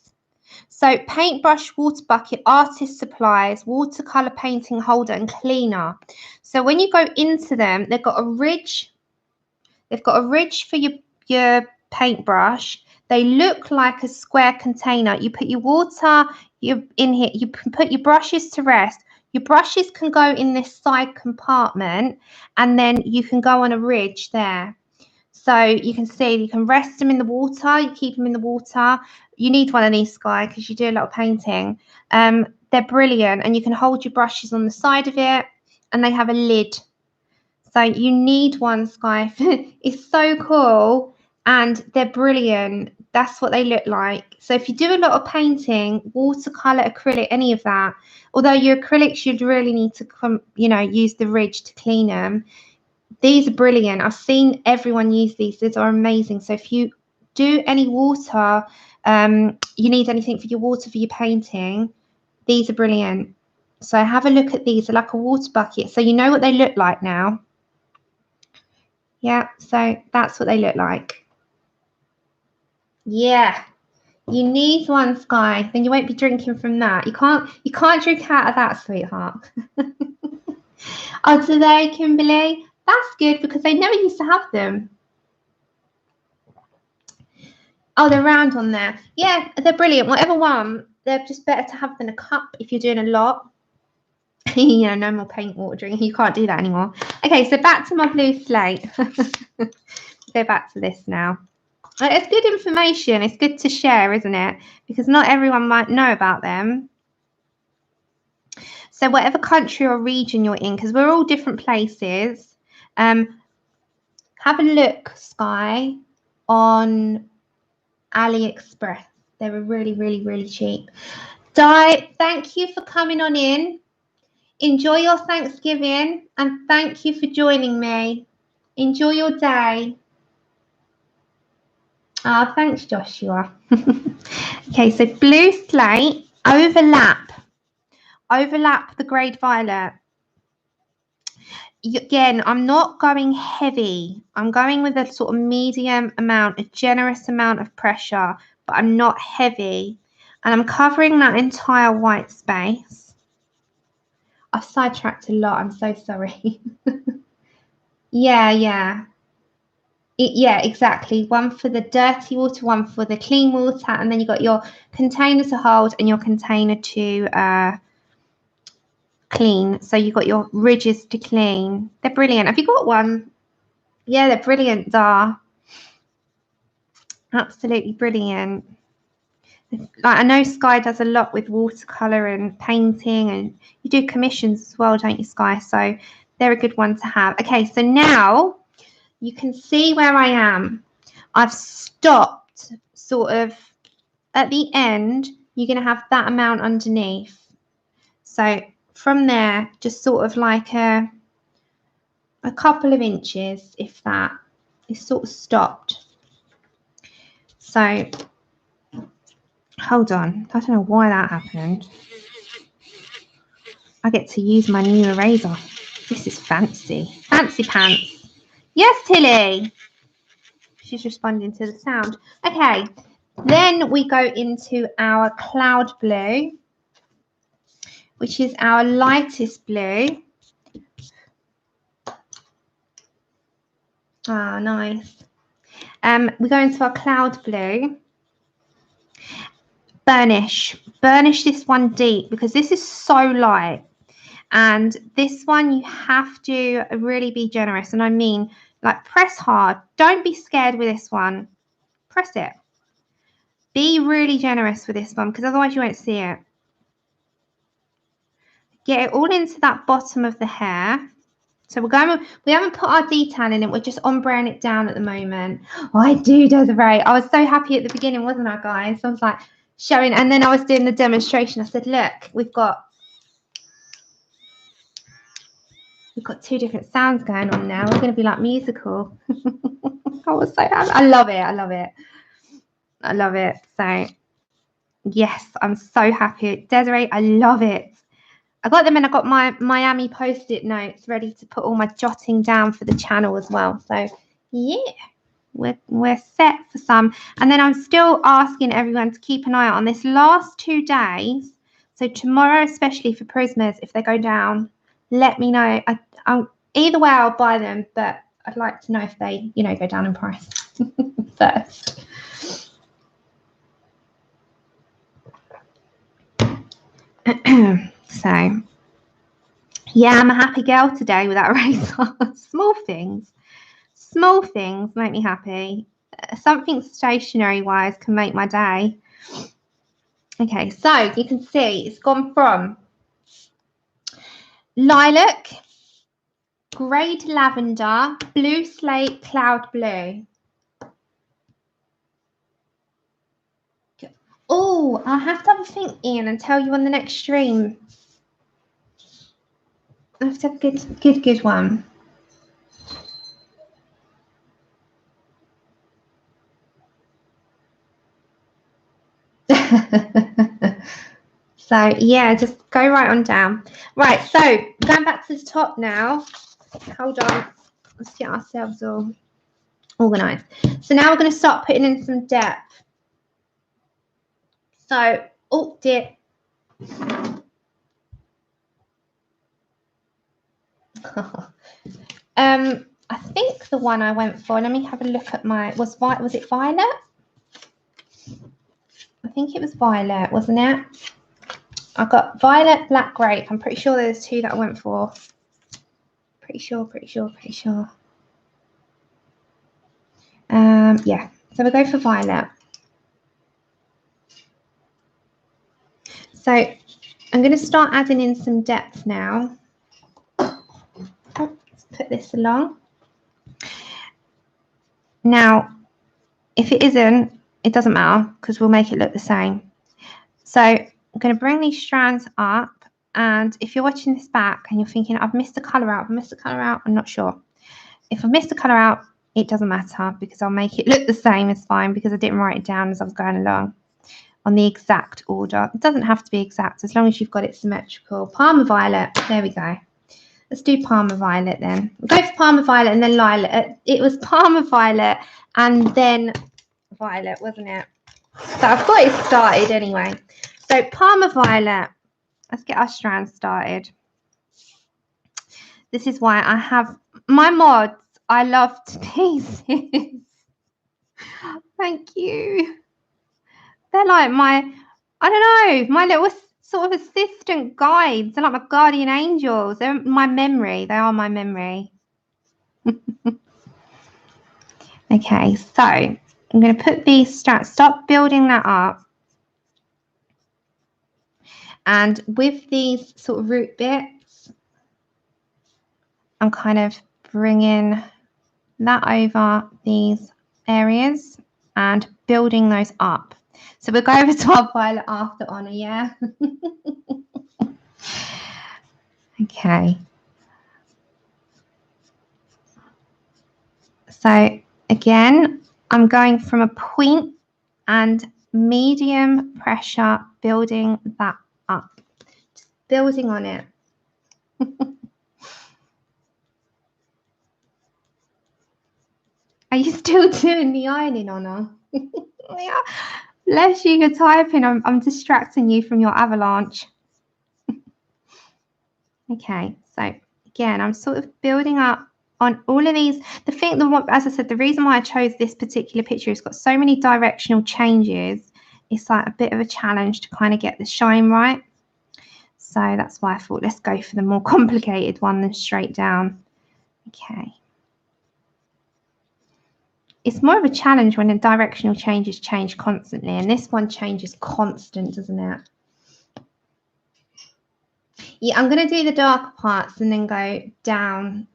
So paintbrush, water bucket, artist supplies, watercolor painting holder and cleaner. So when you go into them, they've got a ridge. They've got a ridge for your paintbrush. They look like a square container. You put your water in here. You can put your brushes to rest. Your brushes can go in this side compartment, and then you can go on a ridge there. So you can see you can rest them in the water. You keep them in the water. You need one of these, Sky, because you do a lot of painting. They're brilliant, and you can hold your brushes on the side of it, and they have a lid. So you need one, Sky. It's so cool, and they're brilliant. That's what they look like. So if you do a lot of painting, watercolor, acrylic, any of that, although your acrylics you'd really need to use the ridge to clean them. These are brilliant. I've seen everyone use these. These are amazing. So if you do any water, you need anything for your water for your painting, these are brilliant. So have a look at these. They're like a water bucket. So you know what they look like now. Yeah, so that's what they look like. Yeah, you need one, Sky. Then you won't be drinking from that. You can't drink out of that, sweetheart. Oh, today, Kimberly. That's good because they never used to have them. Oh, they're round on there. Yeah, they're brilliant. Whatever one, they're just better to have than a cup if you're doing a lot. You know, no more paint watering. You can't do that anymore. Okay, so back to my blue slate. Go back to this now. It's good information. It's good to share, isn't it? Because not everyone might know about them. So whatever country or region you're in, because we're all different places, have a look, Sky, on AliExpress. They were really, really, really cheap. Di, thank you for coming on in. Enjoy your Thanksgiving and thank you for joining me. Enjoy your day. Ah, thanks, Joshua. Okay, so blue slate, overlap the grade violet. Again, I'm not going heavy. I'm going with a sort of medium amount, a generous amount of pressure, but I'm not heavy. And I'm covering that entire white space. I've sidetracked a lot. I'm so sorry. Yeah, exactly. One for the dirty water, one for the clean water, and then you've got your container to hold and your container to clean. So you've got your ridges to clean. They're brilliant. Have you got one? Yeah, they're brilliant, Dar. Absolutely brilliant. Like, I know Sky does a lot with watercolor and painting, and you do commissions as well, don't you, Sky? So they're a good one to have. Okay, so now you can see where I am. I've stopped sort of at the end. You're going to have that amount underneath. So from there, just sort of like a couple of inches, if that, is sort of stopped. So hold on. I don't know why that happened. I get to use my new eraser. This is fancy. Fancy pants. Yes, Tilly. She's responding to the sound. Okay. Then we go into our cloud blue, which is our lightest blue. Ah, nice. We go into our cloud blue. Burnish this one deep because this is so light, and this one you have to really be generous, and I mean like press hard. Don't be scared with this one. Press it. Be really generous with this one because otherwise you won't see it. Get it all into that bottom of the hair. So we haven't put our detail in it, we're just ombreing it down at the moment. Oh, I do, Desiree. I was so happy at the beginning, wasn't I, guys? I was like showing, and then I was doing the demonstration. I said, look, we've got two different sounds going on now. We're going to be like musical. I was so happy. I love it. So yes, I'm so happy. Desiree, I love it. I got them, and I got my Miami Post-it notes ready to put all my jotting down for the channel as well. So yeah, we're set for some. And then I'm still asking everyone to keep an eye out on this last 2 days. So tomorrow, especially for Prismas, if they go down, let me know. Either way, I'll buy them, but I'd like to know if they, you know, go down in price first. So, yeah, I'm a happy girl today with that eraser. Small things make me happy. Something stationery wise can make my day. Okay, so you can see it's gone from lilac, grey to lavender, blue slate, cloud blue. Oh, I'll have to have a think, Ian, and tell you on the next stream. I have to have a good one. So yeah, just go right on down. Right, so going back to the top now. Hold on, let's get ourselves all organized. So now we're going to start putting in some depth. So, oh dear. I think the one I went for, let me have a look at my, was it violet? I think it was violet, wasn't it? I got violet, black, grape. I'm pretty sure there's 2 that I went for. Pretty sure. Yeah, so we'll go for violet. So I'm going to start adding in some depth now. Let's put this along. Now, if it isn't, it doesn't matter because we'll make it look the same. So I'm going to bring these strands up, and if you're watching this back and you're thinking, I've missed a colour out, I'm not sure. If I've missed a colour out, it doesn't matter because I'll make it look the same. It's fine because I didn't write it down as I was going along on the exact order. It doesn't have to be exact as long as you've got it symmetrical. Parma violet, there we go. Let's do Parma violet then. We'll go for Parma violet and then lilac. It was Parma violet and then violet, wasn't it? So I've got it started anyway. So Parma violet. Let's get our strands started. This is why I have my mods. I love to pieces. Thank you. They're like my, I don't know, my little sort of assistant guides. They're like my guardian angels. They're my memory. They are my memory. Okay, so I'm going to put these strands, start building that up. And with these sort of root bits, I'm kind of bringing that over these areas and building those up. So we'll go over to our violet after Honor, yeah? Okay. So again, I'm going from a point and medium pressure, building that up. Just building on it. Are you still doing the ironing, Honor? Yeah. Bless you, you're typing. I'm distracting you from your avalanche. Okay, so again, I'm sort of building up on all of these. As I said, the reason why I chose this particular picture, it's got so many directional changes. It's like a bit of a challenge to kind of get the shine right. So that's why I thought let's go for the more complicated one than straight down. Okay. It's more of a challenge when the directional changes change constantly, and this one changes constant, doesn't it? Yeah, I'm going to do the darker parts and then go down,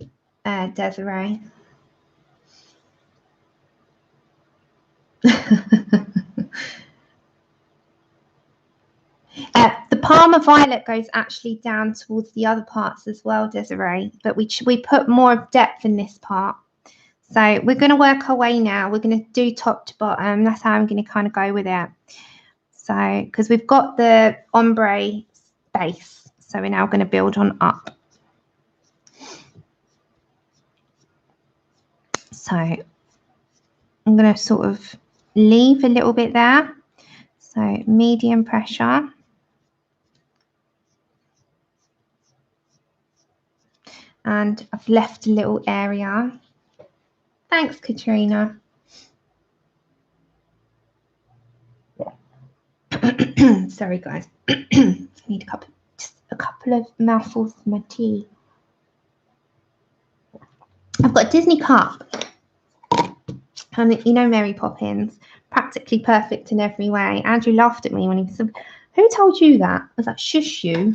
Desiree. The Parma violet goes actually down towards the other parts as well, Desiree, but we put more depth in this part. So we're going to work our way now. We're going to do top to bottom. That's how I'm going to kind of go with it. So, because we've got the ombre base, so we're now going to build on up. So I'm going to sort of leave a little bit there. So medium pressure. And I've left a little area. Thanks, Katrina. Sorry, guys. I need just a couple of mouthfuls of my tea. I've got a Disney cup. And you know Mary Poppins, practically perfect in every way. Andrew laughed at me when he said, "Who told you that?" I was like, "Shush you."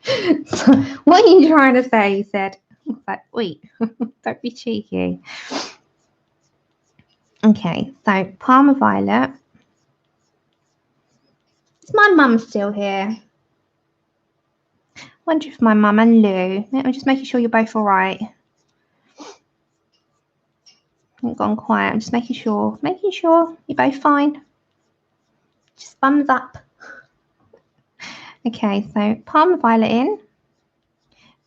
So, what are you trying to say? He said. I was like, wait, don't be cheeky. Okay, so Parma Violet. Is my mum still here? I wonder if my mum and Lou. I'm just making sure you're both all right. I've gone quiet. I'm just making sure you're both fine. Just thumbs up. Okay, so Parma Violet in.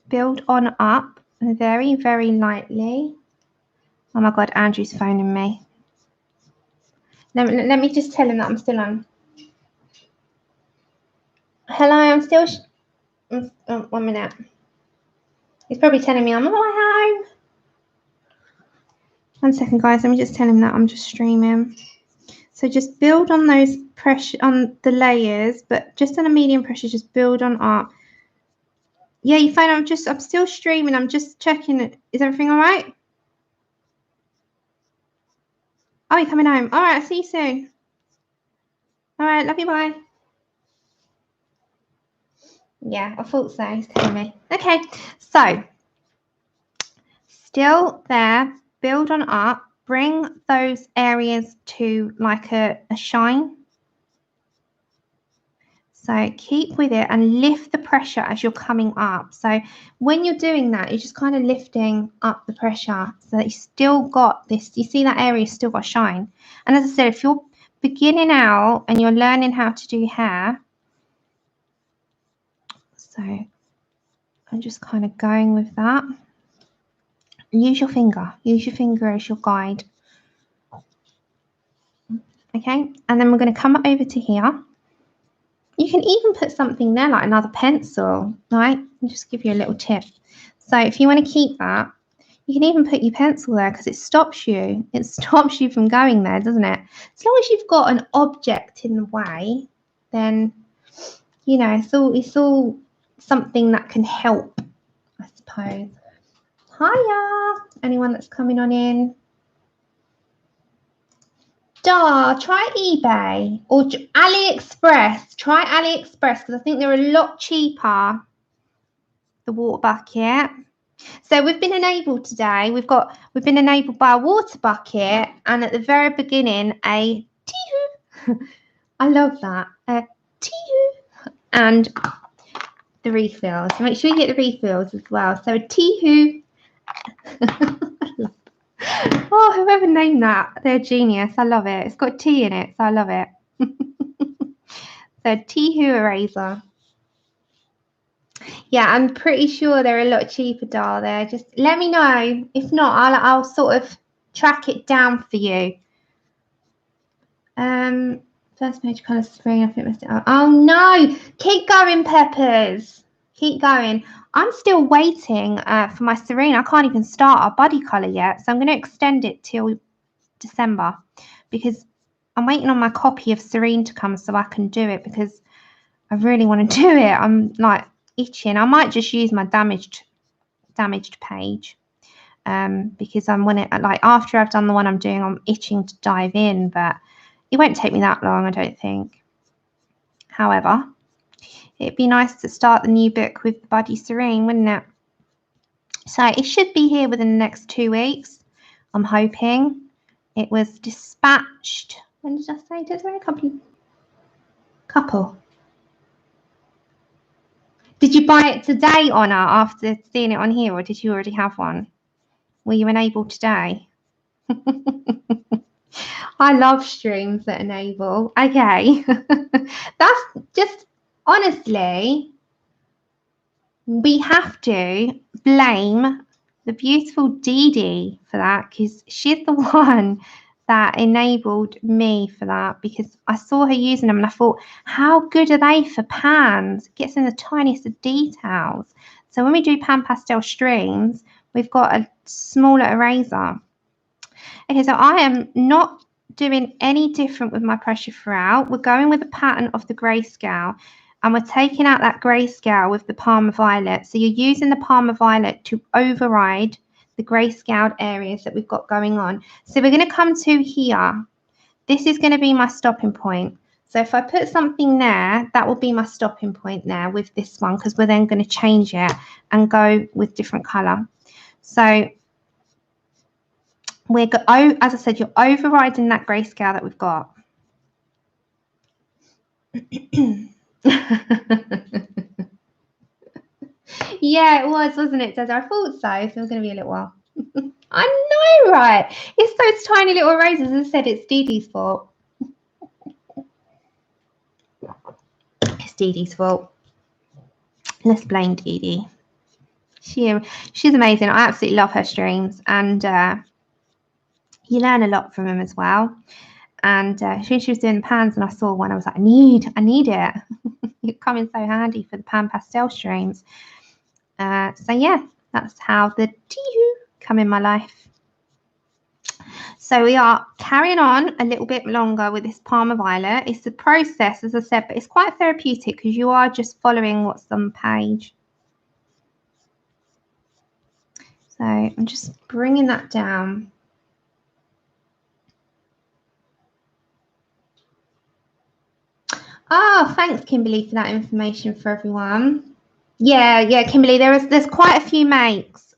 Build on up very, very lightly. Oh my God, Andrew's phoning me. Let me just tell him that I'm still on. Hello, I'm still. Oh, 1 minute. He's probably telling me I'm not home. 1 second, guys. Let me just tell him that I'm just streaming. So just build on those pressure on the layers, but just on a medium pressure. Just build on up. Yeah, you find I'm still streaming. I'm just checking it. Is everything all right? Oh, you're coming home. All right, I'll see you soon. All right, love you, bye. Yeah, I thought so. He's telling me. Okay, so still there. Build on up. Bring those areas to like a shine. So keep with it and lift the pressure as you're coming up. So when you're doing that, you're just kind of lifting up the pressure so that you still got this. You see that area still got shine. And as I said, if you're beginning out and you're learning how to do hair, so I'm just kind of going with that. Use your finger. Use your finger as your guide. Okay, and then we're going to come over to here. You can even put something there like another pencil, right? I'll just give you a little tip. So if you want to keep that, you can even put your pencil there because it stops you. It stops you from going there, doesn't it? As long as you've got an object in the way, then, you know, it's all something that can help, I suppose. Hiya! Anyone that's coming on in? Try eBay or AliExpress. Try AliExpress because I think they're a lot cheaper. The water bucket. So we've been enabled today. We've been enabled by a water bucket and at the very beginning a tea-hoo. I love that. A tea-hoo and the refills. So make sure you get the refills as well. So a tea-hoo. Oh, whoever named that, they're genius. I love it. It's got tea in it, so I love it. So tea-hoo eraser. Yeah, I'm pretty sure they're a lot cheaper, Dar. There, just let me know. If not, I'll sort of track it down for you. First page colour spring. I think I messed it up. Oh no! Keep going, Peppers. Keep going. I'm still waiting for my Serene. I can't even start our body colour yet, so I'm going to extend it till December because I'm waiting on my copy of Serene to come so I can do it because I really want to do it. I'm like itching. I might just use my damaged page because I'm like after I've done the one I'm doing, I'm itching to dive in, but it won't take me that long, I don't think. However, it'd be nice to start the new book with Buddy Serene, wouldn't it? So it should be here within the next 2 weeks. I'm hoping. It was dispatched. When did I say? Did there a couple? Did you buy it today, Honor, after seeing it on here, or did you already have one? Were you enabled today? I love streams that enable. Okay. That's just, honestly, we have to blame the beautiful Dee Dee for that, because she's the one that enabled me for that, because I saw her using them and I thought, how good are they for pans? It gets in the tiniest of details. So when we do pan pastel streams, we've got a smaller eraser. Okay, so I am not doing any different with my pressure throughout. We're going with the pattern of the grayscale, and we're taking out that grayscale with the Parma Violet. So you're using the Parma Violet to override the grayscaled areas that we've got going on. So we're going to come to here. This is going to be my stopping point. So if I put something there, that will be my stopping point there with this one, because we're then going to change it and go with different colour. So as I said, you're overriding that grayscale that we've got. Yeah, it was, wasn't it, Dada? I thought so. So it was going to be a little while. I know, right? It's those tiny little erasers. As I said, it's Dee Dee's fault. It's Dee Dee's fault. Let's blame Dee Dee. She's amazing. I absolutely love her streams, and you learn a lot from them as well. And she was doing the pans, and I saw one. I was like, I need it. You're coming so handy for the pan pastel streams. So yeah, that's how the Tihu come in my life. So we are carrying on a little bit longer with this Parma Violet. It's a process, as I said, but it's quite therapeutic because you are just following what's on the page. So I'm just bringing that down. Oh, thanks, Kimberly, for that information for everyone. Yeah, Kimberly, there's quite a few makes.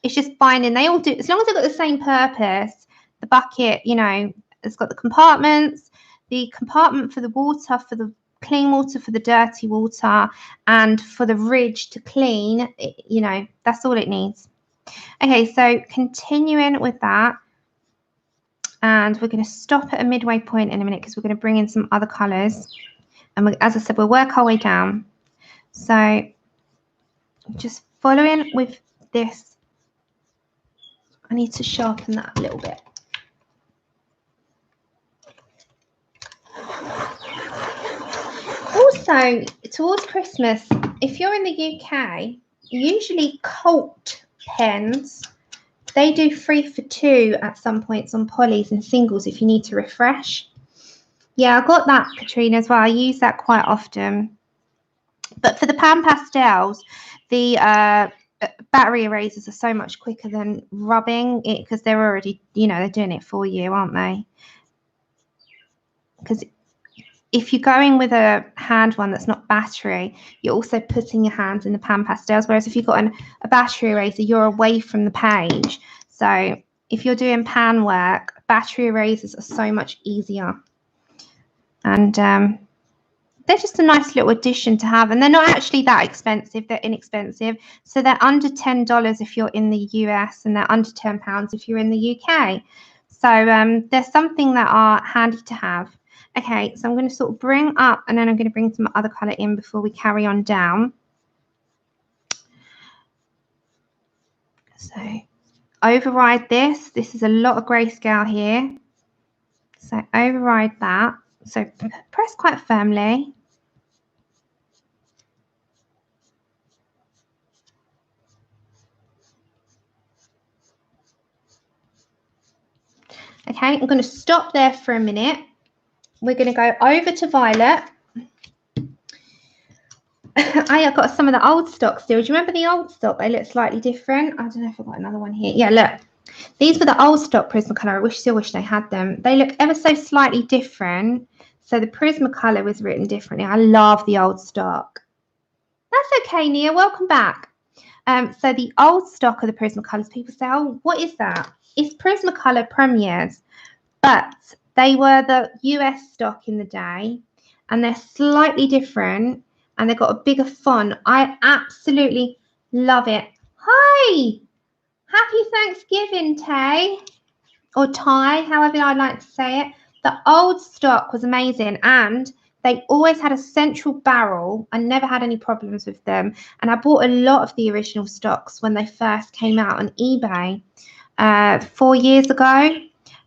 It's just finding, they all do, as long as they've got the same purpose. The bucket, you know, it's got the compartments, the compartment for the water, for the clean water, for the dirty water, and for the ridge to clean, you know, that's all it needs. Okay, so continuing with that, and we're going to stop at a midway point in a minute because we're going to bring in some other colours. And as I said, we'll work our way down. So just following with this, I need to sharpen that a little bit. Also, towards Christmas, if you're in the UK, usually Colt pens, they do 3 for 2 at some points on polys and singles if you need to refresh. Yeah, I got that, Katrina, as well. I use that quite often. But for the pan pastels, the battery erasers are so much quicker than rubbing it because they're already, you know, they're doing it for you, aren't they? Because if you're going with a hand one that's not battery, you're also putting your hands in the pan pastels. Whereas if you've got a battery eraser, you're away from the page. So if you're doing pan work, battery erasers are so much easier. And they're just a nice little addition to have. And they're not actually that expensive. They're inexpensive. So they're under $10 if you're in the US, and they're under £10 if you're in the UK. So there's something that are handy to have. Okay, so I'm going to sort of bring up, and then I'm going to bring some other colour in before we carry on down. So override this. This is a lot of grayscale here. So override that. So press quite firmly. Okay, I'm going to stop there for a minute. We're going to go over to Violet. I have got some of the old stock still. Do you remember the old stock? They look slightly different. I don't know if I've got another one here. Yeah, look. These were the old stock Prismacolor. I still wish they had them. They look ever so slightly different. So the Prismacolor was written differently. I love the old stock. That's okay, Nia. Welcome back. So the old stock of the Prismacolors, people say, oh, what is that? It's Prismacolor Premiers. But they were the US stock in the day, and they're slightly different, and they've got a bigger font. I absolutely love it. Hi! Happy Thanksgiving, Tay, or Ty, however I'd like to say it. The old stock was amazing, and They always had a central barrel. I never had any problems with them. And I bought a lot of the original stocks when they first came out on eBay 4 years ago.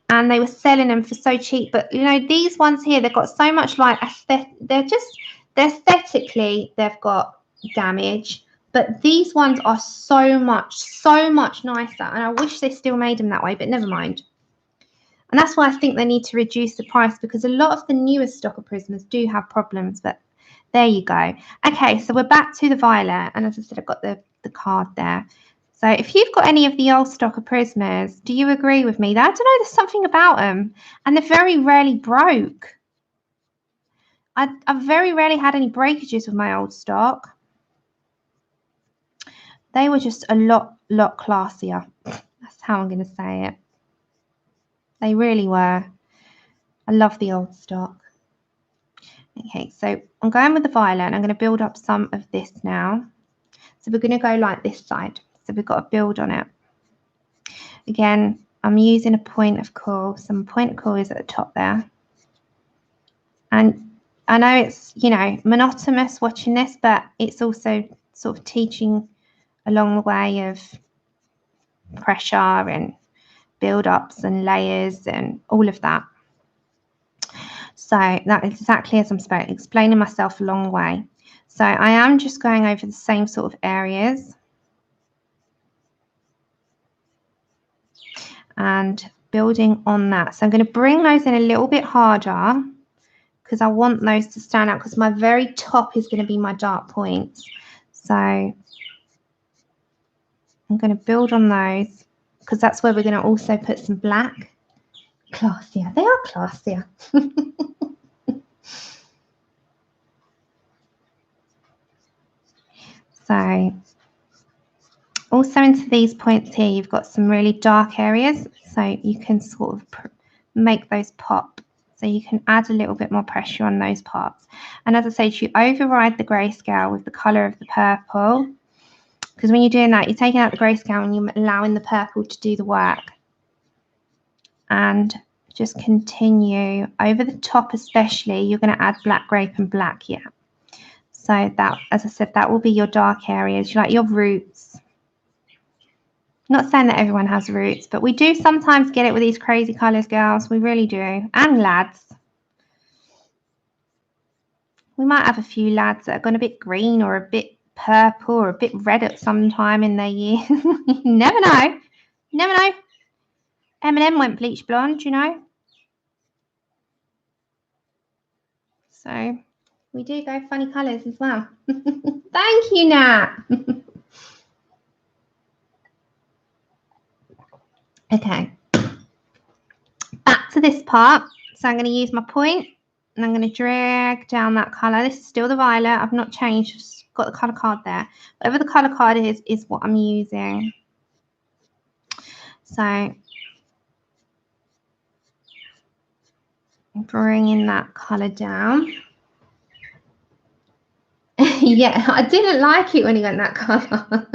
And they were selling them for so cheap. But, you know, these ones here, they've got so much like aesthetically, they've got damage. But these ones are so much nicer. And I wish they still made them that way, but never mind. And that's why I think they need to reduce the price, because a lot of the newest stock of Prismas do have problems. But there you go. Okay, so we're back to the violet. And as I said, I've got the card there. So if you've got any of the old stock of Prismas, do you agree with me? I don't know, there's something about them. And they're very rarely broke. I've very rarely had any breakages with my old stock. They were just a lot classier. That's how I'm going to say it. They really were. I love the old stock. Okay, so I'm going with the violet and I'm going to build up some of this now. So we're going to go like this side. So we've got to build on it. Again, I'm using a point of call. So my point of call is at the top there. And I know it's, you know, monotonous watching this, but it's also sort of teaching along the way of pressure and build-ups and layers and all of that. So that is exactly as I'm explaining myself along the way. So I am just going over the same sort of areas and building on that. So I'm going to bring those in a little bit harder because I want those to stand out, because my very top is going to be my dark points. So I'm going to build on those because that's where we're going to also put some black. Classier. They are classier. So also into these points here, you've got some really dark areas. So you can sort of make those pop. So you can add a little bit more pressure on those parts. And as I said, you override the grayscale with the colour of the purple. Because when you're doing that, you're taking out the grayscale and you're allowing the purple to do the work. And just continue over the top, especially you're going to add black grape and black here. So that, as I said, that will be your dark areas, like your roots. Not saying that everyone has roots, but we do sometimes get it with these crazy colours, girls. We really do. And lads. We might have a few lads that are going a bit green or a bit purple or a bit red at some time in their year. You never know. You never know. Eminem went bleach blonde, you know. So we do go funny colours as well. Thank you, Nat. Okay. Back to this part. So I'm going to use my point and I'm going to drag down that colour. This is still the violet. I've not changed. Just got the colour card there. Whatever the colour card is what I'm using. So bringing that colour down. Yeah, I didn't like it when he went that colour.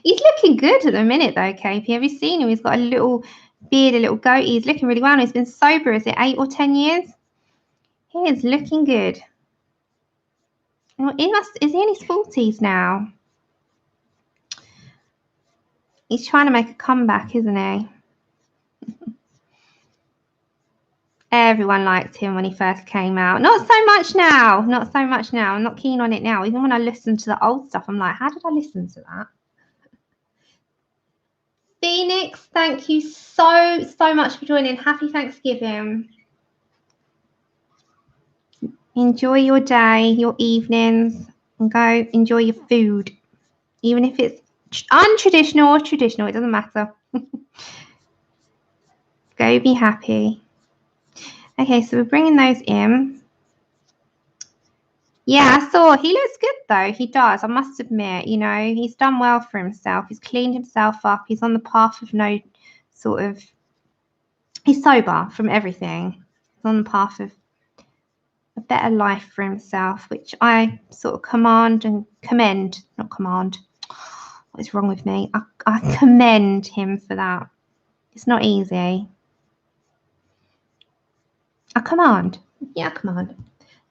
He's looking good at the minute though, KP. Have you seen him? He's got a little beard, a little goatee. He's looking really well. He's been sober, is it 8 or 10 years? He is looking good. Is he in his 40s now? He's trying to make a comeback, isn't he? Everyone liked him when he first came out. Not so much now. Not so much now. I'm not keen on it now. Even when I listen to the old stuff, I'm like, how did I listen to that? Phoenix, thank you so much for joining. Happy Thanksgiving. Enjoy your day, your evenings, and go enjoy your food. Even if it's untraditional or traditional, it doesn't matter. Go be happy. Okay, so we're bringing those in. Yeah, I saw. He looks good, though. He does. I must admit, you know, he's done well for himself. He's cleaned himself up. He's on the path of no sort of... He's sober from everything. He's on the path of a better life for himself, which I sort of commend. What is wrong with me? I commend him for that. It's not easy. I command. Yeah, I command.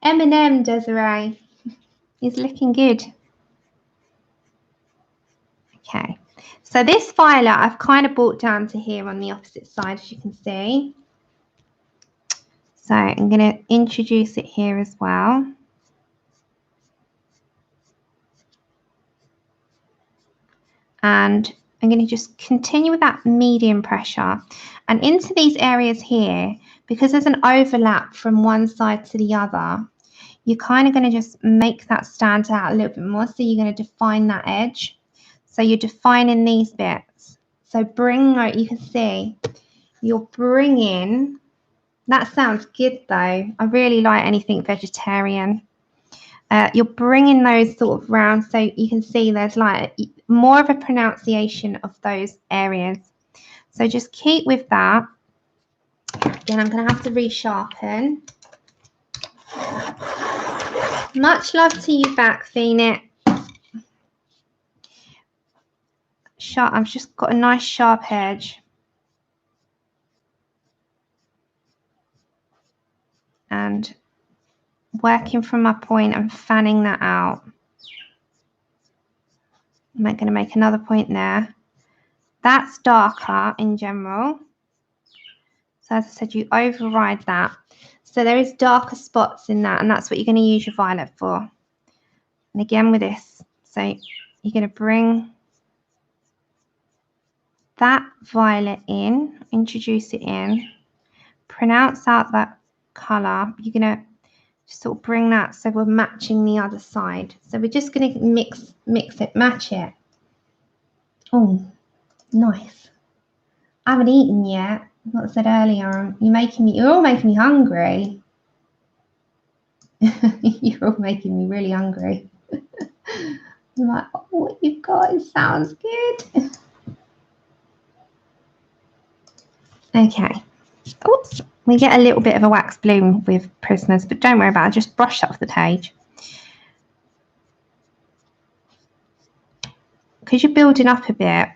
M&M, Desiree. He's looking good. Okay. So this violet I've kind of brought down to here on the opposite side, as you can see. So I'm going to introduce it here as well. And I'm going to just continue with that medium pressure. And into these areas here, because there's an overlap from one side to the other, you're kind of going to just make that stand out a little bit more. So you're going to define that edge. So you're defining these bits. So bring, like you can see, you're bringing, that sounds good though. I really like anything vegetarian. You're bringing those sort of round so you can see there's like more of a pronunciation of those areas. So just keep with that. Again, I'm going to have to resharpen. Much love to you back, Phoenix. Sharp. I've just got a nice sharp edge. And working from my point and fanning that out. I'm going to make another point there. That's darker in general. So as I said, you override that. So there is darker spots in that, and that's what you're going to use your violet for. And again with this, so you're going to bring that violet in, introduce it in, pronounce out that colour. You're going to just sort of bring that so we're matching the other side. So we're just going to mix it, match it. Oh, nice. I haven't eaten yet. What I said earlier, you're all making me hungry. You're all making me really hungry. I'm like, oh, what you've got, it sounds good. Okay. Oops. We get a little bit of a wax bloom with Prismas, but don't worry about it. Just brush that off the page. Because you're building up a bit,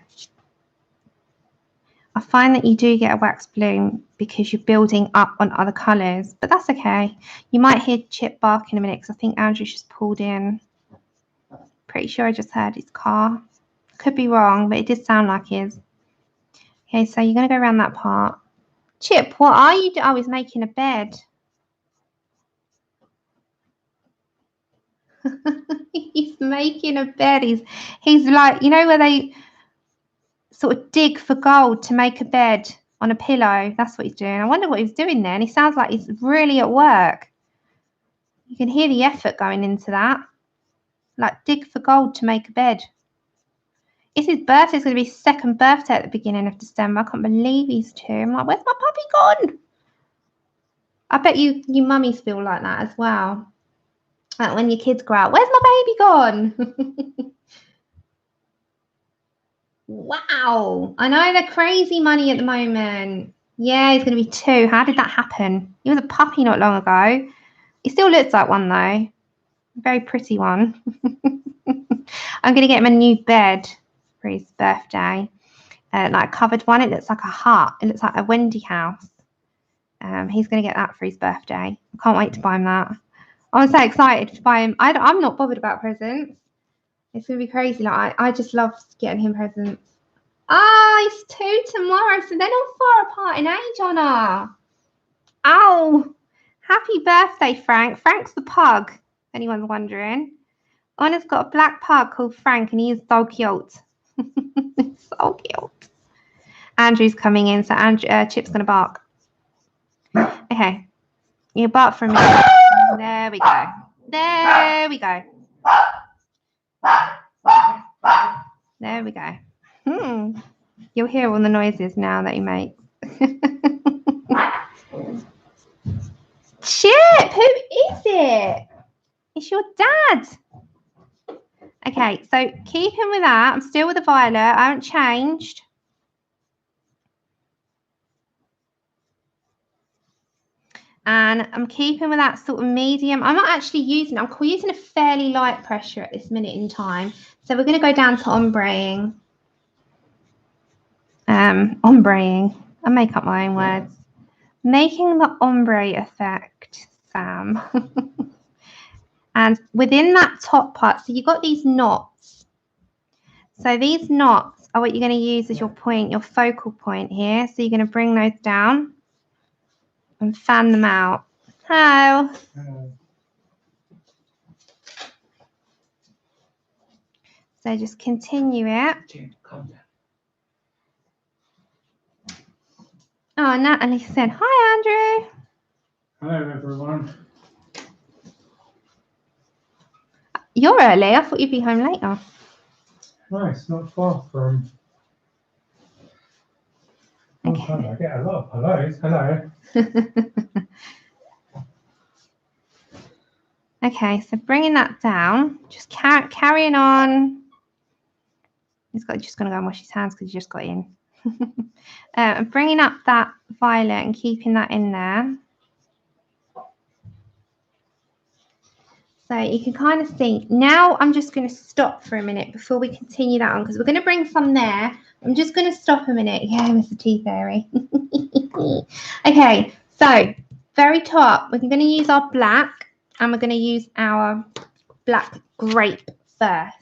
I find that you do get a wax bloom because you're building up on other colours, but that's okay. You might hear Chip bark in a minute because I think Andrew's just pulled in. Pretty sure I just heard his car. Could be wrong, but it did sound like his. Okay, so you're going to go around that part. Chip, what are you doing? Oh, he's making a bed. He's making a bed. He's like, you know where they sort of dig for gold to make a bed on a pillow? That's what he's doing. I wonder what he's doing there. And he sounds like he's really at work. You can hear the effort going into that. Like dig for gold to make a bed. It's his birthday. It's going to be his second birthday at the beginning of December. I can't believe he's 2. I'm like, where's my puppy gone? I bet you mummies feel like that as well. Like when your kids grow up, where's my baby gone? Wow. I know they're crazy money at the moment. Yeah, he's going to be 2. How did that happen? He was a puppy not long ago. He still looks like one, though. A very pretty one. I'm going to get him a new bed for his birthday. Like a covered one. It looks like a hut. It looks like a Wendy house. He's going to get that for his birthday. I can't wait to buy him that. I'm so excited to buy him. I'm not bothered about presents. It's going to be crazy. Like I just love getting him presents. Ah, it's 2 tomorrow, so they're not far apart in age, Honor. Oh, happy birthday, Frank. Frank's the pug, if anyone's wondering. Honor's got a black pug called Frank, and he is so cute. So cute. Andrew's coming in, so Chip's going to bark. Okay. You bark for a minute. There we go. There we go. There we go. You'll hear all the noises now that he makes. Chip, who is it? It's your dad. Okay, so keeping with that, I'm still with the violet. I haven't changed. And I'm keeping with that sort of medium. I'm not actually using, I'm using a fairly light pressure at this minute in time. So we're going to go down to ombreing. Ombreing. I make up my own words. Making the ombre effect, Sam. And within that top part, so you've got these knots. So these knots are what you're going to use as your point, your focal point here. So you're going to bring those down and fan them out. Hello. So just continue it. Oh, Natalie said, hi, Andrew. Hello, everyone. You're early. I thought you'd be home later. Nice, not far from. Okay. I get a lot of hellos. Hello. Okay, so bringing that down, just carrying on. He's just going to go and wash his hands because he just got in. And bringing up that violet and keeping that in there. So you can kind of see. Now I'm just going to stop for a minute before we continue that on because we're going to bring some there. I'm just going to stop a minute. Yeah, Mr. Tea Fairy. Okay, so very top, we're going to use our black and we're going to use our black grape first.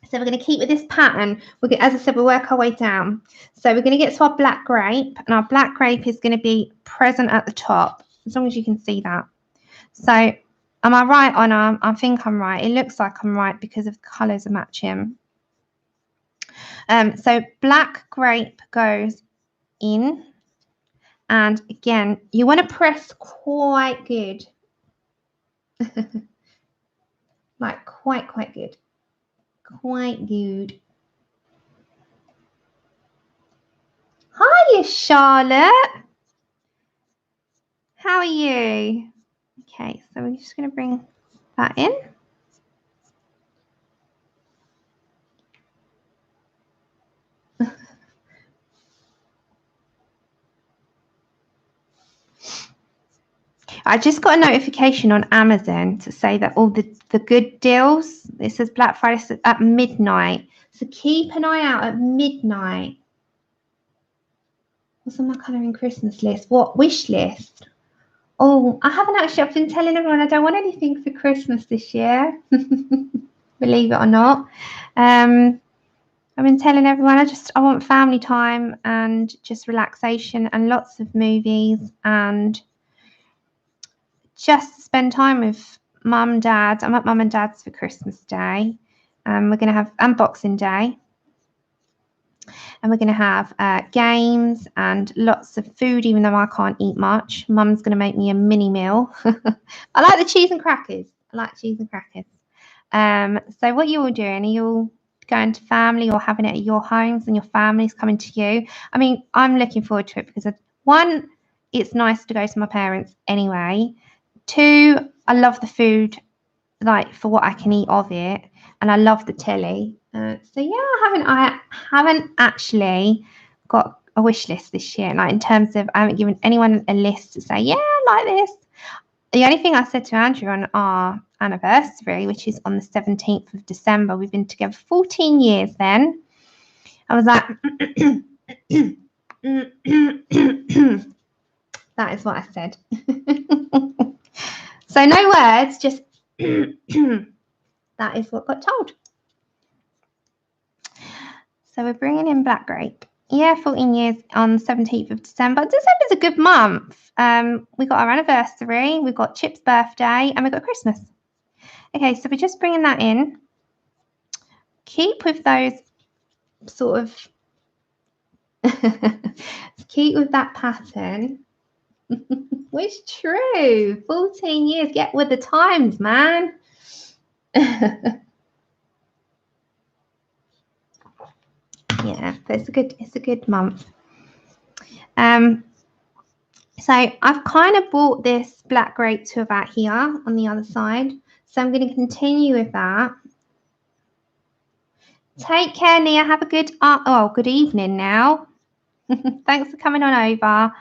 So we're going to keep with this pattern. As I said, we'll work our way down. So we're going to get to our black grape, and our black grape is going to be present at the top, as long as you can see that. So am I right, Anna? I think I'm right. It looks like I'm right because of the colours are matching. So black grape goes in. And again, you want to press quite good. Like quite good. Quite good. Hiya, Charlotte. How are you? Okay, so we're just going to bring that in. I just got a notification on Amazon to say that all the good deals, it says Black Friday at midnight. So keep an eye out at midnight. What's on my colouring Christmas list? What wish list? Oh, I haven't actually. I've been telling everyone I don't want anything for Christmas this year. Believe it or not. I've been telling everyone I want family time and just relaxation and lots of movies and just spend time with mum, dad. I'm at mum and dad's for Christmas Day. We're going to have Boxing Day. And we're going to have games and lots of food, even though I can't eat much. Mum's going to make me a mini meal. I like the cheese and crackers. So what you're all doing, are you all going to family or having it at your homes and your family's coming to you? I mean, I'm looking forward to it because, one, it's nice to go to my parents anyway. Two, I love the food, like for what I can eat of it, and I love the telly. So yeah, I haven't actually got a wish list this year. Like in terms of, I haven't given anyone a list to say, yeah, I like this. The only thing I said to Andrew on our anniversary, which is on the 17th of December, we've been together 14 years then. I was like, that is what I said. So no words, just that is what got told. So we're bringing in black grape. Yeah, 14 years on the 17th of December. December's a good month. We got our anniversary, we got Chip's birthday, and we got Christmas. Okay, so we're just bringing that in. Keep with those sort of, keep with that pattern. Which true, 14 years, get with the times, man. Yeah, but it's a good month. So I've kind of brought this black grape to about here on the other side. So I'm going to continue with that. Take care, Nia. Have a good evening now. Thanks for coming on over.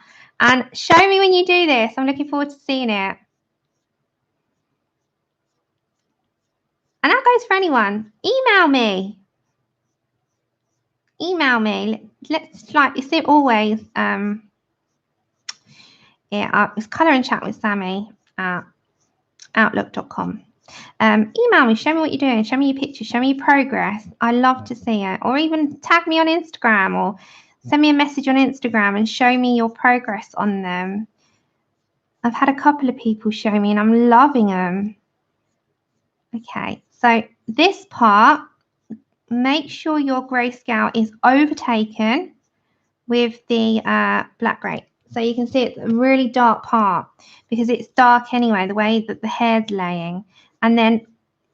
And show me when you do this. I'm looking forward to seeing it. And that goes for anyone. Email me. Let's is it always it's colour and chat with Sammy at outlook.com. Email me, show me what you're doing, show me your pictures, show me your progress. I love to see it. Or even tag me on Instagram or send me a message on Instagram and show me your progress on them. I've had a couple of people show me and I'm loving them. Okay, so this part, make sure your grayscale is overtaken with the black grape. So you can see it's a really dark part because it's dark anyway, the way that the hair's laying. And then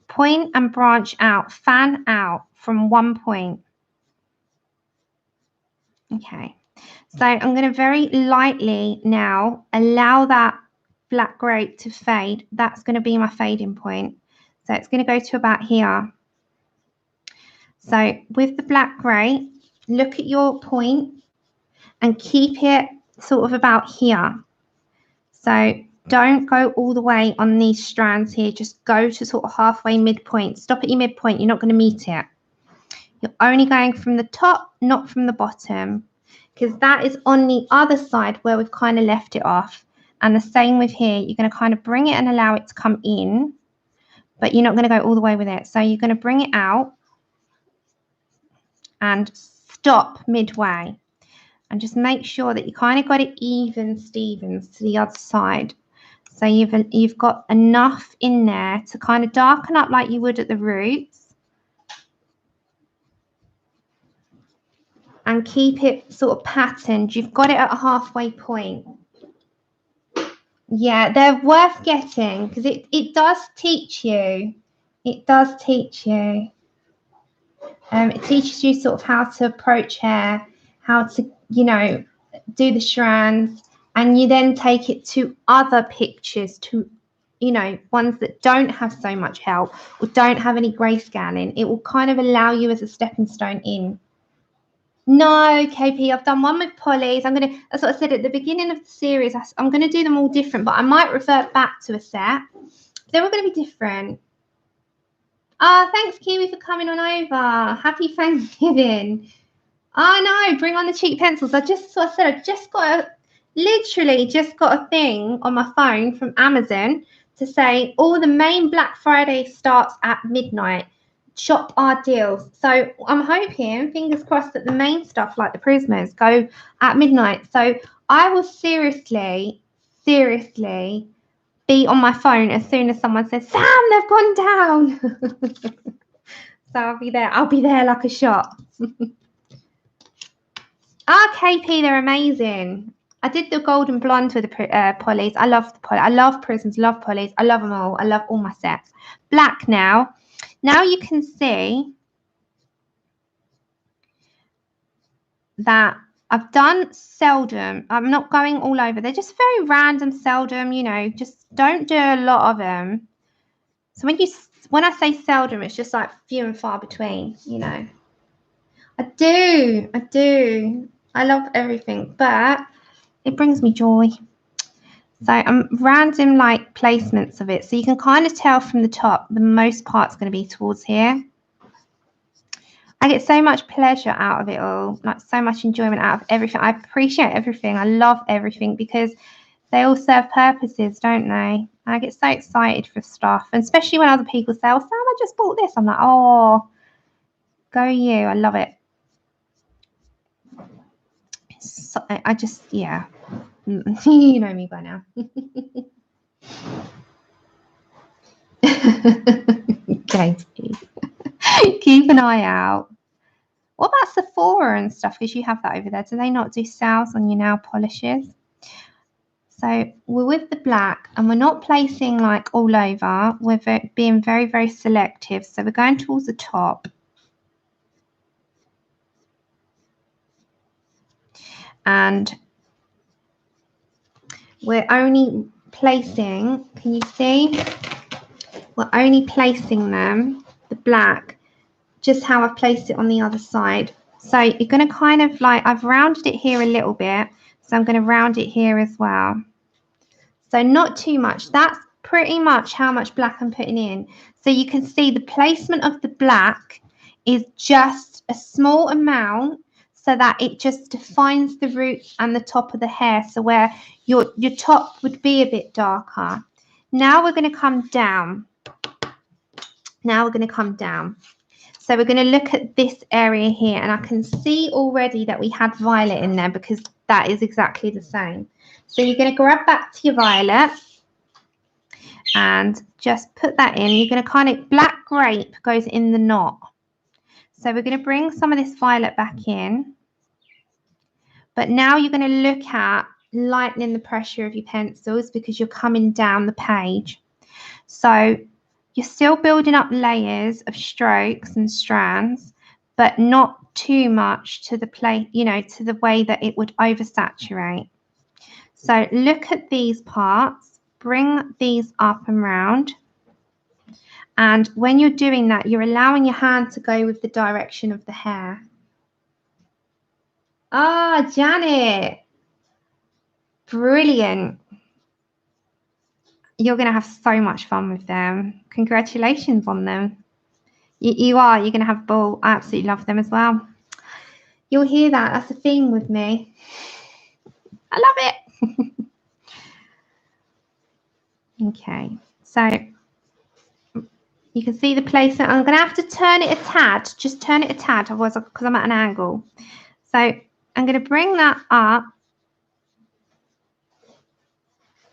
point and branch out, fan out from one point. Okay, so I'm going to very lightly now allow that black grape to fade. That's going to be my fading point. So it's going to go to about here. So with the black grape, look at your point and keep it sort of about here. So don't go all the way on these strands here. Just go to sort of halfway midpoint. Stop at your midpoint. You're not going to meet it. You're only going from the top, not from the bottom, because that is on the other side where we've kind of left it off. And the same with here. You're going to kind of bring it and allow it to come in, but you're not going to go all the way with it. So you're going to bring it out and stop midway. And just make sure that you kind of got it even Stevens to the other side. So you've got enough in there to kind of darken up like you would at the roots. And keep it sort of patterned. You've got it at a halfway point. Yeah, they're worth getting because it does teach you. It does teach you. It teaches you sort of how to approach hair, how to, you know, do the strands, and you then take it to other pictures, to, you know, ones that don't have so much help or don't have any grayscaling. It will kind of allow you as a stepping stone in. No, KP, I've done one with polys. That's what I said at the beginning of the series. I'm going to do them all different, but I might revert back to a set. They're all going to be different. Thanks, Kiwi, for coming on over. Happy Thanksgiving. Oh, no, bring on the cheap pencils. Literally just got a thing on my phone from Amazon to say all the main Black Friday starts at midnight. Shop our deals. So I'm hoping, fingers crossed, that the main stuff like the Prismas go at midnight. So I will seriously be on my phone as soon as someone says, Sam, they've gone down. So I'll be there like a shot. KP, they're amazing. I did the golden blonde with the polys. I love the poly. I love prisms, love polys. I love them all. I love all my sets. Black now. Now you can see that I've done seldom. I'm not going all over. They're just very random, seldom, you know, just don't do a lot of them. So when I say seldom, it's just like few and far between, you know. I do. I love everything, but it brings me joy. So I'm random like placements of it. So you can kind of tell from the top, the most part's going to be towards here. I get so much pleasure out of it all, like so much enjoyment out of everything. I appreciate everything. I love everything because they all serve purposes, don't they? I get so excited for stuff, and especially when other people say, oh, Sam, I just bought this. I'm like, oh, go you. I love it. So, I just, yeah. You know me by now. Katie. Keep an eye out. What about Sephora and stuff? Because you have that over there. Do they not do sales on your nail polishes? So we're with the black and we're not placing like all over. We're being very, very selective. So we're going towards the top. And we're only placing, can you see? We're only placing them, the black, just how I've placed it on the other side. So you're going to kind of like, I've rounded it here a little bit. So I'm going to round it here as well. So not too much. That's pretty much how much black I'm putting in. So you can see the placement of the black is just a small amount so that it just defines the roots and the top of the hair. So where your top would be a bit darker. Now we're going to come down. Now we're going to come down. So we're going to look at this area here, and I can see already that we had violet in there because that is exactly the same. So you're going to grab back to your violet and just put that in. You're going to kind of, black grape goes in the knot. So we're going to bring some of this violet back in. But now you're going to look at lightening the pressure of your pencils because you're coming down the page. So you're still building up layers of strokes and strands, but not too much to the plate, you know, to the way that it would oversaturate. So look at these parts, bring these up and round. And when you're doing that, you're allowing your hand to go with the direction of the hair. Ah, Janet. Brilliant. You're going to have so much fun with them. Congratulations on them. You are. You're going to have a ball. I absolutely love them as well. You'll hear that. That's a theme with me. I love it. Okay. So you can see the placement. I'm going to have to turn it a tad. Just turn it a tad, otherwise, because I'm at an angle. So I'm going to bring that up.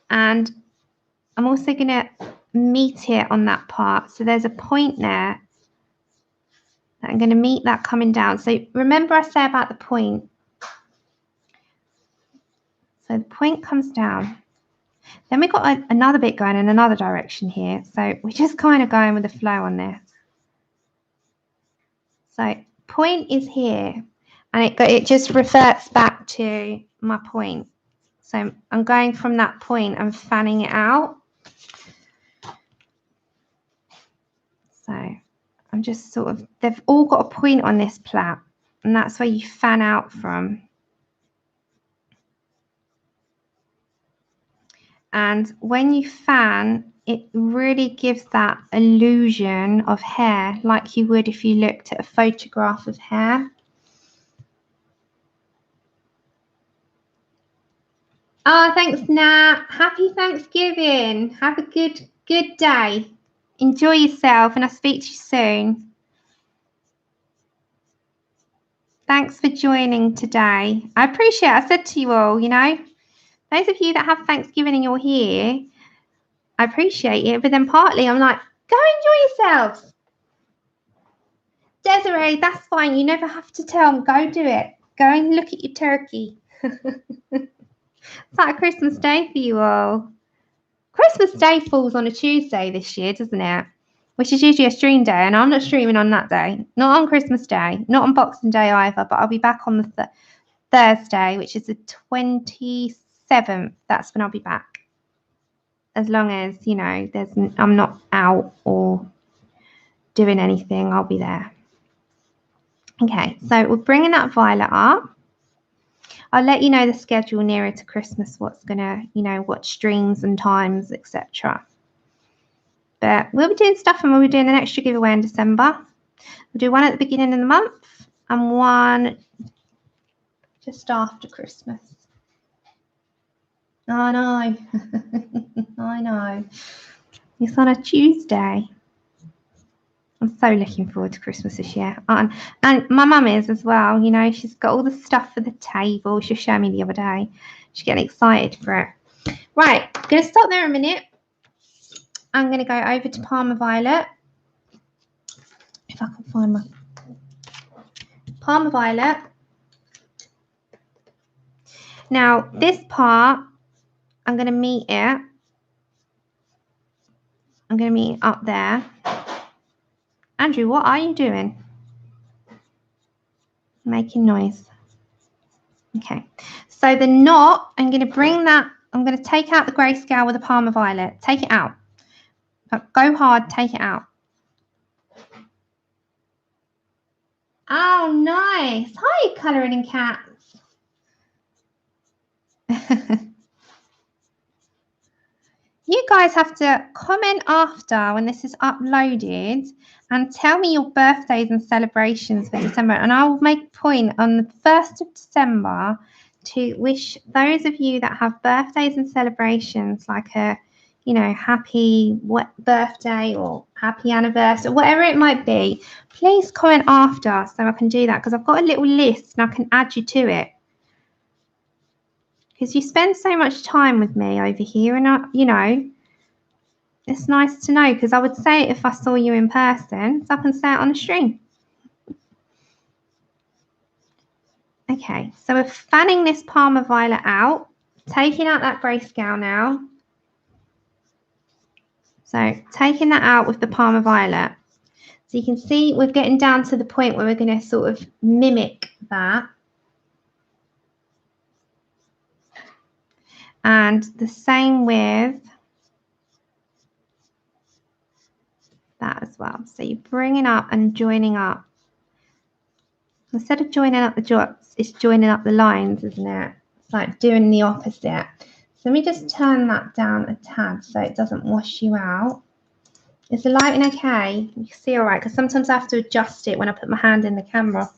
And I'm also going to meet it on that part. So there's a point there. I'm going to meet that coming down. So remember I said about the point. So the point comes down. Then we've got another bit going in another direction here. So we're just kind of going with the flow on this. So point is here. And it just reverts back to my point. So I'm going from that point and fanning it out. So I'm just sort of, they've all got a point on this plait, and that's where you fan out from. And when you fan, it really gives that illusion of hair like you would if you looked at a photograph of hair. Oh, thanks, Nat. Happy Thanksgiving. Have a good day. Enjoy yourself, and I'll speak to you soon. Thanks for joining today. I appreciate it. I said to you all, you know, those of you that have Thanksgiving and you're here, I appreciate it. But then partly I'm like, go enjoy yourselves. Desiree, that's fine. You never have to tell them. Go do it. Go and look at your turkey. It's like a Christmas Day for you all. Christmas Day falls on a Tuesday this year, doesn't it? Which is usually a stream day, and I'm not streaming on that day. Not on Christmas Day, not on Boxing Day either, but I'll be back on the Thursday, which is the 27th. That's when I'll be back. As long as, you know, I'm not out or doing anything, I'll be there. Okay, so we're bringing that violet up. I'll let you know the schedule nearer to Christmas, what's going to, you know, what streams and times, etc. But we'll be doing stuff, and we'll be doing an extra giveaway in December. We'll do one at the beginning of the month and one just after Christmas. I know. I know. It's on a Tuesday. I'm so looking forward to Christmas this year. And my mum is as well. You know, she's got all the stuff for the table. She showed me the other day. She's getting excited for it. Right, I'm going to stop there a minute. I'm going to go over to Parma Violet. If I can find my Parma Violet. Now, this part, I'm going to meet it. I'm going to meet it up there. Andrew, what are you doing? Making noise. Okay. So the knot, I'm going to bring that, I'm going to take out the grayscale with the Parma Violet. Take it out. Go hard, take it out. Oh, nice. Hi, Colouring in Cats. You guys have to comment after when this is uploaded and tell me your birthdays and celebrations for December. And I will make a point on the 1st of December to wish those of you that have birthdays and celebrations like a, you know, happy birthday or happy anniversary, whatever it might be, please comment after so I can do that, because I've got a little list and I can add you to it. Because you spend so much time with me over here, and you know, it's nice to know, because I would say it if I saw you in person, so I can say it on the stream. Okay, so we're fanning this Parma violet out, taking out that grayscale now. So taking that out with the Parma violet. So you can see we're getting down to the point where we're going to sort of mimic that. And the same with that as well. So you're bringing up and joining up. Instead of joining up the dots, it's joining up the lines, isn't it? It's like doing the opposite. So let me just turn that down a tad so it doesn't wash you out. Is the lighting okay? You can see all right, because sometimes I have to adjust it when I put my hand in the camera.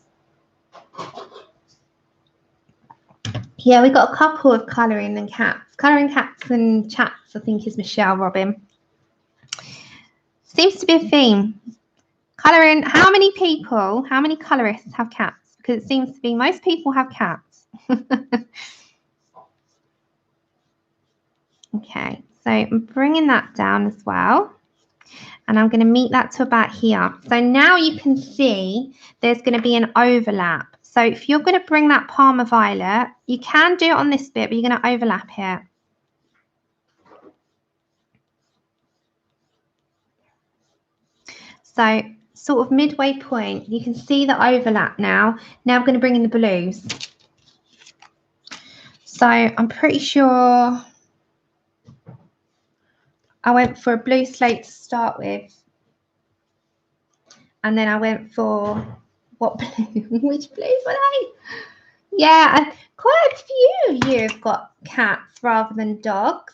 Yeah, we got a couple of colouring and cats. Colouring cats and chats, I think, is Michelle Robin. Seems to be a theme. Colouring, how many people, how many colourists have cats? Because it seems to be most people have cats. Okay, so I'm bringing that down as well. And I'm going to meet that to about here. So now you can see there's going to be an overlap. So if you're going to bring that Parma violet, you can do it on this bit, but you're going to overlap here. So sort of midway point, you can see the overlap now. Now I'm going to bring in the blues. So I'm pretty sure I went for a blue slate to start with. And then I went for what blue? Which blues were they? Yeah, quite a few of you have got cats rather than dogs.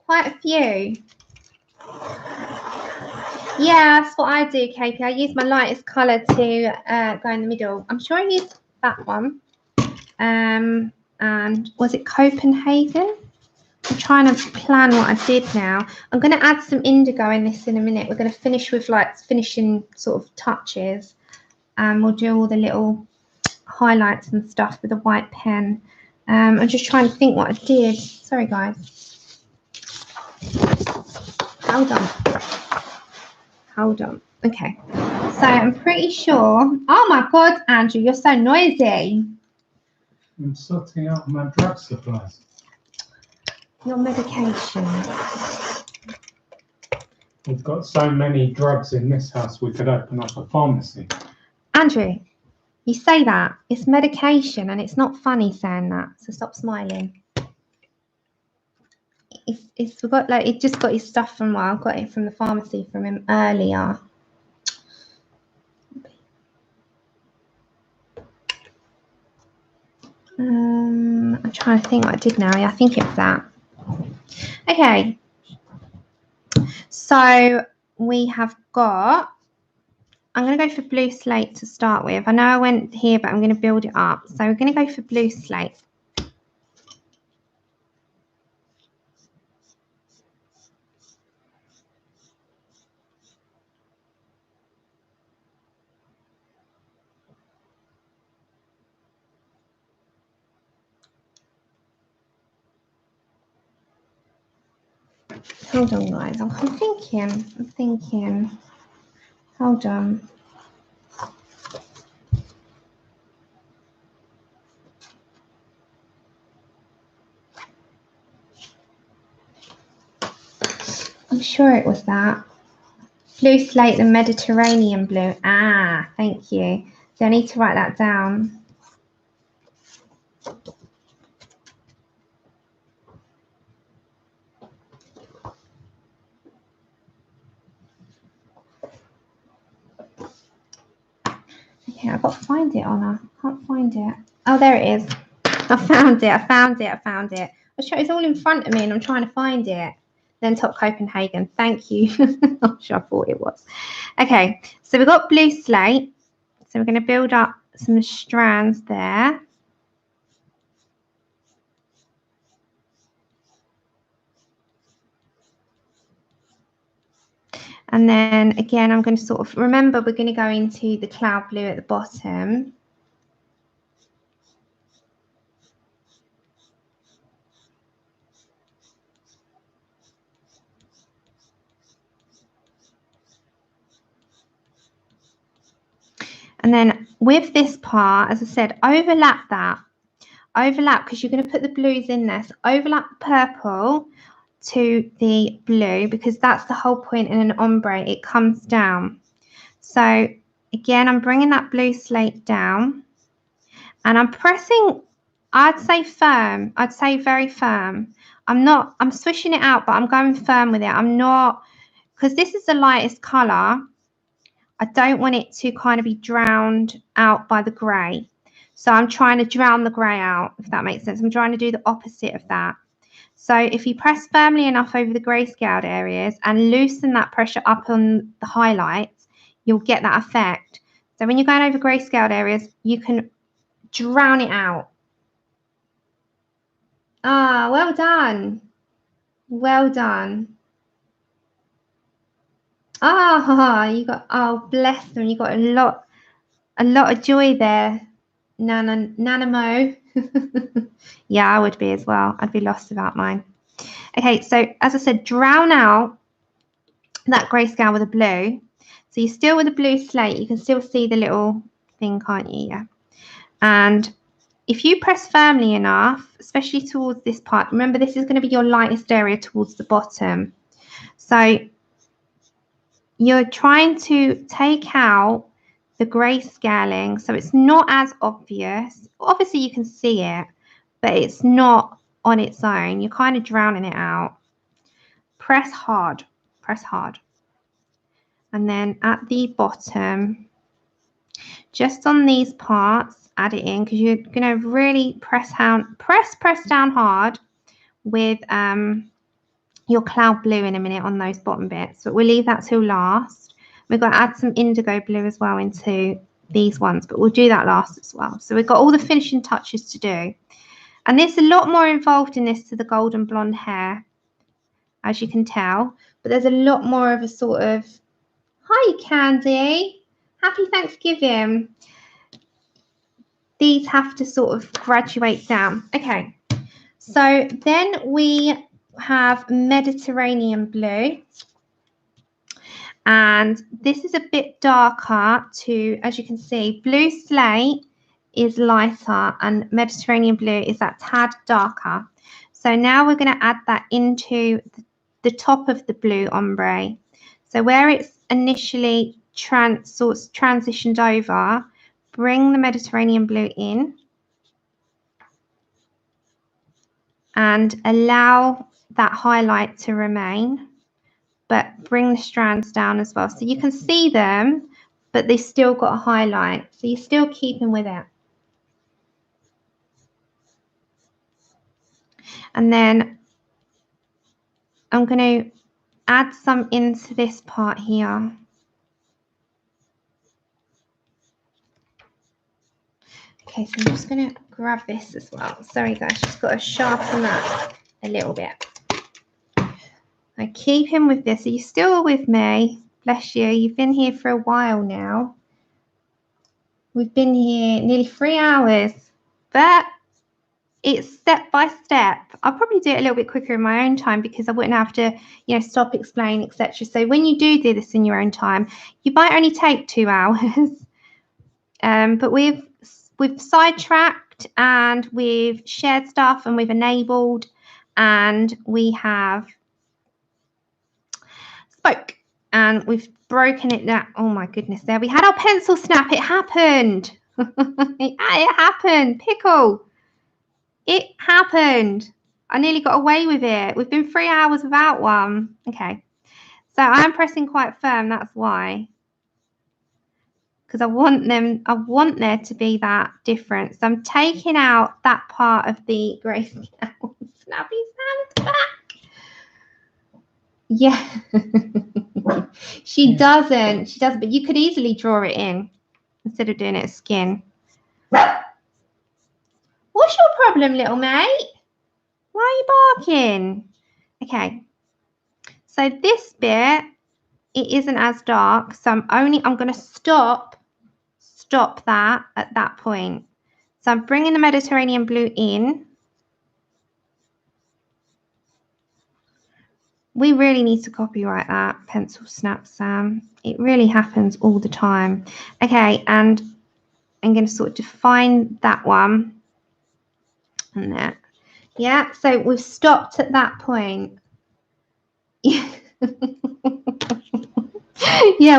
Quite a few. Yeah, that's what I do, KP. I use my lightest colour to go in the middle. I'm sure I used that one. And was it Copenhagen? I'm trying to plan what I did now. I'm going to add some indigo in this in a minute. We're going to finish with like finishing sort of touches. And we'll do all the little highlights and stuff with a white pen. I'm just trying to think what I did. Sorry, guys. Hold on. Okay. So I'm pretty sure. Oh my God, Andrew, you're so noisy. I'm sorting out my drug supplies. Your medication. We've got so many drugs in this house, we could open up a pharmacy. Andrew, you say that. It's medication and it's not funny saying that. So stop smiling. It's got like it just got his stuff from I got it from the pharmacy from him earlier. I'm trying to think what I did now. Yeah, I think it was that. Okay. So we have got, I'm going to go for blue slate to start with. I know I went here, but I'm going to build it up. So we're going to go for blue slate. Hold on, guys. I'm thinking. Hold on. I'm sure it was that. Blue slate, the Mediterranean blue. Ah, thank you. So I need to write that down. Okay, I've got to find it, Anna. Can't find it. Oh, there it is. I found it. It's all in front of me and I'm trying to find it. Then top Copenhagen. Thank you. I'm sure I thought it was. Okay, so we've got blue slate. So we're going to build up some strands there. And then again, I'm going to sort of, remember, we're going to go into the cloud blue at the bottom. And then with this part, as I said, overlap that. Overlap, because you're going to put the blues in there. So overlap the purple to the blue, because that's the whole point in an ombre. It comes down. So again, I'm bringing that blue slate down. And I'm pressing, I'd say firm. I'd say very firm. I'm swishing it out, but I'm going firm with it. I'm not, because this is the lightest colour. I don't want it to kind of be drowned out by the grey. So I'm trying to drown the grey out, if that makes sense. I'm trying to do the opposite of that. So if you press firmly enough over the grayscaled areas and loosen that pressure up on the highlights, you'll get that effect. So when you're going over grayscaled areas, you can drown it out. Ah, well done. Well done. Ah, you got, oh, bless them. You got a lot of joy there, Nanamo. Yeah, I would be as well. I'd be lost without mine. Okay, so as I said, drown out that grayscale with a blue. So you're still with a blue slate. You can still see the little thing, can't you? Yeah. And if you press firmly enough, especially towards this part, remember this is going to be your lightest area towards the bottom. So you're trying to take out the grayscaling, so it's not as obvious. Obviously you can see it, but it's not on its own. You're kind of drowning it out. Press hard, press hard. And then at the bottom, just on these parts, add it in, because you're going to really press down hard with your cloud blue in a minute on those bottom bits, but we'll leave that till last. We've got to add some indigo blue as well into these ones, but we'll do that last as well. So we've got all the finishing touches to do. And there's a lot more involved in this to the golden blonde hair, as you can tell, but there's a lot more of a sort of, hi Candy, happy Thanksgiving. These have to sort of graduate down. Okay, so then we have Mediterranean blue. And this is a bit darker too, as you can see. Blue slate is lighter and Mediterranean blue is that tad darker. So now we're going to add that into the top of the blue ombre. So where it's initially transitioned over, bring the Mediterranean blue in and allow that highlight to remain, but bring the strands down as well. So you can see them, but they still got a highlight. So you're still keeping with it. And then I'm going to add some into this part here. Okay, so I'm just going to grab this as well. Sorry guys, just got to sharpen that a little bit. I keep in with this. Are you still with me? Bless you. You've been here for a while now. We've been here nearly 3 hours, but it's step by step. I'll probably do it a little bit quicker in my own time because I wouldn't have to, you know, stop, explain, etc. So when you do this in your own time, you might only take 2 hours. But we've sidetracked and we've shared stuff and we've enabled and we have spoke and we've broken it down. Oh my goodness, there we had our pencil snap. It happened. It happened. Pickle. It happened. I nearly got away with it. We've been 3 hours without one. Okay. So I'm pressing quite firm. That's why. Because I want there to be that difference. So I'm taking out that part of the grayscale. Snappy Sam's back. Yeah. She doesn't. She doesn't. But you could easily draw it in instead of doing it as skin. What's your problem, little mate? Why are you barking? Okay. So this bit, it isn't as dark. So I'm going to stop that at that point. So I'm bringing the Mediterranean blue in. We really need to copyright that pencil snap, Sam. It really happens all the time. Okay, and I'm going to sort of define that one. And that. Yeah, so we've stopped at that point. Yeah,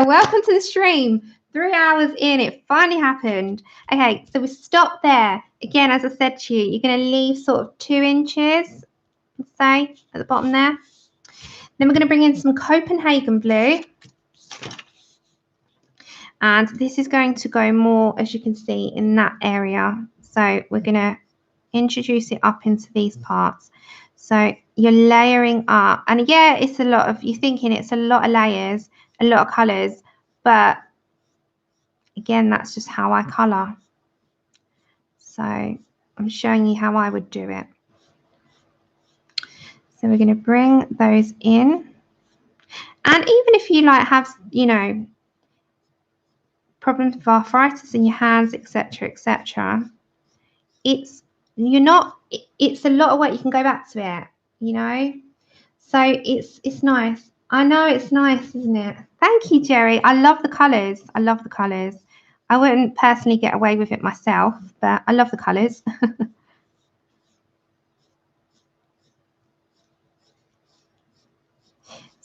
welcome to the stream. 3 hours in, it finally happened. Okay, so we stopped there. Again, as I said to you, you're going to leave sort of 2 inches, say, at the bottom there. Then we're going to bring in some Copenhagen blue. And this is going to go more, as you can see, in that area. So we're going to introduce it up into these parts. So you're layering up. And yeah, it's a lot of, you're thinking it's a lot of layers, a lot of colours. But again, that's just how I colour. So I'm showing you how I would do it. So we're going to bring those in. And even if you like have, you know, problems with arthritis in your hands, etc., etc., it's a lot of work. You can go back to it, you know. So it's nice. I know it's nice, isn't it? Thank you, Jerry. I love the colours. I love the colours. I wouldn't personally get away with it myself, but I love the colours.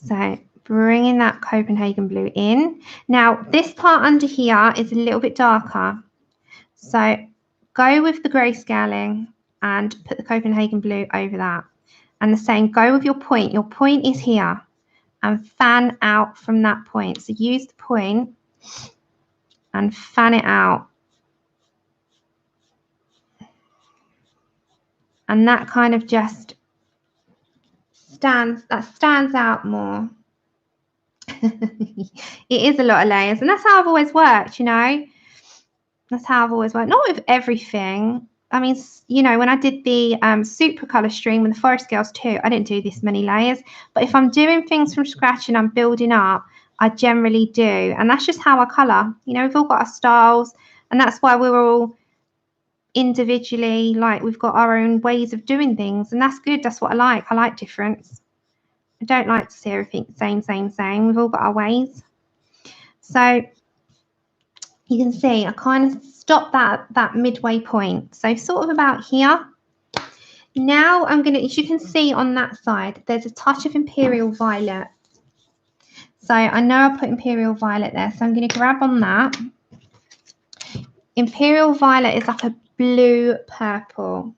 So bringing that Copenhagen blue in. Now, this part under here is a little bit darker. So go with the grayscaling and put the Copenhagen blue over that. And the same, go with your point. Your point is here. And fan out from that point. So use the point and fan it out. And that kind of just stands out more. It is a lot of layers, and that's how I've always worked, you know. That's how I've always worked. Not with everything. I mean, you know, when I did the super colour stream with the Forest Girls too, I didn't do this many layers. But if I'm doing things from scratch and I'm building up, I generally do. And that's just how I colour. You know, we've all got our styles, and that's why we're all individually, like, we've got our own ways of doing things, and that's good. That's what I like. I like difference. I don't like to see everything same. We've all got our ways. So you can see I kind of stopped that midway point. So sort of about here. Now I'm going to, as you can see on that side, there's a touch of Imperial Violet. So I know I put Imperial Violet there. So I'm going to grab on that. Imperial Violet is like a blue purple.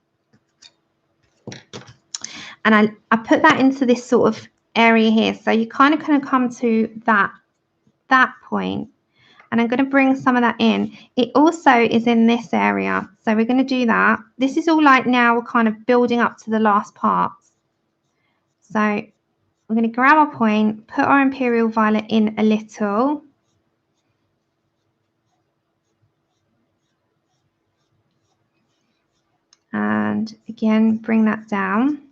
And I put that into this sort of area here. So you kind of come to that point. And I'm going to bring some of that in. It also is in this area. So we're going to do that. This is all like now we're kind of building up to the last part. So we're going to grab our point, put our Imperial Violet in a little. And again, bring that down.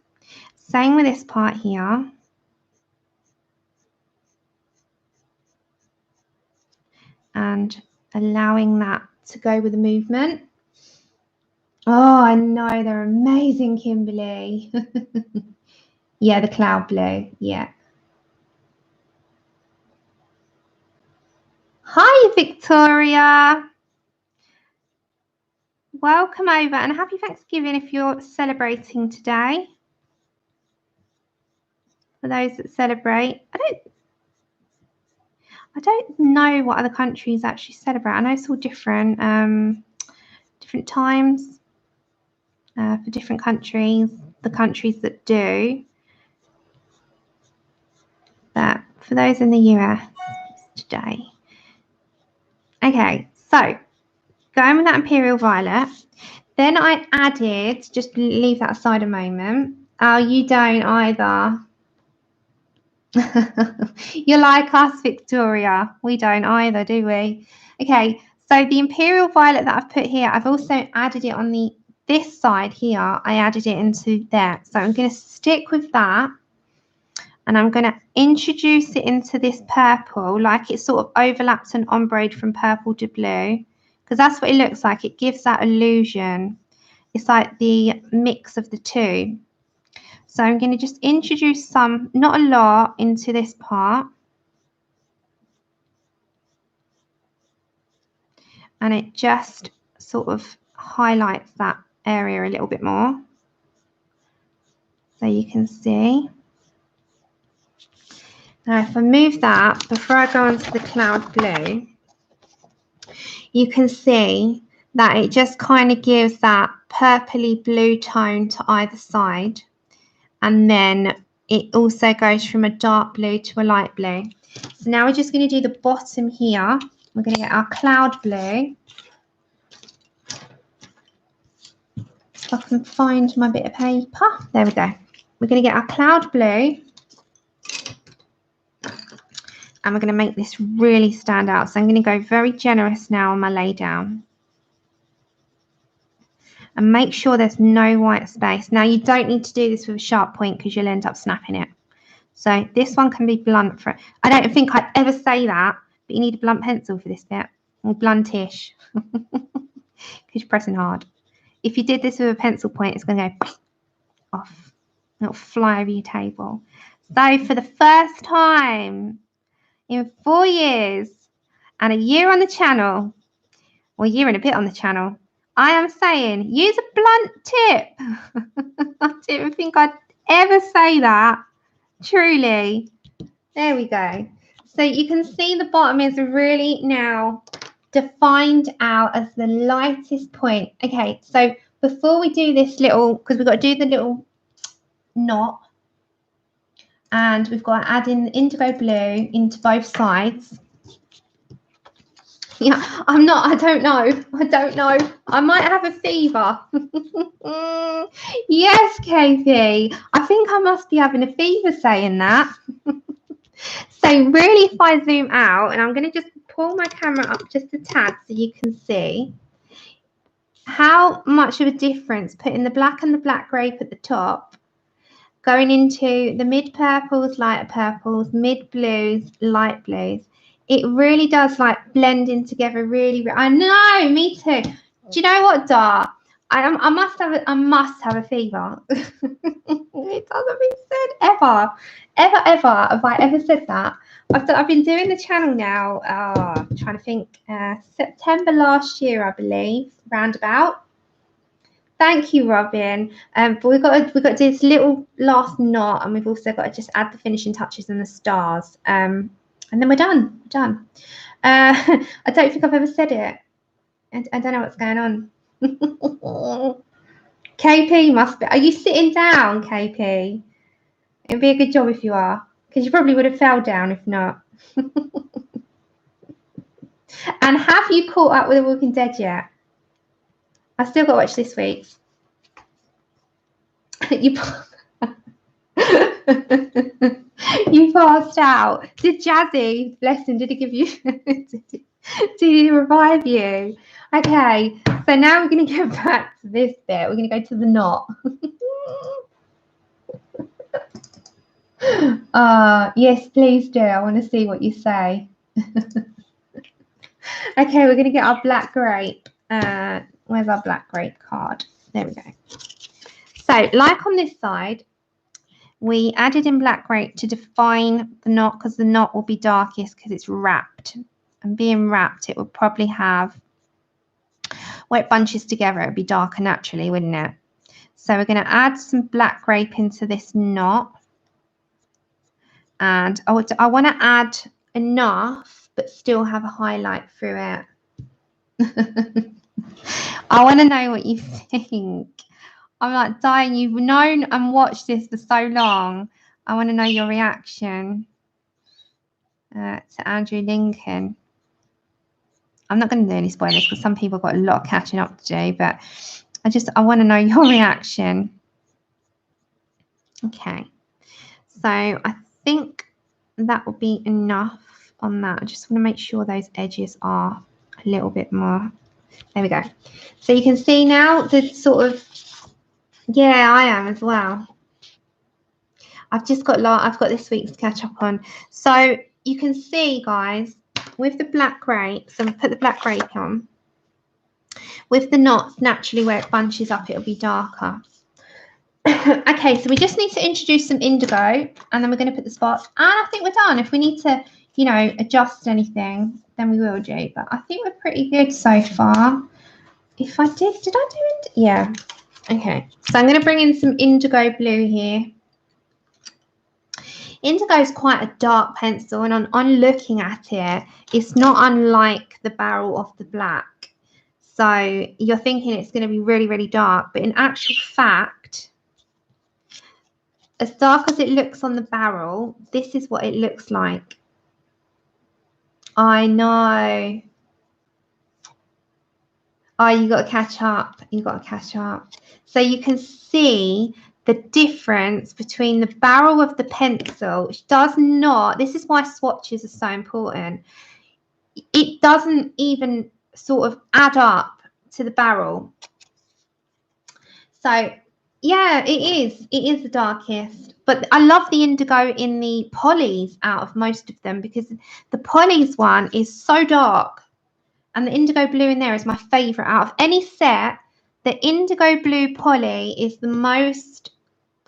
Same with this part here. And allowing that to go with the movement. Oh, I know, they're amazing, Kimberly. Yeah, the cloud blue, yeah. Hi, Victoria. Welcome over, and happy Thanksgiving if you're celebrating today. For those that celebrate, I don't know what other countries actually celebrate. I know it's all different, different times for different countries, the countries that do. But for those in the US, it's today. Okay, so going with that Imperial Violet. Then I added, just leave that aside a moment. Oh, you don't either. You're like us, Victoria. We don't either, do we? Okay, so the Imperial Violet that I've put here, I've also added it on this side here. I added it into there. So I'm going to stick with that. And I'm going to introduce it into this purple, like it sort of overlaps and ombre from purple to blue, because that's what it looks like. It gives that illusion. It's like the mix of the two. So I'm going to just introduce some, not a lot, into this part. And it just sort of highlights that area a little bit more. So you can see. Now if I move that, before I go on to the cloud blue, you can see that it just kind of gives that purpley blue tone to either side. And then it also goes from a dark blue to a light blue. So now we're just going to do the bottom here. We're going to get our cloud blue. If I can find my bit of paper. There we go. We're going to get our cloud blue. And we're going to make this really stand out. So I'm going to go very generous now on my lay down. And make sure there's no white space. Now you don't need to do this with a sharp point because you'll end up snapping it. So this one can be blunt for, I don't think I'd ever say that, but you need a blunt pencil for this bit, or bluntish, because you're pressing hard. If you did this with a pencil point, it's going to go off. It'll fly over your table. So for the first time in 4 years and a year on the channel, or a year and a bit on the channel, I am saying use a blunt tip. I didn't think I'd ever say that. Truly. There we go. So you can see the bottom is really now defined out as the lightest point. Okay, so before we do this little, because we've got to do the little knot, and we've got to add in the indigo blue into both sides. Yeah, I don't know. I might have a fever. Yes, Katie. I think I must be having a fever saying that. So really, if I zoom out, and I'm going to just pull my camera up just a tad so you can see how much of a difference putting the black and the black grape at the top, going into the mid purples, lighter purples, mid blues, light blues. It really does like blend in together really. I know, me too. Do you know what, Dart? I must have a fever. It doesn't make sense ever have I ever said that. I've been doing the channel now. I'm trying to think. September last year, I believe, roundabout. Thank you, Robin. But we've got to do this little last knot, and we've also got to just add the finishing touches and the stars. And then we're done. I don't think I've ever said it. I don't know what's going on. KP must be. Are you sitting down, KP? It'd be a good job if you are, because you probably would have fell down if not. And have you caught up with The Walking Dead yet? I still got to watch this week's. You passed out. Did Jazzy, bless him, did he give you, did he revive you? Okay, so now we're going to get back to this bit. We're going to go to the knot. Yes, please do. I want to see what you say. Okay, we're going to get our black grape. Where's our black grape card? There we go. So, like on this side, we added in black grape to define the knot, because the knot will be darkest because it's wrapped. And being wrapped, it will probably have, where it bunches together, it would be darker naturally, wouldn't it? So we're going to add some black grape into this knot. And I want to add enough, but still have a highlight through it. I want to know what you think. I'm like dying. You've known and watched this for so long. I want to know your reaction to Andrew Lincoln. I'm not going to do any spoilers because some people got a lot of catching up to do, but I want to know your reaction. Okay. So I think that will be enough on that. I just want to make sure those edges are a little bit more. There we go. So you can see now the sort of, yeah, I am as well. I've got this week's to catch up on. So you can see, guys, with the black grape, so we put the black grape on. With the knots, naturally where it bunches up, it'll be darker. Okay, so we just need to introduce some indigo, and then we're going to put the spots. And I think we're done. If we need to, you know, adjust anything, then we will do. But I think we're pretty good so far. If I did I do it? Yeah. Okay, so I'm going to bring in some indigo blue here. Indigo is quite a dark pencil, and on looking at it, it's not unlike the barrel of the black. So you're thinking it's going to be really, really dark, but in actual fact, as dark as it looks on the barrel, this is what it looks like. I know. Oh, you got to catch up. You got to catch up. So you can see the difference between the barrel of the pencil, which does not, this is why swatches are so important. It doesn't even sort of add up to the barrel. So yeah, it is the darkest, but I love the indigo in the polys out of most of them, because the polys one is so dark, and the indigo blue in there is my favorite out of any set. The indigo blue poly is the most,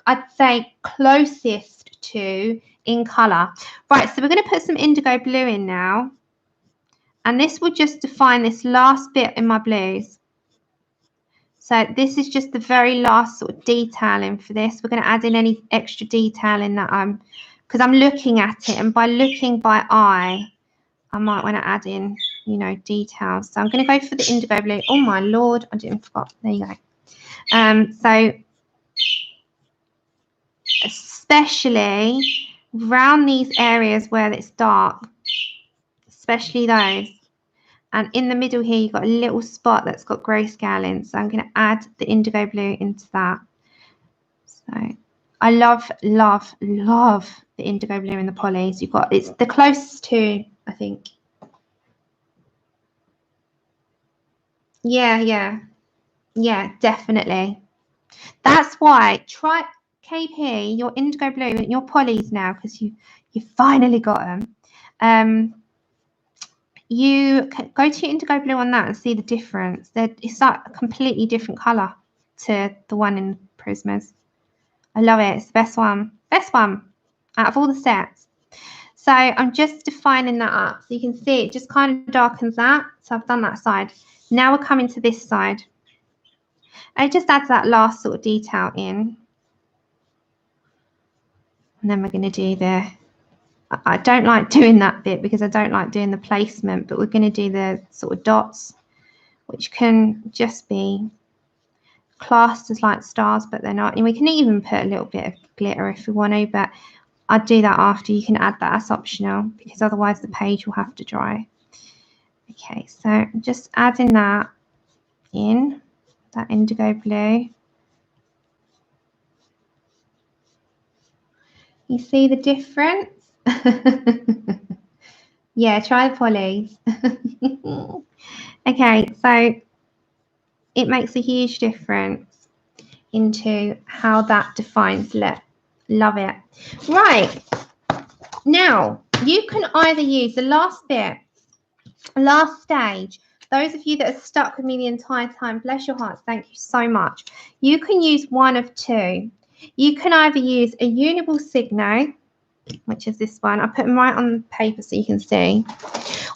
I'd say, closest to in color. Right, so we're going to put some indigo blue in now, and this will just define this last bit in my blues. So this is just the very last sort of detailing for this. We're going to add in any extra detailing that because I'm looking at it, and by looking by eye, I might want to add in, you know, details. So I'm going to go for the indigo blue. Oh my Lord, I didn't forget. There you go. So especially around these areas where it's dark, especially those. And in the middle here, you've got a little spot that's got grayscale in. So I'm going to add the indigo blue into that. So I love, love, love the indigo blue in the polys. You've got, it's the closest to, I think. Yeah, definitely. That's why try KP, your indigo blue, your polys now, because you finally got them. You can go to your indigo blue on that and see the difference. It's like a completely different color to the one in Prismas. I love it. It's the best one out of all the sets. So I'm just defining that up, so you can see it just kind of darkens that. So I've done that side. Now we're coming to this side. And it just adds that last sort of detail in. And then we're going to do the, I don't like doing that bit because I don't like doing the placement, but we're going to do the sort of dots, which can just be classed as like stars, but they're not. And we can even put a little bit of glitter if we want to, but I'd do that after. You can add that as optional, because otherwise the page will have to dry. Okay, so just adding that in, that indigo blue. You see the difference? Yeah, try the polys. Okay, so it makes a huge difference into how that defines lip. Love it. Right, now you can either use the last bit, last stage. Those of you that are stuck with me the entire time, bless your hearts, thank you so much. You can use one of two. You can either use a Uniball Signo, which is this one. I put them right on the paper so you can see.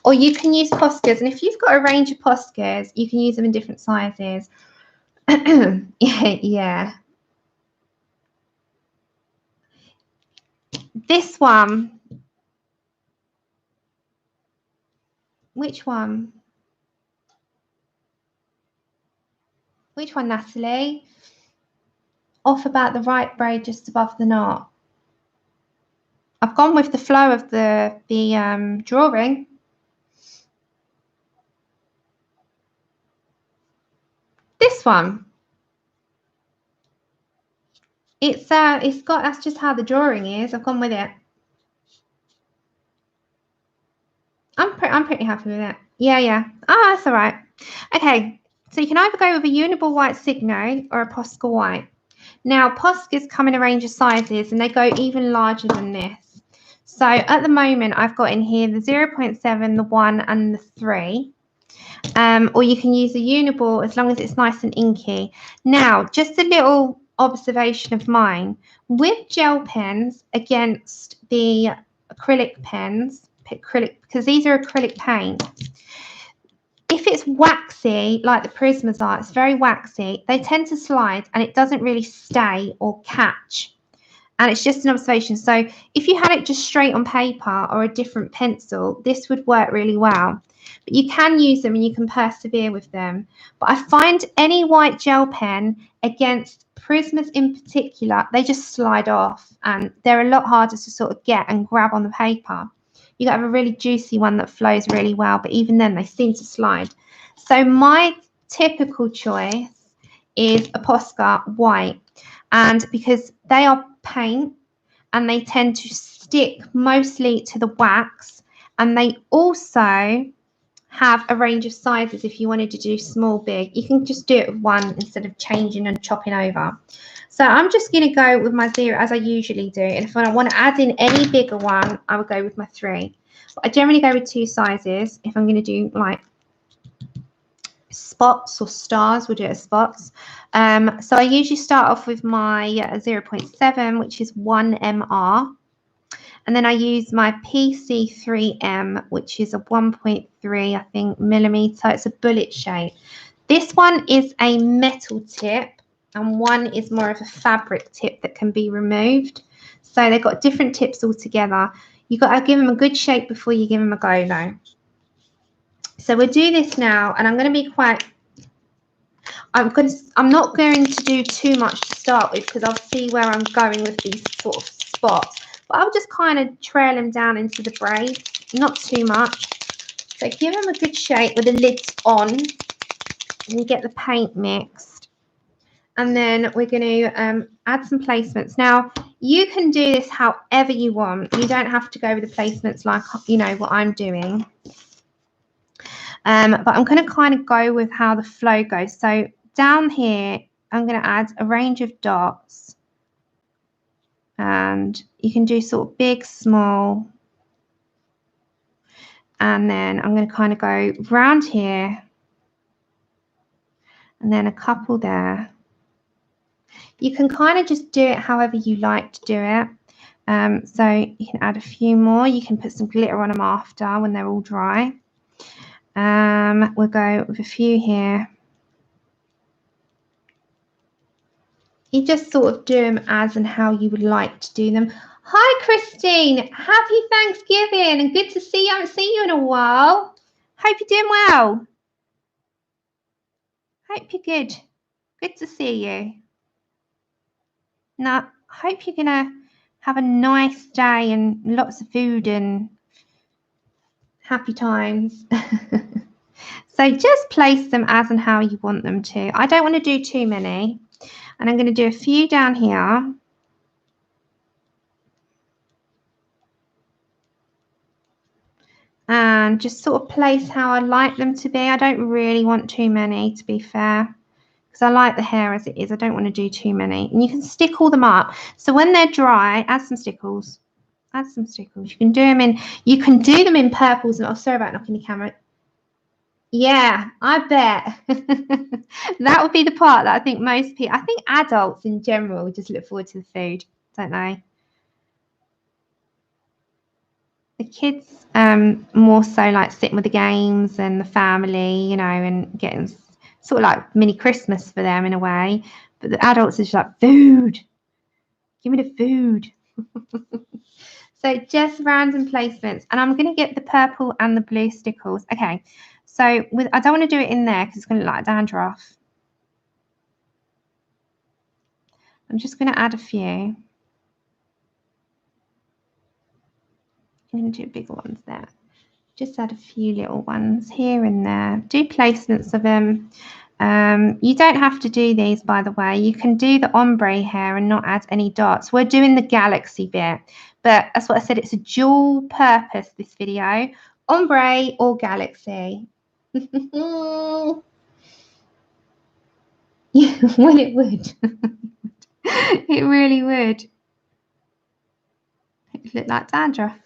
Or you can use poscas. And if you've got a range of poscas, you can use them in different sizes. Yeah. This one. Which one? Which one, Natalie? Off about the right braid just above the knot. I've gone with the flow of the drawing. This one. It's got, that's just how the drawing is. I've gone with it. I'm pretty happy with it. Yeah. Ah, that's all right. Okay, so you can either go with a Uniball white Signo or a Posca white. Now, poscas come in a range of sizes and they go even larger than this. So at the moment, I've got in here the 0.7, the 1 and the 3. Or you can use a uniball as long as it's nice and inky. Now, just a little observation of mine. With gel pens against the acrylic pens, because these are acrylic paints, if it's waxy, like the Prismas are, it's very waxy, they tend to slide and it doesn't really stay or catch. And it's just an observation. So if you had it just straight on paper or a different pencil, this would work really well. But you can use them and you can persevere with them. But I find any white gel pen against Prismas in particular, they just slide off and they're a lot harder to sort of get and grab on the paper. You got to have a really juicy one that flows really well, but even then they seem to slide. So my typical choice is a Posca white, and because they are paint and they tend to stick mostly to the wax, and they also have a range of sizes. If you wanted to do small, big, you can just do it with one instead of changing and chopping over. So I'm just going to go with my 0 as I usually do. And if I want to add in any bigger one, I would go with my 3. But I generally go with 2 sizes. If I'm going to do like spots or stars, we'll do it as spots. So I usually start off with my 0.7, which is 1 MR. And then I use my PC3M, which is a 1.3, I think, millimeter. It's a bullet shape. This one is a metal tip, and one is more of a fabric tip that can be removed. So they've got different tips altogether. You've got to give them a good shape before you give them a go, though. So we'll do this now, and I'm going to be quite... I'm not going to do too much to start with because I'll see where I'm going with these sort of spots. But I'll just kind of trail them down into the braids, not too much. So give them a good shape with the lids on, and you get the paint mixed. And then we're going to add some placements. Now, you can do this however you want. You don't have to go with the placements like, you know, what I'm doing. But I'm going to kind of go with how the flow goes. So down here, I'm going to add a range of dots. And you can do sort of big, small. And then I'm going to kind of go round here. And then a couple there. You can kind of just do it however you like to do it. So you can add a few more. You can put some glitter on them after when they're all dry. We'll go with a few here. You just sort of do them as and how you would like to do them. Hi, Christine. Happy Thanksgiving and good to see you. I haven't seen you in a while. Hope you're doing well. Hope you're good. Good to see you. Now, I hope you're going to have a nice day and lots of food and happy times. So just place them as and how you want them to. I don't want to do too many. And I'm going to do a few down here. And just sort of place how I like them to be. I don't really want too many, to be fair, because I like the hair as it is. I don't want to do too many. And you can stickle them up. So when they're dry, add some stickles. Add some stickles. You can do them in purples. And oh, sorry about knocking the camera. Yeah, I bet. That would be the part that I think most people, I think adults in general just look forward to the food, don't they? The kids more so like sitting with the games and the family, you know, and getting sort of like mini Christmas for them in a way. But the adults are just like, food. Give me the food. So just random placements. And I'm going to get the purple and the blue stickles. Okay. So I don't want to do it in there because it's going to look like dandruff. I'm just going to add a few. I'm going to do bigger ones there. Just add a few little ones here and there. Do placements of them. You don't have to do these, by the way. You can do the ombre hair and not add any dots. We're doing the galaxy bit. But that's what I said. It's a dual purpose, this video. Ombre or galaxy. Well, it would. It really would. It would look like dandruff.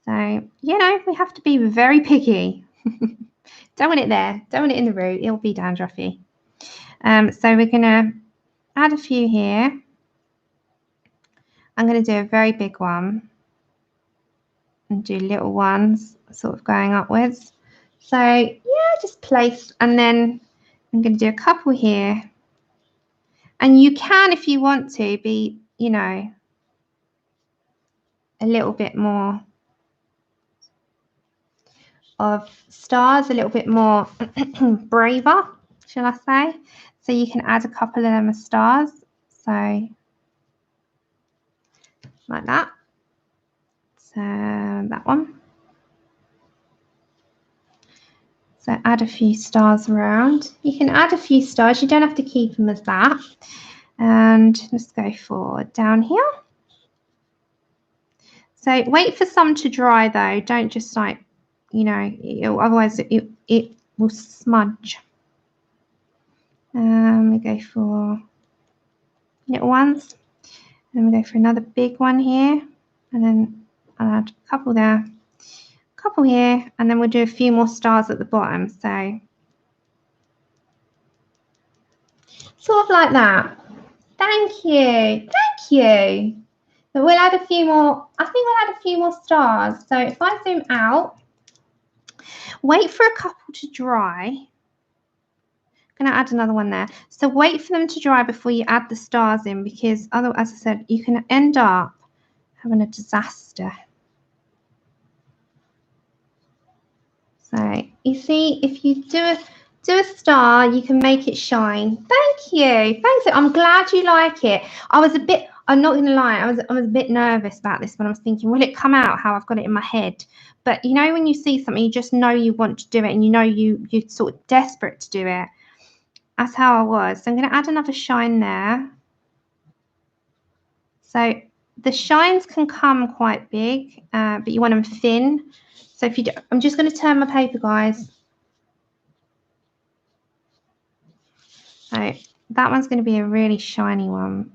So, you know, we have to be very picky. Don't want it there. Don't want it in the root. It'll be dandruffy. So we're going to add a few here. I'm going to do a very big one and do little ones sort of going upwards. So, yeah, just place, and then I'm going to do a couple here. And you can, if you want to, be, you know, a little bit more of stars, a little bit more braver, shall I say. So you can add a couple of them as stars. So like that. So that one. So add a few stars around. You can add a few stars. You don't have to keep them as that. And let's go for down here. So wait for some to dry though. Don't just like, you know, otherwise it will smudge. We go for little ones. And we go for another big one here. And then I'll add a couple there, a couple here, and then we'll do a few more stars at the bottom. So sort of like that. Thank you. Thank you. But we'll add a few more. I think we'll add a few more stars. So if I zoom out, wait for a couple to dry. I'm going to add another one there. So wait for them to dry before you add the stars in, because otherwise, as I said, you can end up having a disaster. So you see, if you do a star, you can make it shine. Thank you. Thanks. I'm glad you like it. I'm not going to lie, I was a bit nervous about this when I was thinking, will it come out how I've got it in my head? But you know, when you see something, you just know you want to do it, and you know you're sort of desperate to do it. That's how I was. So I'm going to add another shine there. So the shines can come quite big, but you want them thin. So if you do, I'm just going to turn my paper, guys. So that one's going to be a really shiny one.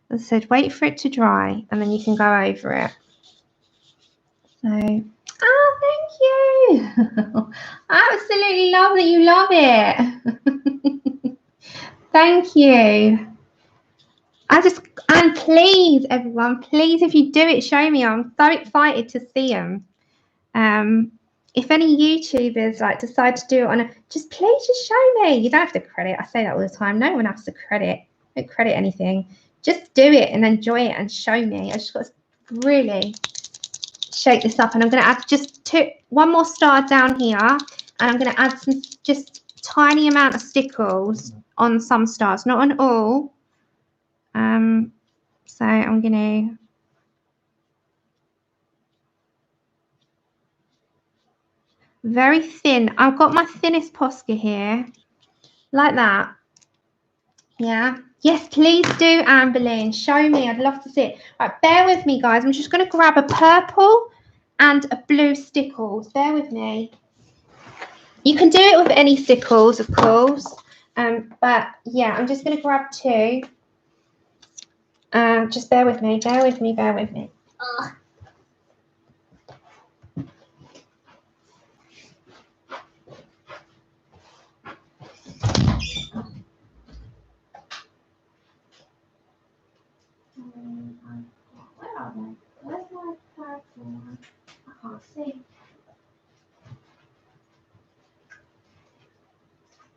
As I said, wait for it to dry, and then you can go over it. So, oh, thank you. I absolutely love that you love it. Thank you. And please, everyone, please, if you do it, show me. I'm so excited to see them. If any YouTubers like decide to do it on just please just show me. You don't have to credit. I say that all the time. No one has to credit. Don't credit anything. Just do it and enjoy it and show me. I just got to really shake this up, and I'm going to add just one more star down here, and I'm going to add some just tiny amount of stickles on some stars, not on all. So I'm going to very thin. I've got my thinnest posca here, like that. Yeah. Yes, please do, Amberlynn. Show me. I'd love to see it. Right, bear with me, guys. I'm just going to grab a purple and a blue stickles. Bear with me. You can do it with any stickles, of course. But yeah, I'm just going to grab two. Just bear with me. Bear with me. Bear with me. Ugh. Where are they? Where's my purple one? I can't see.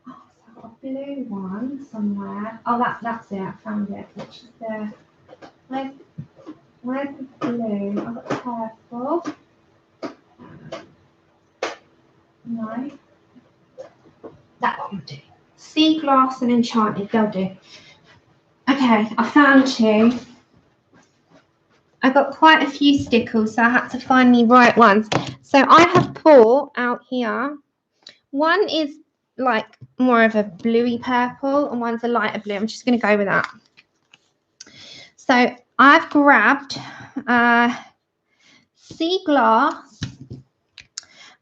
Oh, so I've got a blue one somewhere. Oh, that's it. I found it. Which is the where's the blue? I've got purple. No. That one will do. Sea glass and enchanted, they'll do. Okay, I found two. I got quite a few stickles, so I had to find the right ones. So I have bought out here. One is like more of a bluey purple, and one's a lighter blue. I'm just going to go with that. So I've grabbed sea glass,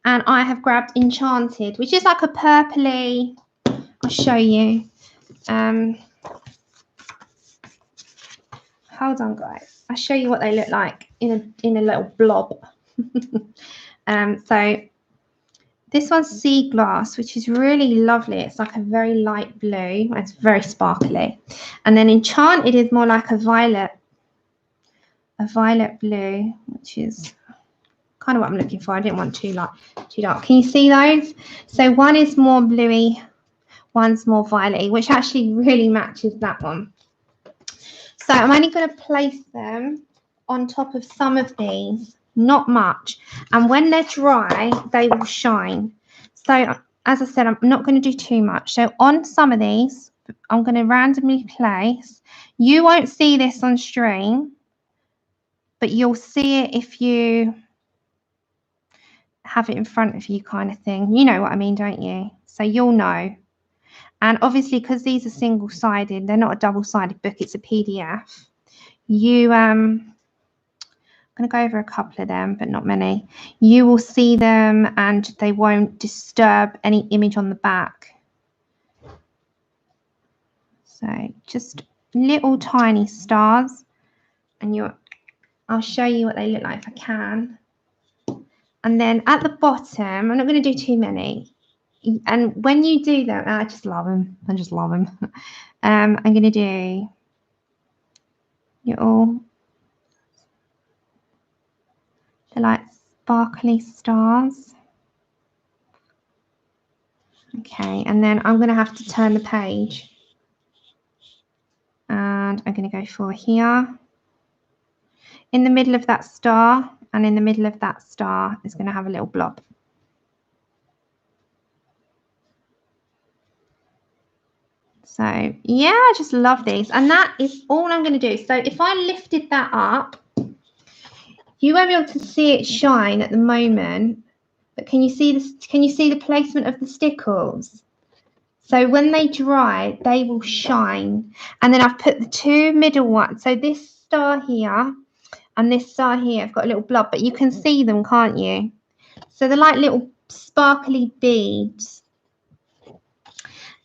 and I have grabbed enchanted, which is like a purpley. I'll show you. Hold on, guys. I'll show you what they look like in a little blob. So this one's sea glass, which is really lovely. It's like a very light blue. It's very sparkly. And then Enchanted is more like a violet blue, which is kind of what I'm looking for. I didn't want too dark. Can you see those? So one is more bluey, one's more violet-y, which actually really matches that one. So I'm only going to place them on top of some of these, not much. And when they're dry, they will shine. So as I said, I'm not going to do too much. So on some of these, I'm going to randomly place. You won't see this on stream, but you'll see it if you have it in front of you, kind of thing. You know what I mean, don't you? So you'll know. And obviously, because these are single-sided, they're not a double-sided book, it's a PDF. I'm going to go over a couple of them, but not many. You will see them and they won't disturb any image on the back. So just little tiny stars. And I'll show you what they look like if I can. And then at the bottom, I'm not going to do too many. And when you do them, I just love them. I'm going to do little, they're like sparkly stars. Okay, and then I'm going to have to turn the page. And I'm going to go for here. In the middle of that star and in the middle of that star is going to have a little blob. So yeah, I just love these. And that is all I'm going to do. So if I lifted that up, you won't be able to see it shine at the moment. But can you see this? Can you see the placement of the stickles? So when they dry, they will shine. And then I've put the two middle ones. So this star here and this star here, I've got a little blob, but you can see them, can't you? So they're like little sparkly beads.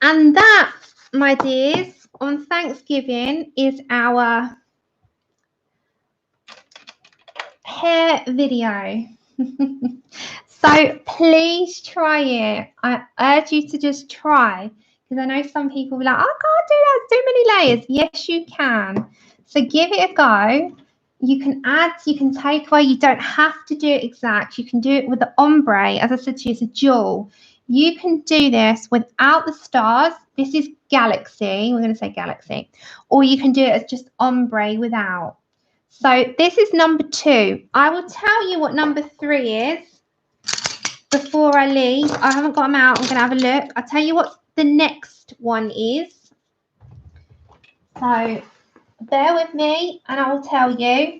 And that, my dears, on Thanksgiving is our hair video. So please try it. I urge you to just try, because I know some people will be like, I can't do that, it's too many layers. Yes, you can. So give it a go. You can add, you can take away. You don't have to do it exact. You can do it with the ombre. As I said to you, it's a jewel. You can do this without the stars. This is galaxy. We're going to say galaxy. Or you can do it as just ombre without. So this is number 2. I will tell you what number 3 is before I leave. I haven't got them out. I'm going to have a look. I'll tell you what the next one is. So bear with me and I will tell you.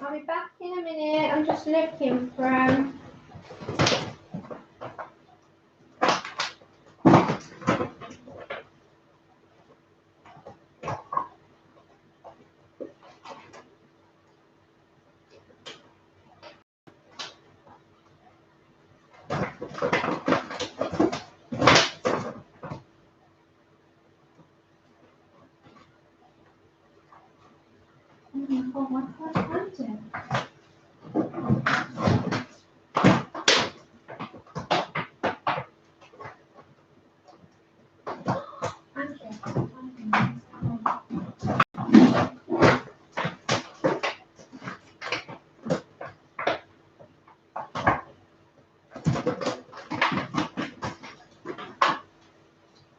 I'll be back in a minute. I'm just looking for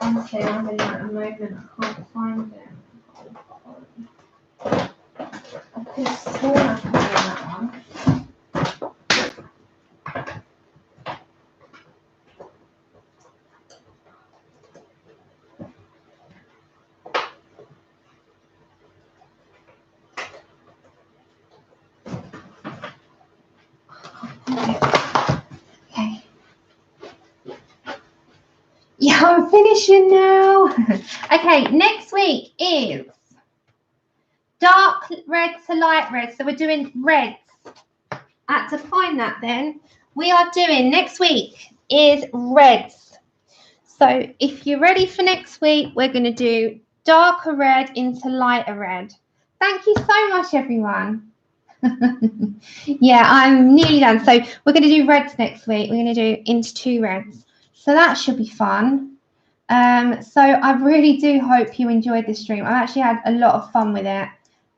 Honestly, I'm in at the moment. I can't find it. I could have sworn I could do that one. Okay. Yeah, I'm finishing now. Okay, next week is dark red to light red. So we're doing reds. I had to find that then. We are doing next week is reds. So if you're ready for next week, we're going to do darker red into lighter red. Thank you so much, everyone. Yeah, I'm nearly done. So we're going to do reds next week. We're going to do into 2 reds. So that should be fun. So I really do hope you enjoyed this stream. I've actually had a lot of fun with it.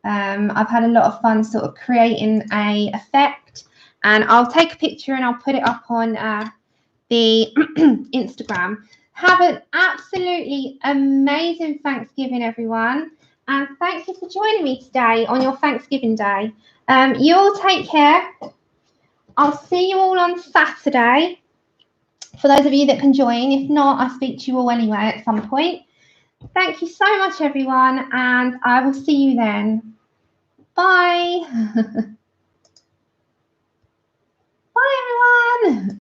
I've had a lot of fun sort of creating a effect, and I'll take a picture and I'll put it up on the Instagram. Have an absolutely amazing Thanksgiving, everyone, and thank you for joining me today on your Thanksgiving Day. You all take care. I'll see you all on Saturday. For those of you that can join, if not, I'll speak to you all anyway at some point. Thank you so much, everyone, and I will see you then. Bye. Bye, everyone.